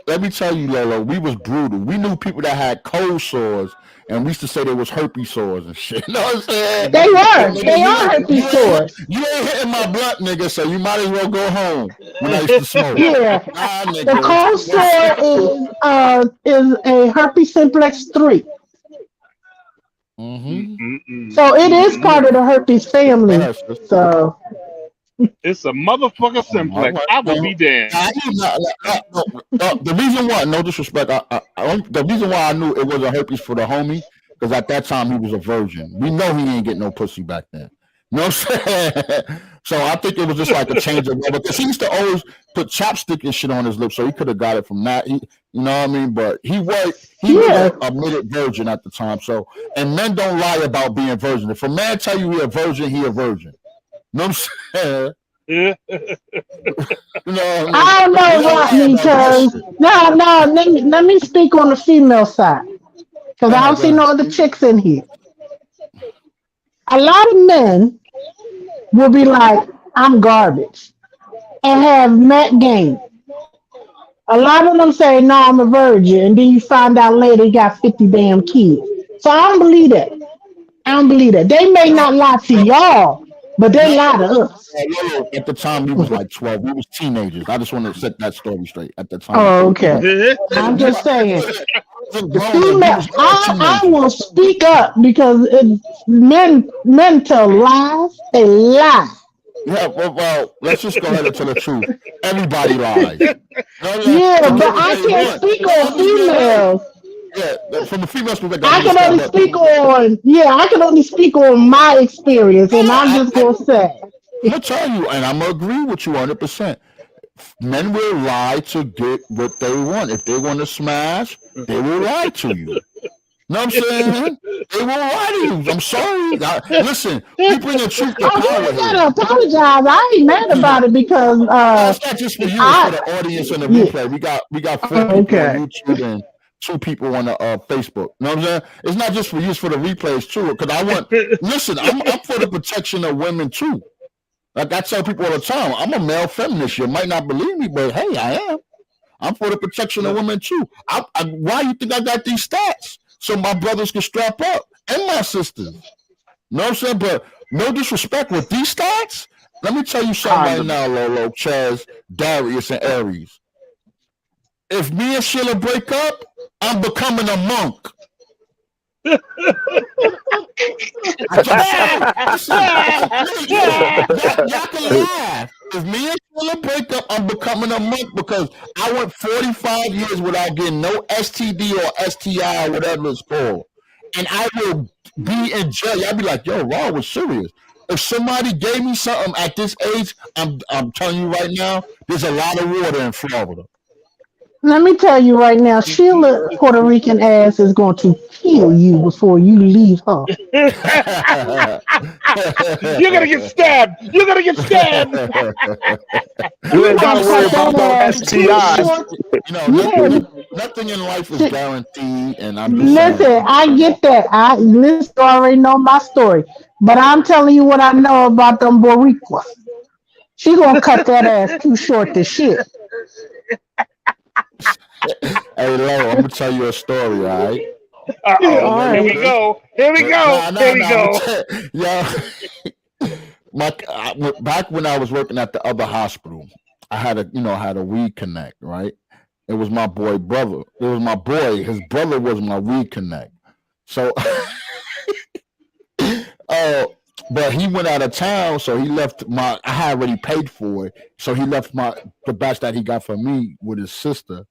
Let me tell you, Lolo, we was brutal. We knew people that had cold sores, and we used to say they was herpes sores and shit. You know what I'm saying? They Yo, were. nigga, They are herpes sores. you ain't hitting my blunt, nigga. So you might as well go home. When I used to smoke, Yeah. nah, The nigga. cold sore is a herpes simplex 3. So it is part of the herpes family. So It's a motherfucker All simplex. right. I will be damned. I knew the reason why, no disrespect, the reason why I knew it was a herpes for the homie, because at that time he was a virgin. We know he ain't getting no pussy back then. You know what I'm saying? So I think it was just like a change of weather, because he used to always put chapstick and shit on his lips, so he could have got it from that. You know what I mean? But he was yeah. a admitted virgin at the time. So, and men don't lie about being virgin. If a man tell you he a virgin, he a virgin. You know what I'm saying? Yeah. You know, I don't know, Rodney, because let me speak on the female side. Because I don't see no other chicks in here. A lot of men will be like, I'm garbage, and have Matt game. A lot of them say, no, I'm a virgin, and then you find out later he got 50 damn kids. So I don't believe that. I don't believe that. They may not lie to y'all, but they lie to us. At the time, we was like 12. We was teenagers. I just want to set that story straight. At the time. Oh, okay. I'm just saying. The female, I will speak up because men tell lies. They lie. Yeah, well, let's just go ahead and tell the truth. Everybody lies. Yeah, but I can't speak on females. Yeah, from the female perspective, I can only speak on I can only speak on my experience, and I'm just gonna say. I'm gonna tell you, and I'm gonna agree with you 100%. Men will lie to get what they want. If they want to smash, they will lie to you. Know what I'm saying? They will lie to you. I'm sorry. Listen, we bring the truth to power I here. gotta apologize. I ain't mad about it because it's not just for you, it's for the audience and the replay. We got 4 people on YouTube and 2 people on the Facebook. You know what I'm saying? It's not just for you, it's for the replays too. Because listen, I'm for the protection of women too. Like I tell people all the time, I'm a male feminist. You might not believe me, but hey, I am. I'm for the protection of women too. Why you think I got these stats? So my brothers can strap up and my sisters. You know what I'm saying? But no disrespect with these stats. Let me tell you something right now, Lolo, Chaz, Darius, and Aries. If me and Sheila break up, I'm becoming a monk. Y'all can laugh. If me and Sheila break up, I'm becoming a monk because I went 45 years without getting no STD or STI or whatever it's called. And I will be in jail. Y'all be like, yo, Ron was serious. If somebody gave me something at this age, I'm telling you right now, there's a lot of water in Florida. Let me tell you right now, Sheila Puerto Rican ass is going to kill you before you leave her. You're gonna get stabbed. You're gonna get stabbed. You ain't gotta worry about no STIs. Nothing in life is guaranteed, and I'm just listen. saying. I get that. You already know my story, but I'm telling you what I know about them Boricuas. She gonna cut that ass too short to shit. Hey, Lo, I'm gonna tell you a story, all right? Here we go. Here we go. Here we go. Yo, back when I was working at the other hospital, I had a weed connect, right? It was my boy brother. It was my boy. His brother was my weed connect. So, but he went out of town, so he left I had already paid for it, so he left the batch that he got for me with his sister.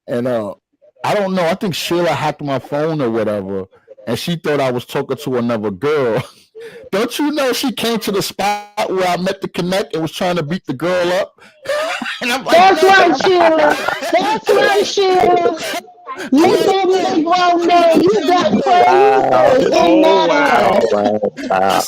And I don't know. I think Sheila hacked my phone or whatever, and she thought I was talking to another girl. Don't you know she came to the spot where I met the connect and was trying to beat the girl up? And I'm like, That's right, Sheila. That's right, Sheila. Look at me, grown man. You got Wow. crazy in Oh that wow. ass. Wow.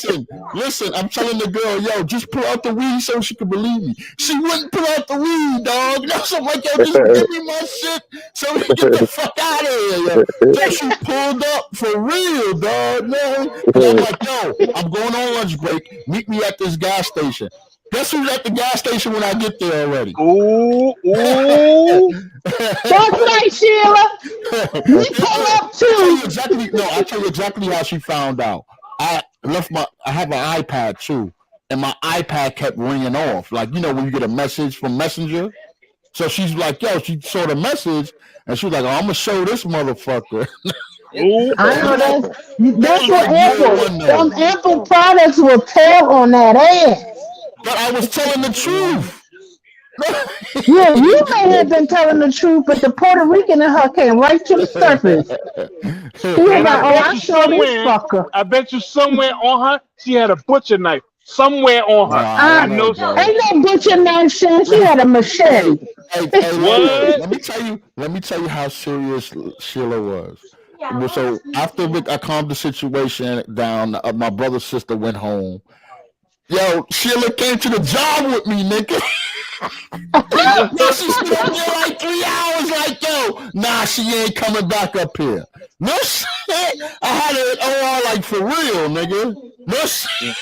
Listen, I'm telling the girl, yo, just pull out the weed so she can believe me. She wouldn't pull out the weed, dog. You know, so I'm like, yo, just give me my shit so we can get the fuck out of here, yo. Yo, she pulled up for real, dog, man. And I'm like, yo, I'm going on lunch break. Meet me at this gas station. Guess who's at the gas station when I get there already? Ooh, ooh. That's right, Sheila. We pull up too. I'll tell you exactly how she found out. I have an iPad too, and my iPad kept ringing off. Like, you know, when you get a message from Messenger. So she's like, yo, she saw the message, and she was like, oh, I'm gonna show this motherfucker. Ooh. I know that's what like year Apple. one Some though. Apple products will tell on that ass. But I was telling the truth. Yeah, you may have been telling the truth, but the Puerto Rican in her came right to the surface. She was And I like, "Oh, bet I you saw this somewhere, fucker." on her, she had a butcher knife somewhere on Nah, her. I I don't know, know. bro. Ain't no butcher knife shit. She had a machete. Hey, What? let me tell you how serious Sheila was. So after I calmed the situation down, my brother's sister went home. Yo, Sheila came to the job with me, nigga. Yo, she stayed there like 3 hours. Like, yo, nah, she ain't coming back up here. No shit. I had it all like for real, nigga. No shit.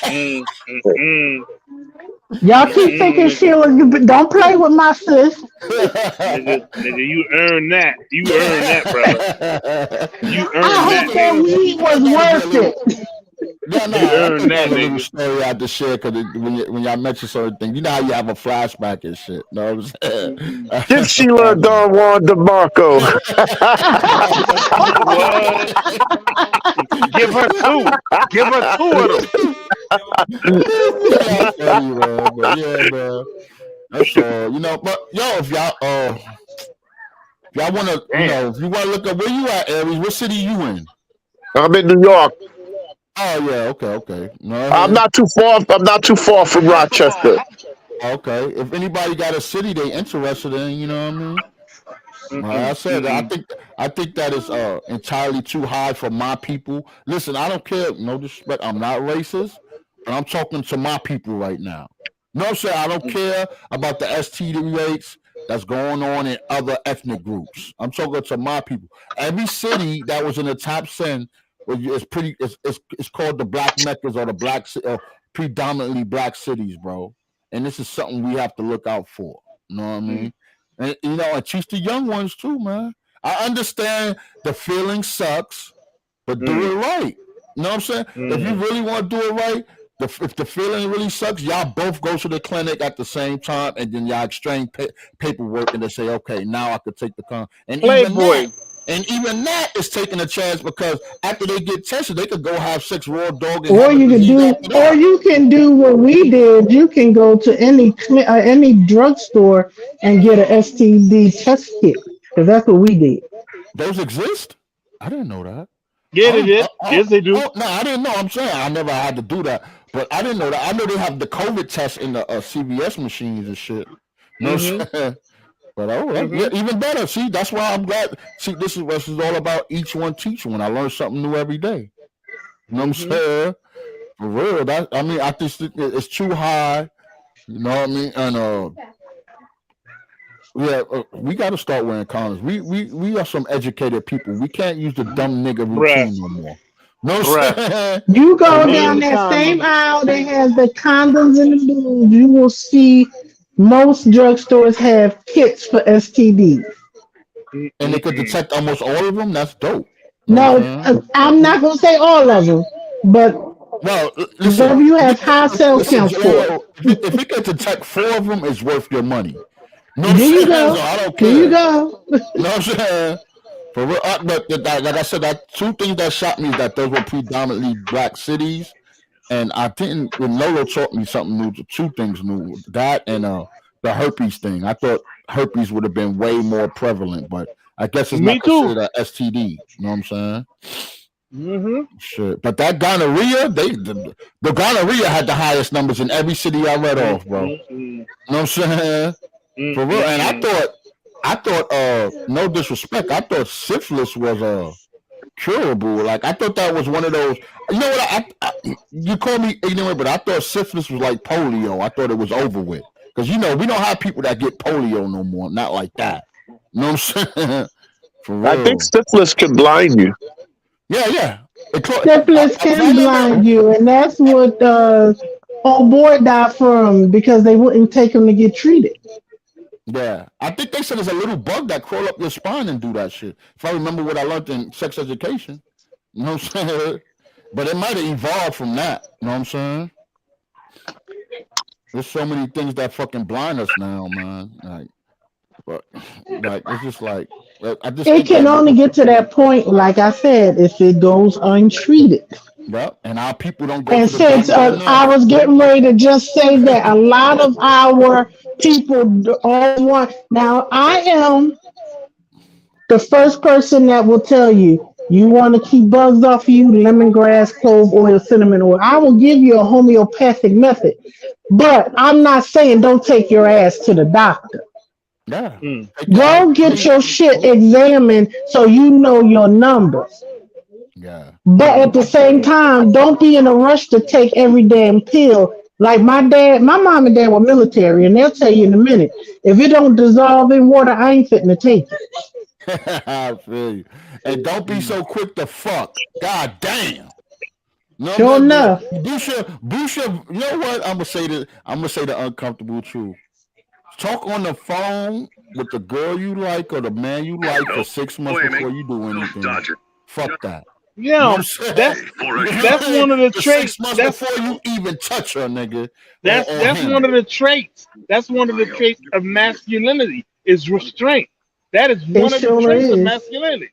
Y'all keep thinking Sheila, don't play with my sis. Nigga, you earned that. You earned that, brother. You earned I that, hope that nigga. weed was worth it. Yeah, You I earned think that, that's a little nigga. story I had to share because when y'all mention certain things, you know how you have a flashback and shit. Know what I'm Give saying? Sheila Don Juan DeMarco. What? Give her two. Give her two of them. Y'all funny, man. But yeah, man. That's all. You know, but yo, if y'all wanna, Damn. if you wanna look up where you at, Aries, what city you in? I'm in New York. Oh yeah, okay. No, I'm not too far. I'm not too far from Rochester. okay. If anybody got a city they interested in, you know what I mean? Like I said, I think that is entirely too high for my people. Listen, I don't care, no disrespect. I'm not racist, but I'm talking to my people right now. No, sir, I don't care about the STD rates that's going on in other ethnic groups. I'm talking to my people. Every city that was in the top 10 is pretty. It's called the Black Meccas or the predominantly black cities, bro. And this is something we have to look out for. You know what I mean? And and teach the young ones too, man. I understand the feeling sucks, but do it right. You know what I'm saying? If you really want to do it right, if the feeling really sucks, y'all both go to the clinic at the same time, and then y'all exchange paperwork, and they say, okay, now I could take the con. Playboy. Even that is taking a chance because after they get tested, they could go have sex raw dog and Or have a you can disease do, after or that. you can do what we did. You can go to any drugstore and get an STD test kit, because that's what we did. Those exist? I didn't know that. Yeah, they did. Yes, they do. No, I didn't know. I'm saying I never had to do that, but I didn't know that. I know they have the COVID test in the CVS machines and shit. No, but yeah, even better. See, that's why I'm glad. See, this is what this is all about. Each one teach one. I learn something new every day. You know what I'm saying? For real. I just think it's too high. You know what I mean? And yeah, we got to start wearing condoms. We are some educated people. We can't use the dumb nigga Bruh. routine no more. No, Bruh. sir. You go We down use that same condoms. aisle that has the condoms and the lube. You will see most drugstores have kits for STDs. And they could detect almost all of them. That's dope. You know what No, I'm saying? I'm not gonna say all of them, but Well, listen. whatever you have high cell Listen, counts for. if it can detect 4 of them, it's worth your money. You know what There I'm you saying? So go. I don't There you care. go. You know what I'm saying? For real, but like I said, that 2 things that shocked me is that those were predominantly black cities, and I didn't. When Lolo taught me something new, 2 things new, that and the herpes thing. I thought herpes would have been way more prevalent, but I guess it's Me not too. considered a STD. You know what I'm saying? Shit. But that gonorrhea, the gonorrhea had the highest numbers in every city I read off, bro. You know what I'm saying? For real. And I thought I thought, no disrespect, I thought syphilis was curable. Like I thought that was one of those. You know what? You call me ignorant, but I thought syphilis was like polio. I thought it was over with because we don't have people that get polio no more. Not like that. You know what I'm saying? For real. I think syphilis can blind you. Yeah. Syphilis can blind you, and that's what old boy died from because they wouldn't take him to get treated. Yeah, I think they said there's a little bug that crawl up your spine and do that shit. If I remember what I learned in sex education, you know what I'm saying? But it might have evolved from that. You know what I'm saying? There's so many things that fucking blind us now, man. Like it's just like I just. It can only get to that point, like I said, if it goes untreated. Yep, and our people don't go. And to the since I was getting ready to just say that a lot of our people all want. Now, I am the first person that will tell you, you want to keep bugs off of you, lemongrass, clove oil, cinnamon oil. I will give you a homeopathic method, but I'm not saying don't take your ass to the doctor. Yeah. Go get your shit examined so you know your numbers. Yeah. But at the same time, don't be in a rush to take every damn pill. Like my mom and dad were military, and they'll tell you in a minute, if it don't dissolve in water, I ain't fitting to take it. I feel you. And don't be so quick to fuck. God damn. No, Sure enough. Busha, you know what? I'm gonna say the uncomfortable truth. Talk on the phone with the girl you like or the man you like for 6 months before you do anything. Fuck that. Yeah, that's one of the traits. 6 months before you even touch her, nigga. That's one of the traits. That's one of the traits of masculinity is restraint. That is one of the traits of masculinity.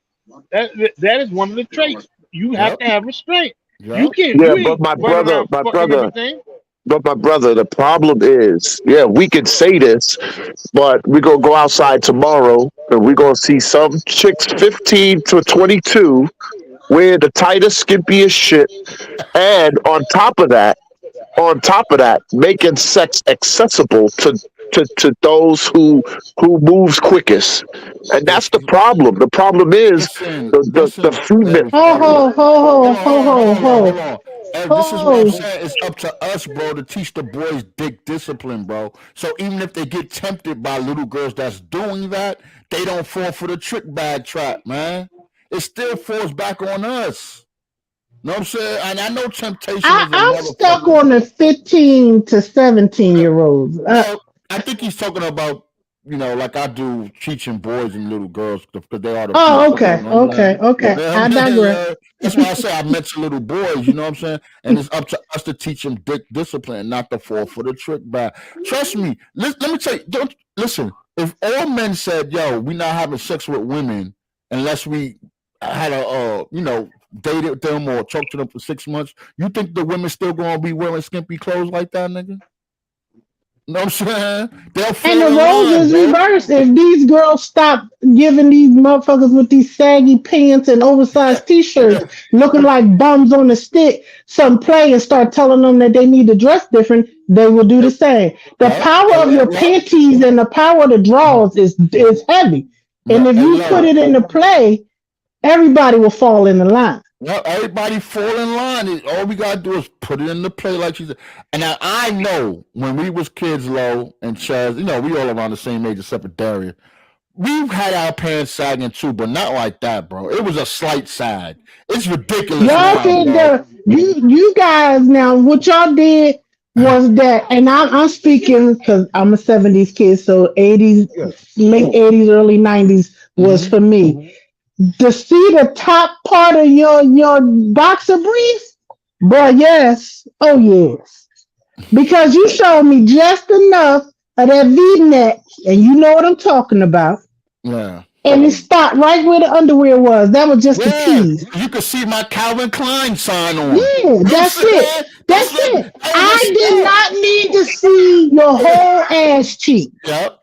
That is one of the traits. You have to have restraint. You can't. Yeah, but my brother, the problem is, we could say this, but we're gonna go outside tomorrow and we're gonna see some chicks 15 to 22 wear the tightest, skimpiest shit, and on top of that, making sex accessible to those who moves quickest, and that's the problem. The problem is the female. Hold on. And this is what I'm saying. It's up to us, bro, to teach the boys dick discipline, bro. So even if they get tempted by little girls that's doing that, they don't fall for the trick bag trap, man. It still falls back on us. Know what I'm saying? And I know temptation. I'm stuck on the 15 to 17-year-olds. I think he's talking about, like I do, teaching boys and little girls because they are the. Oh, okay. I digress. That's why I say I mention little boys. You know what I'm saying? And it's up to us to teach them dick discipline, not to fall for the trick bag. Trust me. Let me tell you. Listen. If all men said, "Yo, we not having sex with women unless we had dated them or talked to them for 6 months," you think the women still gonna be wearing skimpy clothes like that, nigga? Know what I'm saying? And the roles is reversed. If these girls stop giving these motherfuckers with these saggy pants and oversized t-shirts looking like bums on a stick some play and start telling them that they need to dress different, they will do the same. The power of your panties and the power of the draws is heavy. And if you put it into play, everybody will fall in the line. Well, everybody fall in line. All we gotta do is put it into play, like she said. And now I know when we was kids, Lo and Chaz, we all around the same age except for Daria. We've had our pants sagging too, but not like that, bro. It was a slight sag. It's ridiculous. Y'all did you guys now. What y'all did was that, and I'm speaking because I'm a '70s kid, so '80s, late '80s, early '90s was for me. To see the top part of your boxer briefs, boy, yes, oh yes, because you showed me just enough of that V-neck, and you know what I'm talking about. Yeah. And it stopped right where the underwear was. That was just the tease. You could see my Calvin Klein sign on. Yeah, that's it. That's it. I did not need to see your whole ass cheek. Yep.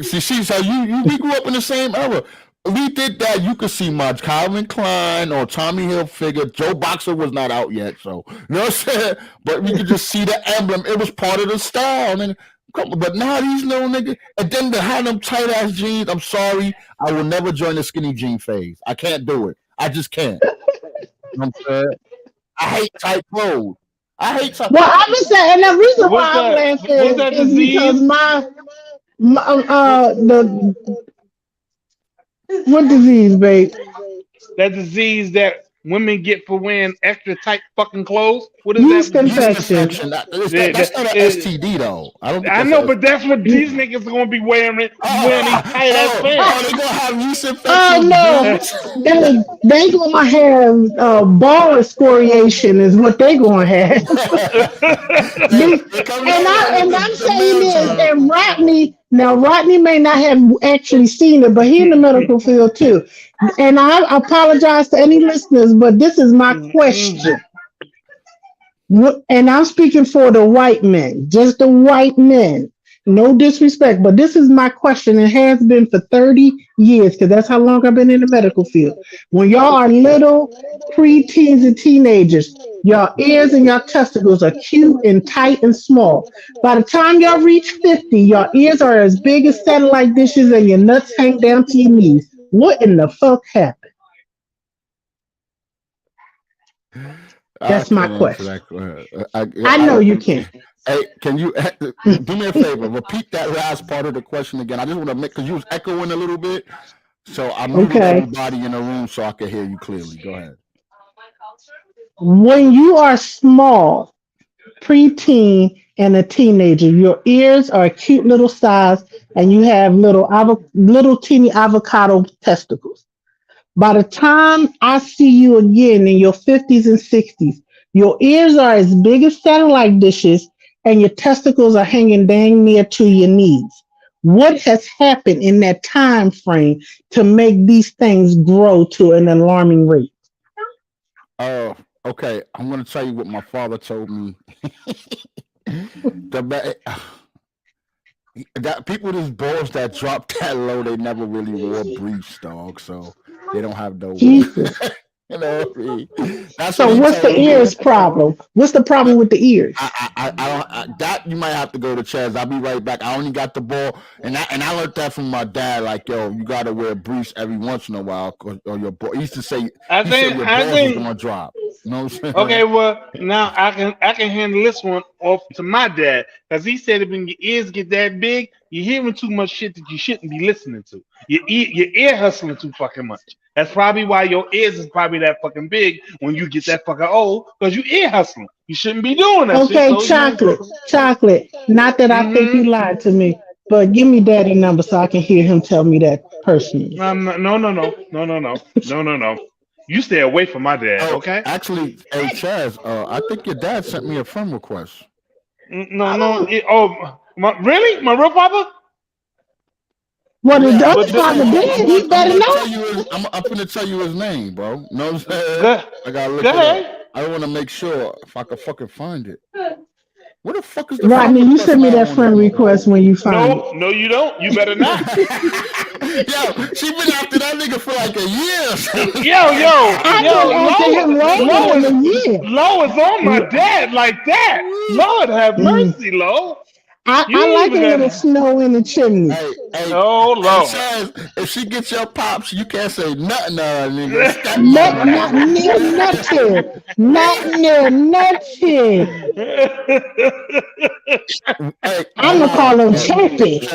See, so we grew up in the same era. We did that. You could see my Calvin Klein or Tommy Hilfiger. Joe Boxer was not out yet, so you know what I'm saying. But we could just see the emblem. It was part of the style, and Come on, but now these little niggas, and then to have them tight ass jeans. I'm sorry, I will never join the skinny jean phase. I can't do it. I just can't. You know what I'm saying? I hate tight clothes. I hate tight. Well, I'm just saying, and the reason What's why I'm that? What's laughing that is because disease? the what disease, babe? That disease that women get for wearing extra tight fucking clothes. What is that Yeast Yeast disease? infection. infection. The- That's the- not an it- STD though. I don't think I that's know, a. but that's what these niggas are gonna be wearing these tight ass pants. They gonna have yeast Oh infection no, boots. they gonna have ball excoriation is what they gonna have. They come And I'm the saying male this, term. and Rodney may not have actually seen it, but he in the medical field too. And I apologize to any listeners, but this is my question. And I'm speaking for the white men, just the white men. No disrespect, but this is my question. It has been for 30 years, because that's how long I've been in the medical field. When y'all are little preteens and teenagers, your ears and your testicles are cute and tight and small. By the time y'all reach 50, your ears are as big as satellite dishes and your nuts hang down to your knees. What in the fuck happened? That's my question. I know you can't. Hey, can you do me a favor? Repeat that last part of the question again. I just want to make, because you was echoing a little bit. So I muted everybody in the room so I could hear you clearly. Go ahead. When you are small, preteen, and a teenager, your ears are a cute little size, and you have little teeny avocado testicles. By the time I see you again in your 50s and 60s, your ears are as big as satellite dishes and your testicles are hanging dang near to your knees. What has happened in that time frame to make these things grow to an alarming rate? Okay, I'm going to tell you what my father told me. That people with balls that drop that low, they never really wore briefs, dog. So they don't have no. You know what I mean? That's so what he what's told the me. ears problem? What's the problem with the ears? I don't. That you might have to go to Chaz. I'll be right back. I only got the ball, and I learned that from my dad. Like, yo, you got to wear briefs every once in a while, or your ball. He used to say, I your think balls was gonna drop. You know what I'm saying? Okay, well now I can handle this one off to my dad, because he said when your ears get that big, you're hearing too much shit that you shouldn't be listening to. Your ear hustling too fucking much. That's probably why your ears is probably that fucking big when you get that fucking old, because you ear hustling. You shouldn't be doing that shit. Okay, chocolate. Not that I think you lied to me, but give me daddy number so I can hear him tell me that personally. No. You stay away from my dad, okay? Actually, hey Chaz, I think your dad sent me a friend request. No. Really? My real father? What his other father did? He better know. I'm gonna tell you his name, bro. You know what I'm saying? I gotta look it up. I want to make sure if I can fucking find it. Where the fuck is the Rodney, you send me that friend request when you find it. No, you don't. You better not. Yo, she been after that nigga for like a year. Low is on my dad like that. Lord have mercy, Low. I like a little snow in the chimney. Hey, oh Lord! If she gets your pops, you can't say nothing, nigga. Not near nothing. Not near nothing. Hey, I'm gonna call him Chappy.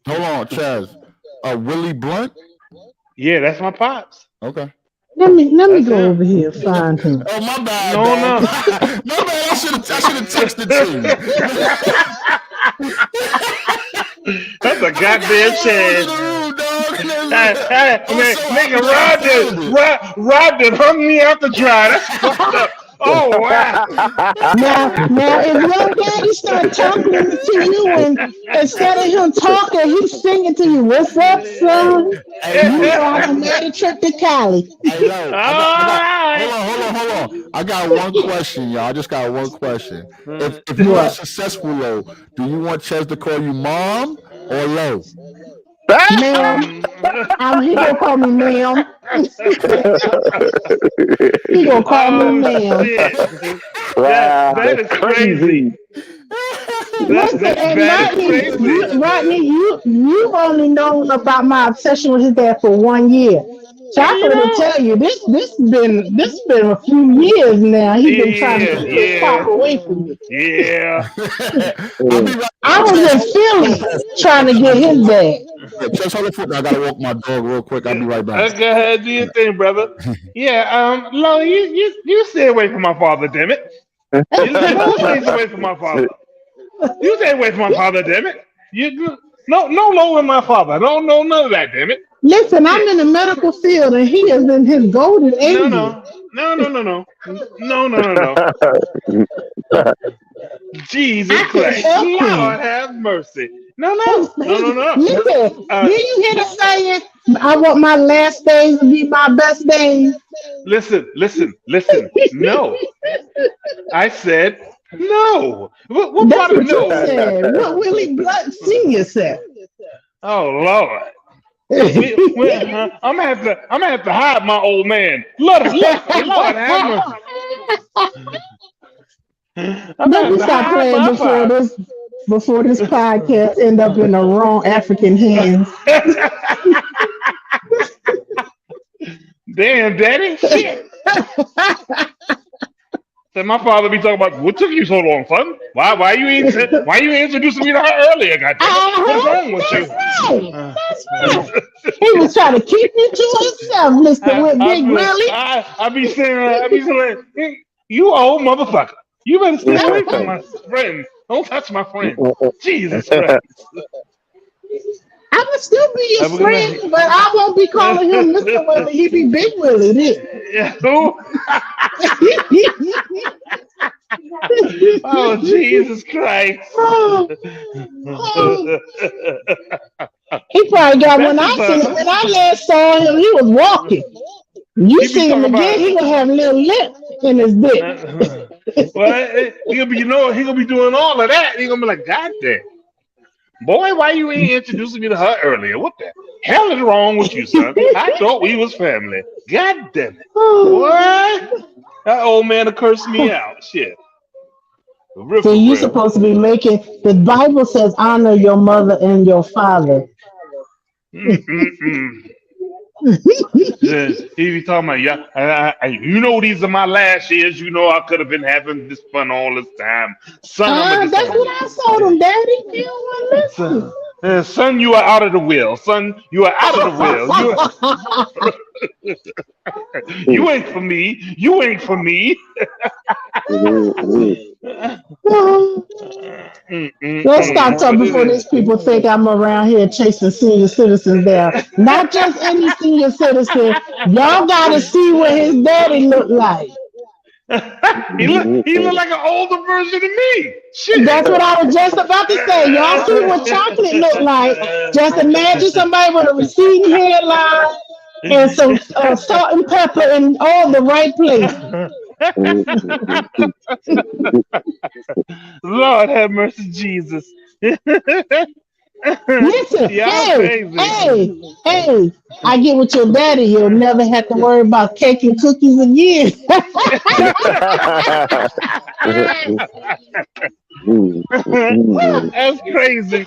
Hold on, Chaz. Willie Blunt? Yeah, that's my pops. Okay. Let me go over here and find him. Oh, my bad. No. My bad. I should have texted to you. That's a goddamn shame. Nigga, Rod done hung me out to dry. That's fucked up. Oh wow! Now, if your daddy start talking to you, and instead of him talking, he's singing to you, "What's up, son? You know I made a trip to Cali." Hey, yo, hold on. I got one question, y'all. I just got one question. If you are successful, Lo, do you want Ches to call you mom or Lo? Ma'am, he gonna call me ma'am. He gonna call me ma'am. That is crazy. Listen, and that is crazy. Rodney, you've only known about my obsession with his dad for 1 year. You Chocolate will know? tell you this been a few years now. He's been trying to Yeah, keep his pop yeah, away from you. yeah. I'll be right I was in Philly trying to get his dad. Just hold the foot. I gotta walk my dog real quick. I'll be right back. Go ahead, do your thing, brother. Yeah, Lo, you stay away from my father, damn it. Lo stays away from my father. You stay away from my father, damn it. No Lo and my father. No none of that, damn it. Listen, I'm in the medical field and he is in his golden ages. No. Jesus I could Christ. help Lord him. have mercy. No. Listen, did you hear the saying? I want my last days to be my best days. Listen. No. I said no. What That's part of what you no? said. What Willie Blunt Sr. said. Oh Lord. I'm gonna have to hide my old man. Lord have mercy. Let me stop playing before this podcast end up in the wrong African hands. Damn, daddy. Shit. Said my father be talking about what took you so long, son? Why you introducing me to her earlier? Goddamn. What's wrong with you? That's right. He was trying to keep you to himself, Mr. Whitbig, really? I be saying, hey, you old motherfucker. You better stay away from my friend. Don't touch my friend. Jesus Christ. I would still be your friend, but I won't be calling him Mr. Willie. He be Big Willie then. Yeah, who? Oh, Jesus Christ. He probably got when I last saw him, he was walking. You see him again, he gonna have a little lip in his dick. Well, he gonna be doing all of that. He gonna be like, God damn. Boy, why you ain't introducing me to her earlier? What the hell is wrong with you, son? I thought we was family. God damn it. What? That old man will curse me out. Shit. So you're supposed to be making, the Bible says, honor your mother and your father. He be talking about, you know, these are my last years. You know, I could have been having this fun all this time. Son, that's what I told him, Daddy. You don't want to listen. Son, you are out of the will. Son, you are out of the will. You ain't for me. You ain't for me. Let's stop talking before these people think I'm around here chasing senior citizens down. Not just any senior citizen. Y'all gotta see what his daddy look like. He look like an older version of me. Shit. That's what I was just about to say. Y'all see what Chocolate look like. Just imagine somebody with a receding hairline and some salt and pepper in all the right places. Lord have mercy, Jesus. Listen, hey, I get with your daddy. You'll never have to worry about cake and cookies again. That's crazy.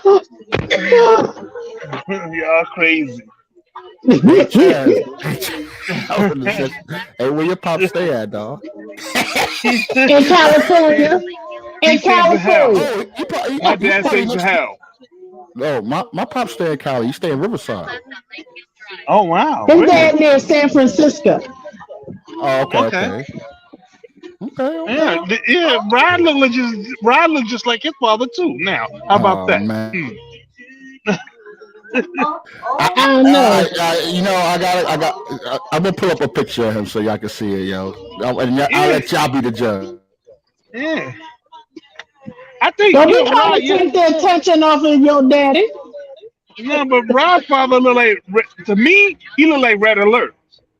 Y'all crazy. Hey, where your pop stay at, dog? In California. In California. My dad stays in hell. No, my pop stay in Cali. You stay in Riverside. Oh wow. His dad near San Francisco. Oh, okay. Yeah. Ryan look just like his father too. Now, how about that? Man. I don't know. I'm gonna pull up a picture of him so y'all can see it, yo. I'll let y'all be the judge. Yeah. I think don't be trying to take the attention off of your daddy. No, but Rod's father look like, to me, he look like Red Alert.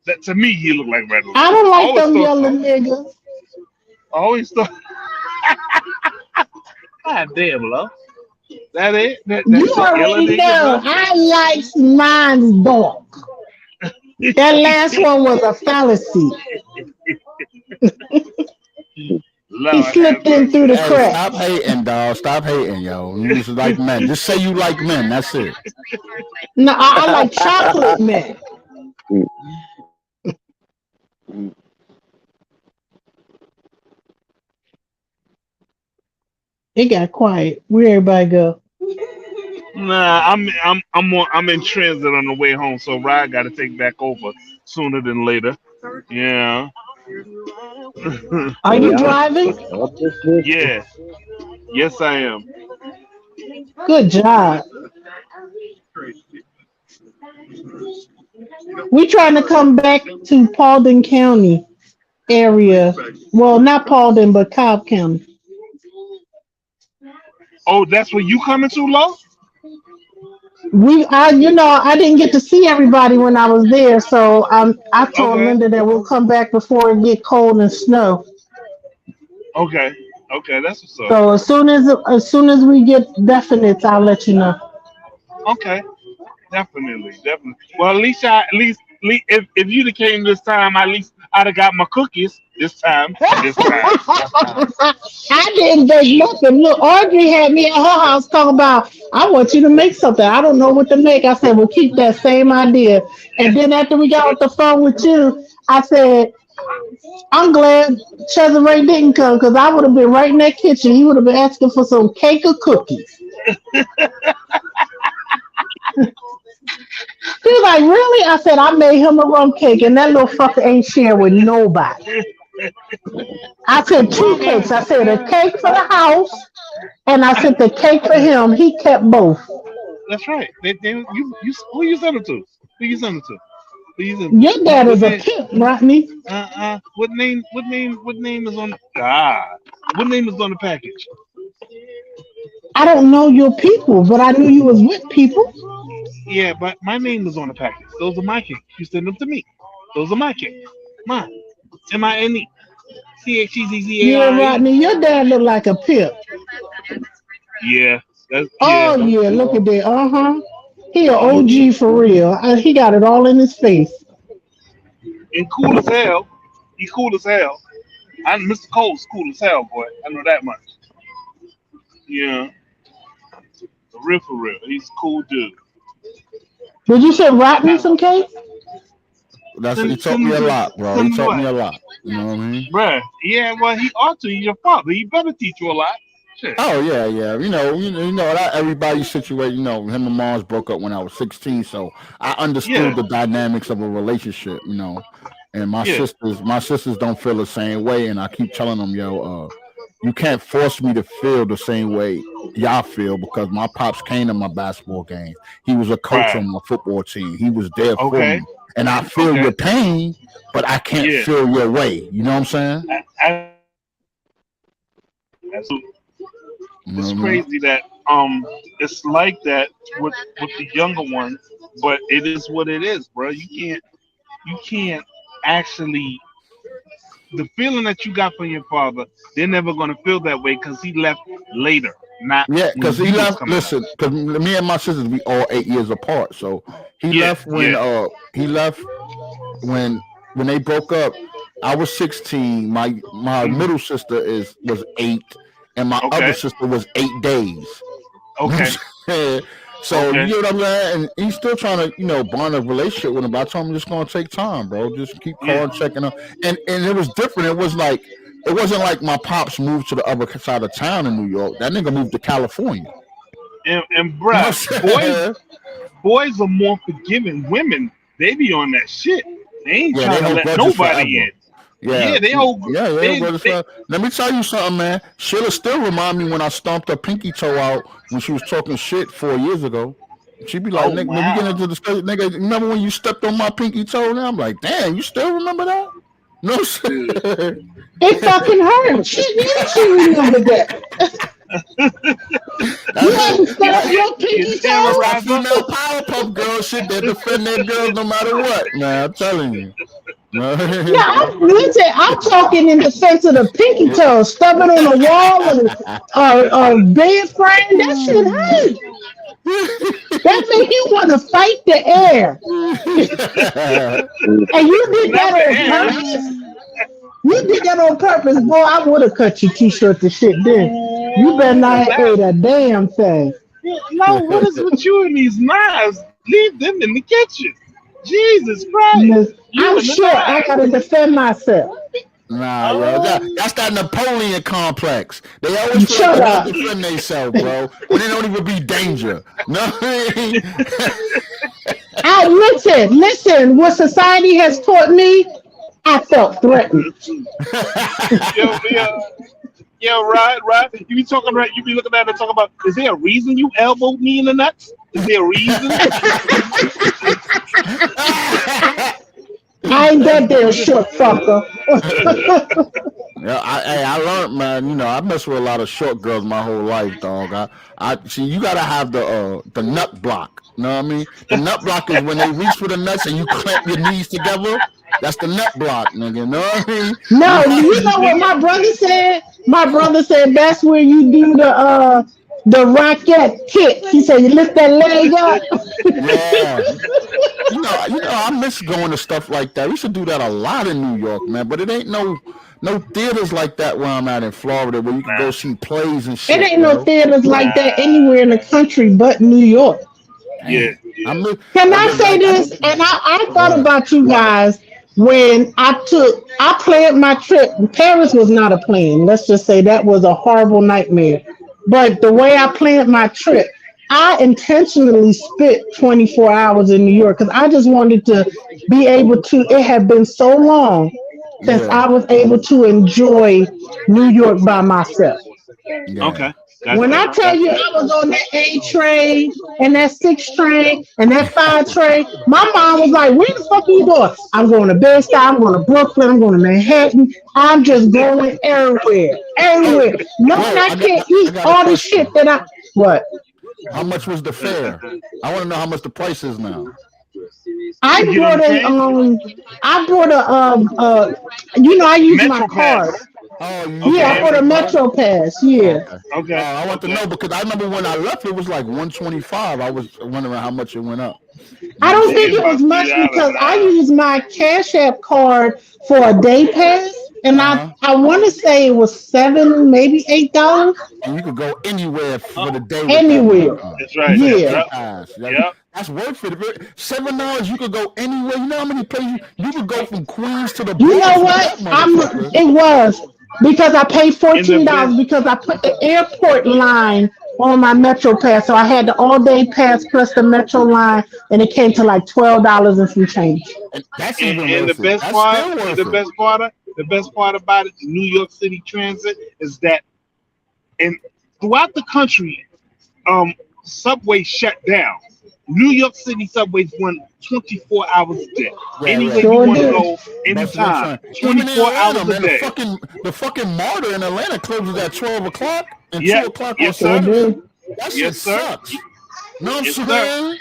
That to me, he look like Red Alert. I don't like them yelling niggas. I always thought. God damn, love. That it? You already know. I like mine's dark. That last one was a fallacy. He Lord have slipped in through mercy. the Hey, stop cracks. hating, dog. Stop hating, yo. You just like men. Just say you like men. That's it. No, I like chocolate men. It got quiet. Where everybody go? Nah, I'm in transit on the way home, so Rod got to take back over sooner than later. Yeah. Are you Yeah, driving? I'm just listening. Yeah. Yes, I am. Good job. We trying to come back to Paulding County area. Well, not Paulding, but Cobb County. Oh, that's where you coming to, Lo? I didn't get to see everybody when I was there, so I told Okay. Linda that we'll come back before it get cold and snow. Okay. Okay, that's what's up. So as soon as we get definites, I'll let you know. Okay. Definitely, definitely. Well, at least if you'd have came this time, at least I'd have got my cookies this time. This time. I didn't bake nothing. Look, Audrey had me at her house talking about, I want you to make something. I don't know what to make. I said, well, keep that same idea. And then after we got off the phone with you, I said, I'm glad Cesare didn't come because I would have been right in that kitchen. He would have been asking for some cake or cookies. He was like, really? I said, I made him a rum cake and that little fucker ain't sharing with nobody. I said two Well, man, cakes. I said a cake for the house, and I said the cake for him. He kept both. that's right. Who you send it to? Who you send it to? Who you send it Your to? dad What is a name? pimp, Rodney. What name? What name? What name is on? What name is on the package? I don't know your people, but I knew you was with people. Yeah, but my name is on the package. Those are my cakes. You send them to me. Those are my cakes. Mine. Mine. Yeah, CHEZZAIE. Rodney, your dad look like a pimp. Yeah, that's Oh yeah. yeah, look at that. He an Hmm. OG for real. He got it all in his face. And cool as hell. He's cool as hell. And Mr. Cole's cool as hell, boy. I know that much. Yeah, for real. He's a cool dude. Did you say Rodney Nah, some cake? He taught send me him a to lot, bro. He send him to taught me what? a lot. You know what I mean? Bruh. Yeah, well, he ought to. He's your father. He better teach you a lot. Shit. Oh yeah, yeah. Not everybody's situation. Him and Mars broke up when I was 16, so I understood Yeah, the dynamics of a relationship. And yeah. my sisters don't feel the same way, and I keep telling them, you can't force me to feel the same way y'all feel because my pops came to my basketball games. He was a coach Right. on my football team. He was there for Okay. me, and I feel your Okay. pain, but I can't Yeah. feel your way. You know what I'm saying? Absolutely. You know It's what I mean? crazy that it's like that with the younger ones, but it is what it is, bro. You can't actually the feeling that you got from your father. They're never gonna feel that way because he left later, not Yeah, when because he you was left. coming up. Listen, because me and my sisters, we all 8 years apart. So he Yeah. left Yeah. when they broke up. I was 16. My Hmm. middle sister was 8, and my other Okay. sister was 8 days. You know what Okay. I'm saying? So you Okay. know what I'm saying? And he's still trying to, bond a relationship with him. But I told him it's gonna take time, bro. Just keep Yeah. calling, checking up. And it was different. It wasn't like my pops moved to the other side of town in New York. That nigga moved to California. And You know bruh, what I'm boys saying? boys are more forgiving. Women, they be on that shit. They ain't Yeah, trying they to hold let grudges nobody forever. in. Yeah, Yeah, they hold. yeah, They but it's they. let me tell you something, man. Sheila still remind me when I stomped her pinky toe out when she was talking shit 4 years ago. She'd be like, Oh nigga, when we get wow. into the discussion, nigga, remember when you stepped on my pinky toe? And I'm like, damn, you still remember that? No, sir. It fucking hurt. She knew she remembered that. You That's, had to You stop you your you pinky that's toe. that terrorize her. female Powerpuff Girl shit that defend their girls no matter what, man. I'm telling you. No, listen, I'm talking in the sense of the pinky toe, stubbing on the wall or bed frame. That shit hurt. That make you want to fight the air. And you did Not that the on air. purpose? You did that on purpose, boy. I would have cut your t-shirt to shit then. You better not have ate a damn thing. No, what is with you and these knives? Leave them in the kitchen. Jesus Christ. Miss, You I'm and the short. I gotta knives. defend myself. Nah, yo, that's that Napoleon complex. They always feel like Shut they gotta up. defend themselves, bro, when they don't even be danger. No, Listen. What society has taught me, I felt threatened. Yo, right. You be talking right. You be looking at it and talking about. Is there a reason you elbowed me in the nuts? Is there a reason? I ain't that damn short fucker. Yeah, I learned, man. You know, I mess with a lot of short girls my whole life, dog. I see. You gotta have the nut block. You know what I mean? The nut block is when they reach for the nuts and you clamp your knees together. That's the nut block, nigga. You know what I mean? No, you know what my brother said? My brother said that's where you do the rocket kick. He said you lift that leg up. Yeah. You know, I miss going to stuff like that. We should do that a lot in New York, man. But it ain't no theaters like that where I'm at in Florida where you can go see plays and shit. It ain't no theaters like that anywhere in the country but New York. Yeah. Can I say this? And I thought about you guys when I planned my trip. Paris was not a plan. Let's just say that was a horrible nightmare. But the way I planned my trip, I intentionally spent 24 hours in New York because I just wanted to be able to. It had been so long since I was able to enjoy New York by myself. Yeah. Okay. When I tell you I was on that A train and that 6 train and that 5 train, my mom was like, "Where the fuck are you going?" "I'm going to Bed-Stuy, I'm going to Brooklyn, I'm going to Manhattan. I'm just going everywhere. Knowing I can't eat all the shit that I what? How much was the fare? I want to know how much the price is now. I brought a I use Metro my Pass. card. Oh, Yeah, I bought a Metro Pass. Yeah. Okay. I want to know because I remember when I left, it was like 125. I was wondering how much it went up. I don't think it was much because I used my Cash App card for a day pass, and I want to say it was $7, maybe $8. And you could go anywhere for the day. Anywhere. That's right. Yeah. Yep. That's worth it. $7, you could go anywhere. You know how many places you could go from Queens to the. You know what? It was because I paid $14 because I put the airport line on my Metro Pass, so I had the all day pass plus the Metro line, and it came to like $12 and some change. And that's even and the best part about it, New York City Transit, is that throughout the country, subway shut down. New York City subways run 24 hours a day. Anywhere you want to go, anytime. 24 hours a day. The fucking MARTA in Atlanta closes at 12 o'clock and 2 o'clock on Yes, Saturday. That shit Yes, sir. sucks. No, I'm Yes, saying.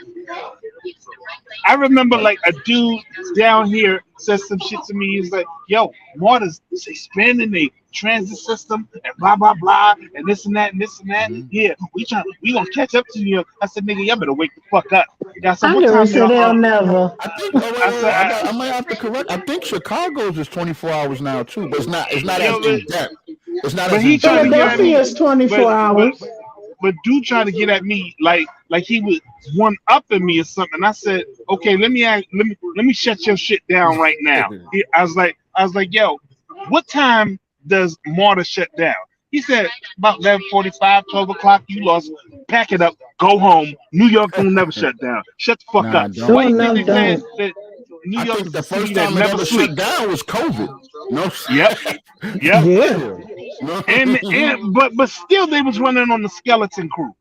I remember like a dude down here said some shit to me. He's like, "Yo, MARTA's expanding their transit system and blah blah blah and this and that and this and that. Yeah, we gonna catch up to you." I said, "Nigga, y'all better wake the fuck up." I never said they'll never. I think I might have to correct. I think Chicago's is 24 hours now too, but it's not as in depth. It's not as in depth. Philadelphia is 24 hours. But dude trying to get at me like he was one upping me or something. I said, "Okay, let me shut your shit down right now." I was like, "Yo, what time does MARTA shut down?" He said, "About 11:45, 12 o'clock. You lost. Pack it up. Go home. New York will never shut down. Shut the fuck up." Why you think they said that New York think the City first time it never ever sleep? shut down was COVID. No. Yep. Yeah. But still they was running on the skeleton crew.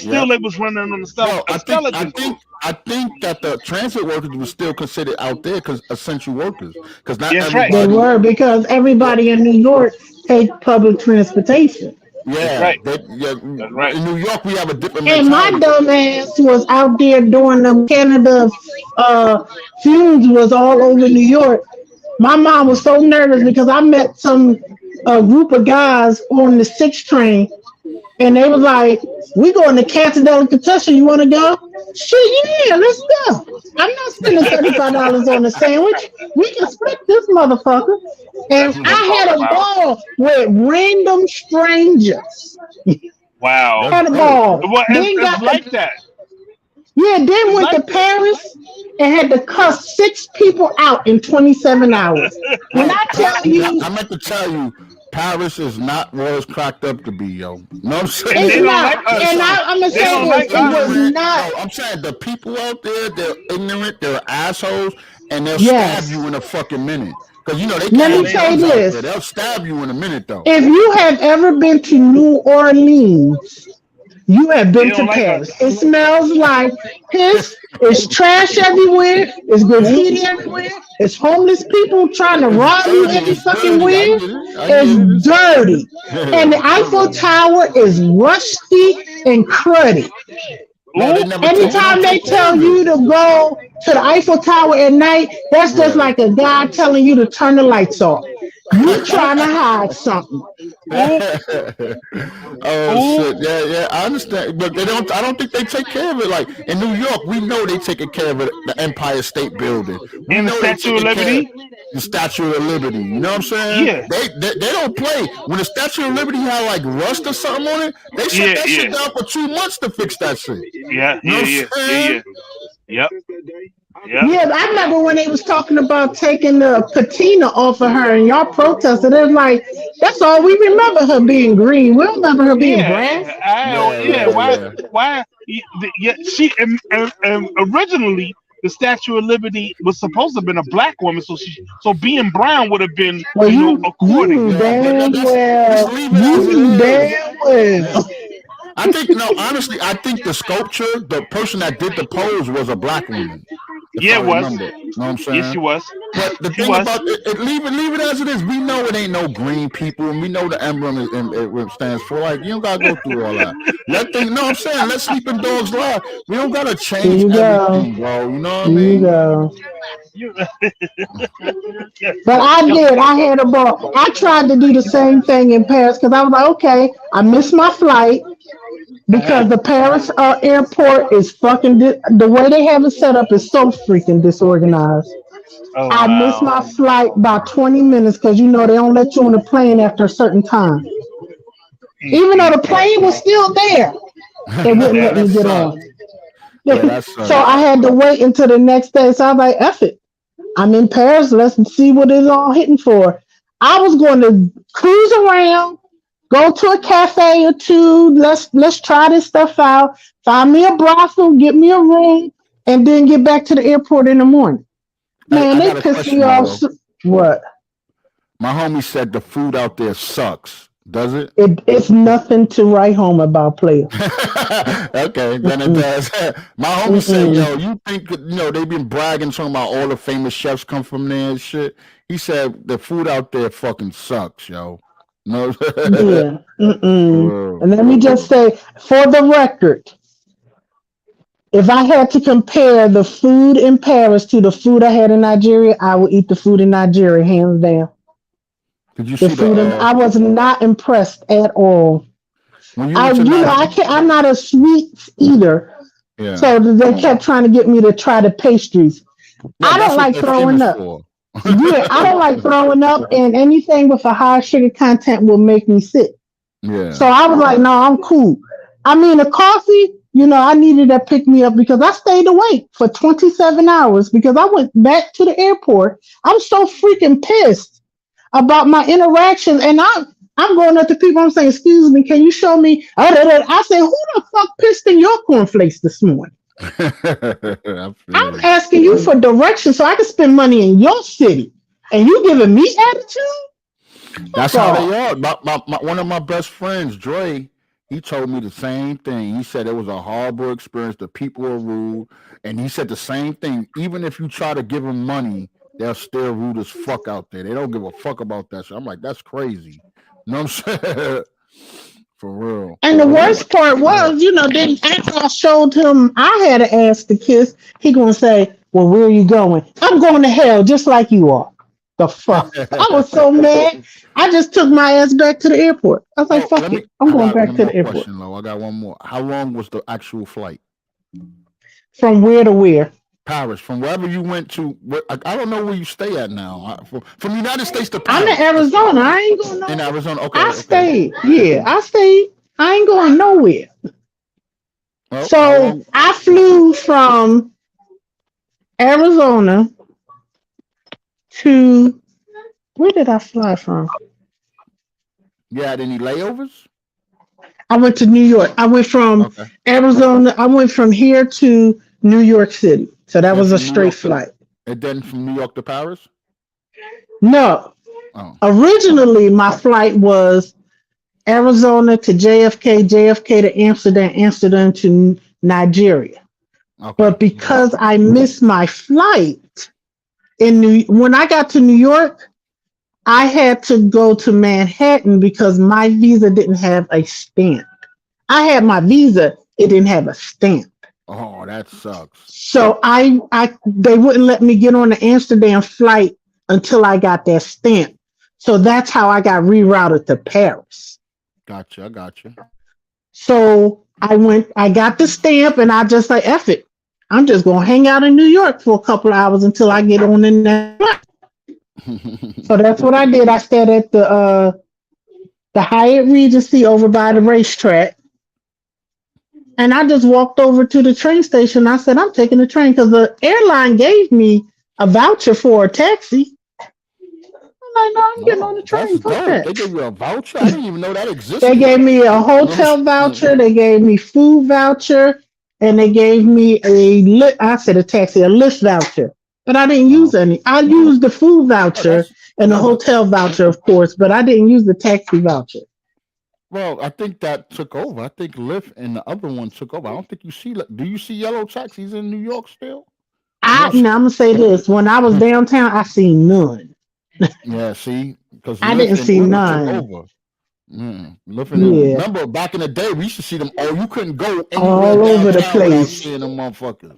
They was running on the skeleton crew. I think that the transit workers were still considered out there because essential workers. Because not That's everybody. They were because everybody in New York take public transportation. Yeah, right. That's right. In New York, we have a different And my mentality. dumb ass was out there doing them Canada fumes was all over New York. My mom was so nervous because I met a group of guys on the 6 train, And they was like, we going to Cancer Delicatessen. You want to go? Shit, yeah, let's go. I'm not spending $35 on a sandwich. We can split this motherfucker. And That's what I'm I talking had a about. ball with random strangers. Wow. That's Had a good. ball. Well, Then it's got like that. yeah, then It's went to like that. Paris and had to cuss 6 people out in 27 hours. When Yo, I tell you I meant to tell you, Paris is not what it's cracked up to be, yo. You know what I'm And it's they saying? don't like not, us. and I'm gonna They say don't this, like it us. was Ignorant. not. No, I'm saying the people out there, they're ignorant, they're assholes, and they'll stab Yes. you in a fucking minute. Because, you know, they can Let have me say guns out there. this: They'll stab you in a minute, though. if you have ever been to New Orleans, you have They been to don't like us. Paris. It smells like piss. It's trash everywhere. It's graffiti everywhere. It's homeless people trying to It's rob you dirty. every It's fucking dirty. I where. get it. I It's get it. dirty. And the It's, Eiffel Tower is rusty and cruddy. no, Ooh, they ooh. Anytime don't they take care tell of it. you to go to the Eiffel Tower at night, that's just Yeah. like a guy telling you to turn the lights off. You trying to hide something. Ooh, Oh ooh. shit! Yeah, yeah, I understand, but they don't. I don't think they take care of it. Like in New York, we know they taking care of it. The Empire State Building, we And the know they Statue of taking care of Liberty. the Statue of Liberty. You know what I'm saying? Yeah, They don't play. When the Statue of Liberty had like rust or something on it, they shut yeah, that yeah, shit down for 2 months to fix that shit. yeah, You know yeah, what yeah, I'm yeah, saying? yeah. Yep, yep. Yeah, I remember when they was talking about taking the patina off of her and y'all protested. It was like, that's all we remember her being green. We don't remember her being Yeah, brown. Yeah, yeah. yeah, Why? yeah. Why? Yeah, she originally the Statue of Liberty was supposed to have been a black woman, so being brown would have been, Well, you according. knew Yeah, but damn that's just well. leave it You as it knew is. damn well. Yeah. I think no, honestly, I think the sculpture, the person that did the pose was a black woman, if Yeah, I it was. remember. You know what I'm Yes, she saying? was. But the She thing was. about it, leave it as it is. We know it ain't no green people, and we know the emblem it stands for. Like you don't gotta go through all that. No, I'm saying let sleeping dogs lie. We don't gotta Here change you go. everything, bro. You know what I Here you mean? go. You, But I yo, did. I had a ball. I tried to do the same thing in Paris because I was like, okay, I missed my flight because the Paris airport is fucking. The way they have it set up is so freaking disorganized. oh I missed wow. my flight by 20 minutes because you know they don't let you on the plane after a certain time. Even though the plane was still there, they wouldn't Yeah, let that me get sucks. on. Yeah, that So sucks. I had to wait until the next day. So I was like, F it. I'm in Paris. Let's see what it's all hitting for. I was going to cruise around, go to a cafe or two. Let's try this stuff out. Find me a brothel, get me a room, and then get back to the airport in the morning. Man, I they got a pissed me question though. off. What? My homie said the food out there sucks. Does it? It's nothing to write home about, player. Okay, then it Mm-mm, does. My homie said, mm-mm. "Yo, you think they've been bragging talking about all the famous chefs come from there and shit." He said the food out there fucking sucks, yo. No, for Yeah. Mm-mm. real. And let me just say, for the record, if I had to compare the food in Paris to the food I had in Nigeria, I would eat the food in Nigeria, hands down. Did you The see the food in I was not impressed at all. when you went to I Nigeria? can't. I'm not a sweets eater, Yeah, so they kept trying to get me to try the pastries. yeah, I don't that's what like they're throwing famous up. for. Yeah, I don't like throwing up, and anything with a high sugar content will make me sick. So Yeah, I was like, no, I'm cool. I mean, the coffee, I needed that pick me up because I stayed awake for 27 hours because I went back to the airport. I'm so freaking pissed about my interactions. And I'm going up to people. I'm saying, excuse me, can you show me? I said, who the fuck pissed in your cornflakes this morning? I feel I'm you. asking you for directions so I can spend money in your city. And you giving me attitude? Fuck That's how they off. are. One of my best friends, Dre, he told me the same thing. He said it was a horrible experience. The people are rude. And he said the same thing. Even if you try to give them money, they're still rude as fuck out there. They don't give a fuck about that shit. I'm like, that's crazy. You know what I'm saying? For real. And the But what worst about, part yeah. was, then after I showed him I had an ass to kiss, he gonna say, well, where are you going? I'm going to hell just like you are. The fuck! I was so mad. I just took my ass back to the airport. I was like, fuck it. I'm going back to the airport. Question, Lo. I got one more. How long was the actual flight? From where to where? Paris. From wherever you went to. I don't know where you stay at now. From United States to Paris. I'm in Arizona. I ain't going nowhere. In Arizona. Okay. I stayed. Yeah, I stayed. I ain't going nowhere. Well, So I flew from Arizona to, where did I fly from? You had any layovers? I went to New York. I went from Arizona. I went from here to New York City. So that was a straight flight. And then from New York to Paris? No. Oh. Originally, my flight was Arizona to JFK, JFK to Amsterdam, Amsterdam to Nigeria. Okay. But because I missed my flight when I got to New York, I had to go to Manhattan because my visa didn't have a stamp. I had my visa, it didn't have a stamp. Oh, that sucks. So they wouldn't let me get on the Amsterdam flight until I got that stamp. So that's how I got rerouted to Paris. Gotcha, I got you. So I got the stamp and I just like, F it. I'm just going to hang out in New York for a couple of hours until I get on in that flight. So that's what I did. I stayed at the Hyatt Regency over by the racetrack. And I just walked over to the train station. I said, I'm taking the train because the airline gave me a voucher for a taxi. I'm like, no, I'm getting on the train. Fuck that. They gave you a voucher? I didn't even know that existed. They gave me a hotel voucher. They gave me food voucher. And they gave me a list voucher. But I didn't use any. I used the food voucher and the hotel voucher, of course, but I didn't use the taxi voucher. Well, I think that took over. I think Lyft and the other one took over. I don't think you see. Do you see yellow taxis in New York still? I'm gonna say this: when I was downtown, I seen none. Yeah, see, because I didn't see none. Remember back in the day, we used to see them. Oh, you couldn't go all over the place. Seeing them motherfuckers.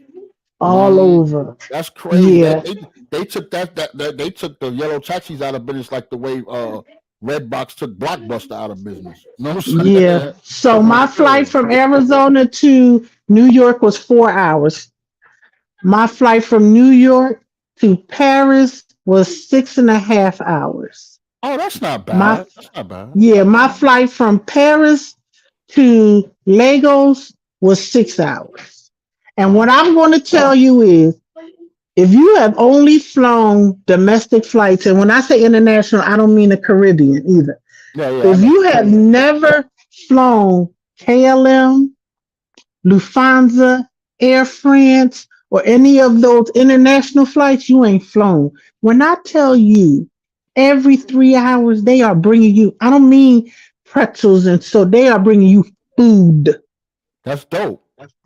All over. That's crazy. Yeah. They took they took the yellow taxis out of business like the way Redbox took Blockbuster out of business. No, yeah. So my flight from Arizona to New York was 4 hours. My flight from New York to Paris was 6.5 hours. Oh, that's not bad. That's not bad. Yeah, my flight from Paris to Lagos was 6 hours. And what I'm going to tell you is, if you have only flown domestic flights, and when I say international, I don't mean the Caribbean either. If you have never flown KLM, Lufthansa, Air France, or any of those international flights, you ain't flown. When I tell you, every 3 hours, they are bringing you, I don't mean pretzels, and so they are bringing you food. That's dope.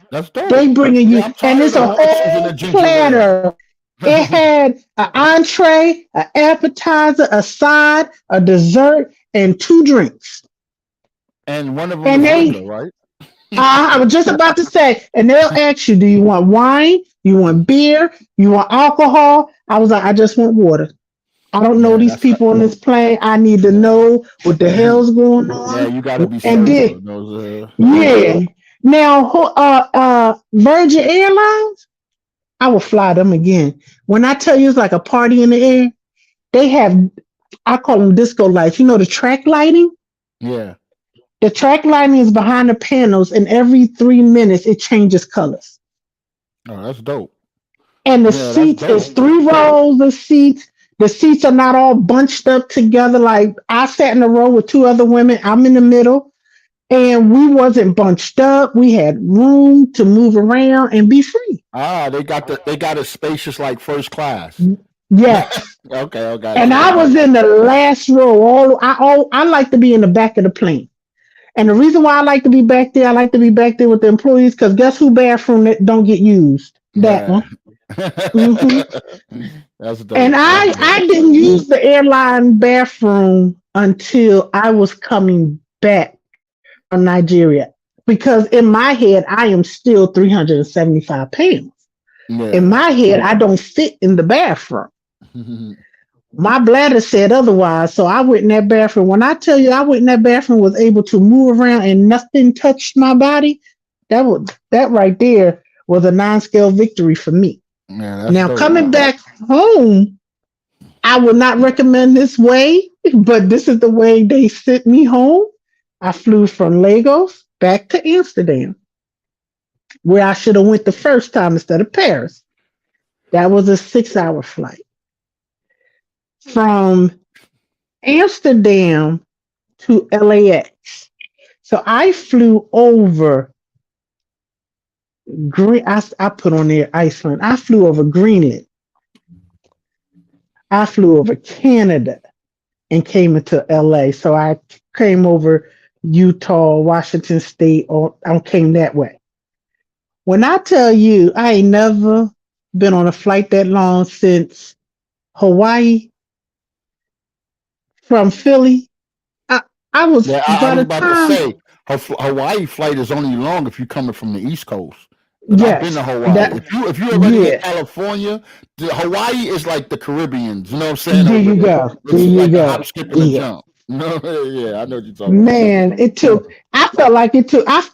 That's dope. They bringing you, and it's a whole platter. It had an entree, an appetizer, a side, a dessert, and 2 drinks. And one of them was liquor, right? I was just about to say, and they'll ask you, do you want wine? You want beer? You want alcohol? I was like, I just want water. I don't know these people on this plane. I need to know what the hell's going on. Yeah, you got to be serious. Yeah. Now, Virgin Airlines, I will fly them again. When I tell you it's like a party in the air, they have, I call them disco lights. You know the track lighting? Yeah. The track lighting is behind the panels, and every 3 minutes it changes colors. Oh, that's dope. And the seats is 3 rows of seats. The seats are not all bunched up together. Like I sat in a row with 2 other women. I'm in the middle. And we wasn't bunched up. We had room to move around and be free. Ah, they got it spacious like first class. Yes. Okay. And I was in the last row. I like to be in the back of the plane. And the reason why I like to be back there, I like to be back there with the employees, because guess who bathroom that don't get used? That one. Mm-hmm. That's dope. And I didn't use the airline bathroom until I was coming back from Nigeria, because in my head I am still 375 pounds. Yeah. In my head, I don't fit in the bathroom. My bladder said otherwise, so I went in that bathroom. When I tell you I went in that bathroom, was able to move around and nothing touched my body, that right there was a non-scale victory for me. Yeah, that's Now dope. coming back home, I would not recommend this way, but this is the way they sent me home. I flew from Lagos back to Amsterdam, where I should have went the first time instead of Paris. That was a 6-hour flight. From Amsterdam to LAX. So I flew over I put on there Iceland. I flew over Greenland. I flew over Canada and came into LA. So I came over Utah, Washington State, or I came that way. When I tell you I ain't never been on a flight that long since Hawaii from Philly. I, I was Yeah, I by was the about to time, say Hawaii flight is only long if you're coming from the East Coast. Because I've been to yes, Hawaii. that If you already in yeah. California, Hawaii is like the Caribbeans. You know what I'm saying? There Over you there, go. There it's you like a hop, go. skip, and a Yeah. jump. No, yeah, I know what you're talking about. Man, it took I felt like I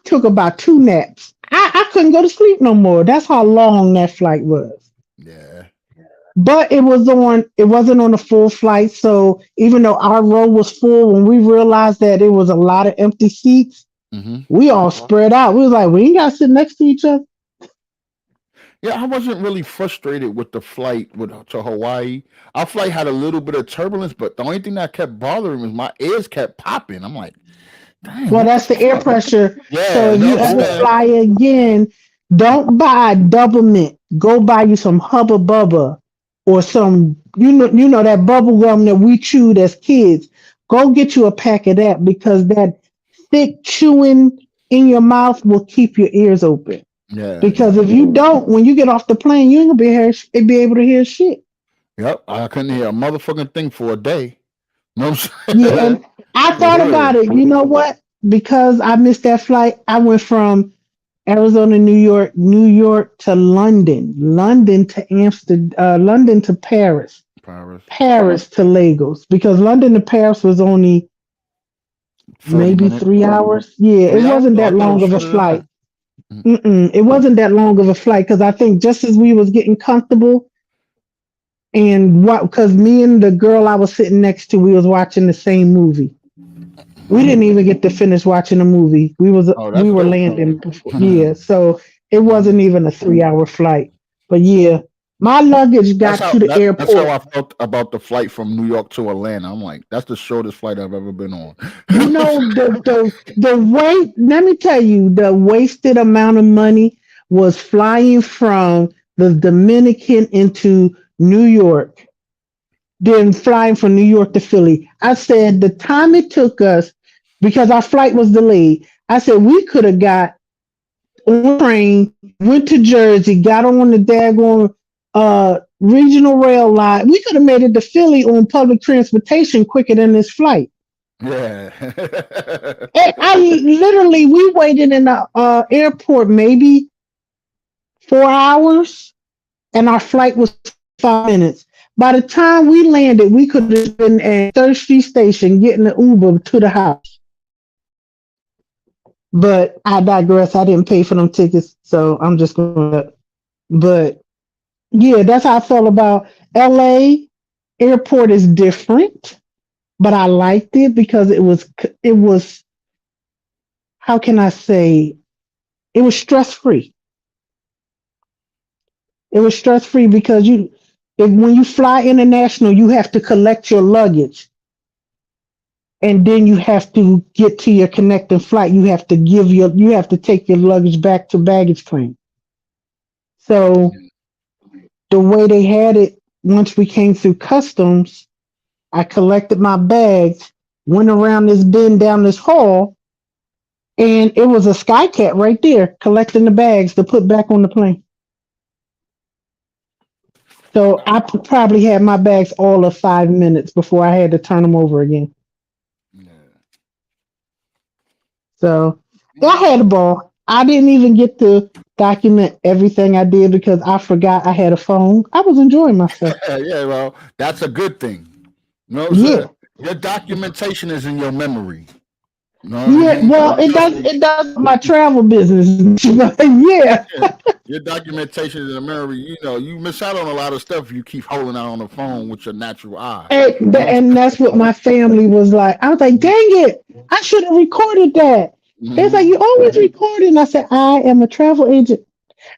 took about 2 naps. I couldn't go to sleep no more. That's how long that flight was. Yeah. But it wasn't on a full flight. So even though our row was full, when we realized that it was a lot of empty seats, hmm we all spread out. We was like, we ain't gotta sit next to each other. Yeah, I wasn't really frustrated with the flight to Hawaii. Our flight had a little bit of turbulence, but the only thing that kept bothering me was my ears kept popping. I'm like, damn, Well, what the that's the air fuck? pressure. Yeah, So you if know you what I'm ever saying? fly again, don't buy double mint. Go buy you some Hubba Bubba or some you know that bubble gum that we chewed as kids. Go get you a pack of that because that thick chewing in your mouth will keep your ears open. Yeah. Because if you don't, when you get off the plane, you ain't gonna be able to hear shit. Yep. I couldn't hear a motherfucking thing for a day. You know what I'm Yeah, saying? and I For thought about real. it. You know what? Because I missed that flight, I went from Arizona, New York to London, London to Amsterdam, London to Paris, Paris. Paris to Lagos, because London to Paris was only 40 maybe minutes. 3 hours. Yeah, it 3 hours? wasn't Oh, I that thought it long was of a shorter than flight. that. Mhm. It wasn't that long of a flight because I think just as we was getting comfortable and what, because me and the girl I was sitting next to, we was watching the same movie. We didn't even get to finish watching the movie. Oh, We that's were dope. landing before. Yeah, so it Mhm. wasn't even a 3 hour flight. But yeah, my luggage got to the That's how airport. I felt about the flight from New York to Atlanta. I'm like, that's the shortest flight I've ever been on. You know the wait. Let me tell you, the wasted amount of money was flying from the Dominican into New York, then flying from New York to Philly. I said the time it took us because our flight was delayed. I said we could have got on the train, went to Jersey, got on the daggone regional rail line. We could have made it to Philly on public transportation quicker than this flight. Yeah. And I literally, we waited in the airport maybe 4 hours, and our flight was 5 minutes. By the time we landed, we could have been at Third Street Station getting the Uber to the house. But I digress. I didn't pay for them tickets, so I'm just going to. But yeah, that's how I felt about LA. Airport is different, but I liked it because it was how can I say, it was stress free. It was stress free because when you fly international, you have to collect your luggage, and then you have to get to your connecting flight. You have to take your luggage back to baggage claim. So the way they had it, once we came through customs, I collected my bags, went around this bend down this hall, and it was a skycat right there collecting the bags to put back on the plane. So I probably had my bags all of 5 minutes before I had to turn them over again. So yeah, I had a ball. I didn't even get to document everything I did because I forgot I had a phone. I was enjoying myself. Yeah, well, that's a good thing. You know what I'm Yeah. saying? Your documentation is in your memory. You know what I Yeah, mean? well, it does my travel business. Yeah. Your documentation is in the memory. You know, you miss out on a lot of stuff if you keep holding out on the phone with your natural eye. And, You know what and that's what my family was like. I was like, dang it, I should have recorded that. They was like, you always record it. And I said, I am a travel agent.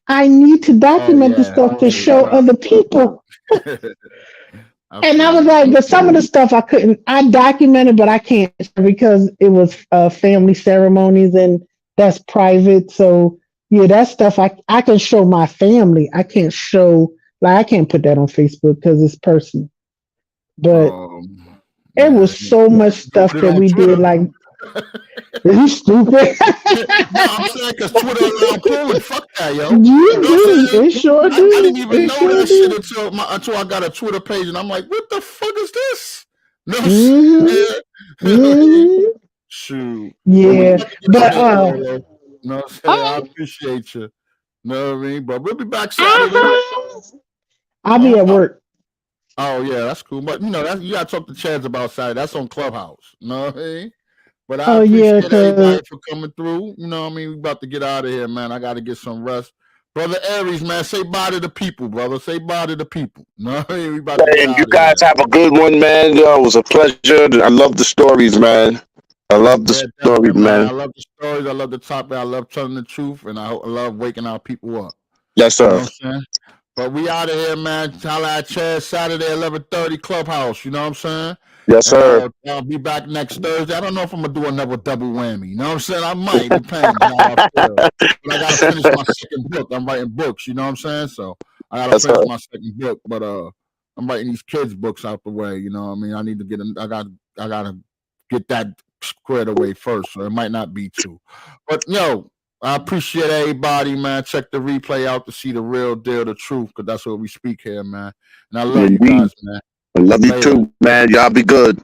I need to Oh document the yeah, stuff to absolutely show right. other people. And I was Absolutely. like, but some of the stuff I documented, but I can't because it was family ceremonies and that's private. So yeah, that stuff I can show my family. I can't show, like, I can't put that on Facebook because it's personal. But it Yeah, was so much go stuff put it that on we did. Twitter. Like, you stupid. No, I'm saying because Twitter allow porn. Fuck that, yo. You You know what do. I'm saying? It sure I didn't do. even It know sure that shit do. until I got a Twitter page, and I'm like, what the fuck is this? You know what I'm Mm-hmm. saying? Mm-hmm. Shoot. But we Yeah. about to get out But of here, Lolo. You know what I'm saying? I uh, appreciate you. You know what I mean? But we'll be back Saturday. uh-huh. I'll be Oh, at work. oh yeah, that's cool. But you know, you gotta talk to Chads about Saturday. That's on Clubhouse. You know what I mean? But I Oh yeah, appreciate cause everybody for coming through. You know what I mean? We about to get out of here, man. I gotta get some rest. Brother Aries, man, say bye to the people, brother. Say bye to the people. You know what I mean? We about to get And you out of guys here. have a good one, man. Yo, it was a pleasure. I love the stories, man. I love the Yeah, stories, definitely, man. I man. love the stories. I love the topic. I love telling the truth, and I love waking our people up. Yes, You know sir. what I'm saying? But we out of here, man. Holla at Chad Saturday, 11:30 Clubhouse. You know what I'm saying? Yes, And sir. I'll be back next Thursday. I don't know if I'm gonna do another double whammy. You know what I'm saying? I might, depends on how I feel. But I gotta finish my second book. I'm writing books. You know what I'm saying? So I gotta Yes, finish sir. my second book. But I'm writing these kids' books out the way. You know what I mean? I need to get. I gotta get that squared away first. So it might not be two. But yo, I appreciate everybody, man. Check the replay out to see the real deal, the truth, because that's what we speak here, man. And I love you Indeed. guys, man. I love you Later. too, man. Y'all be good.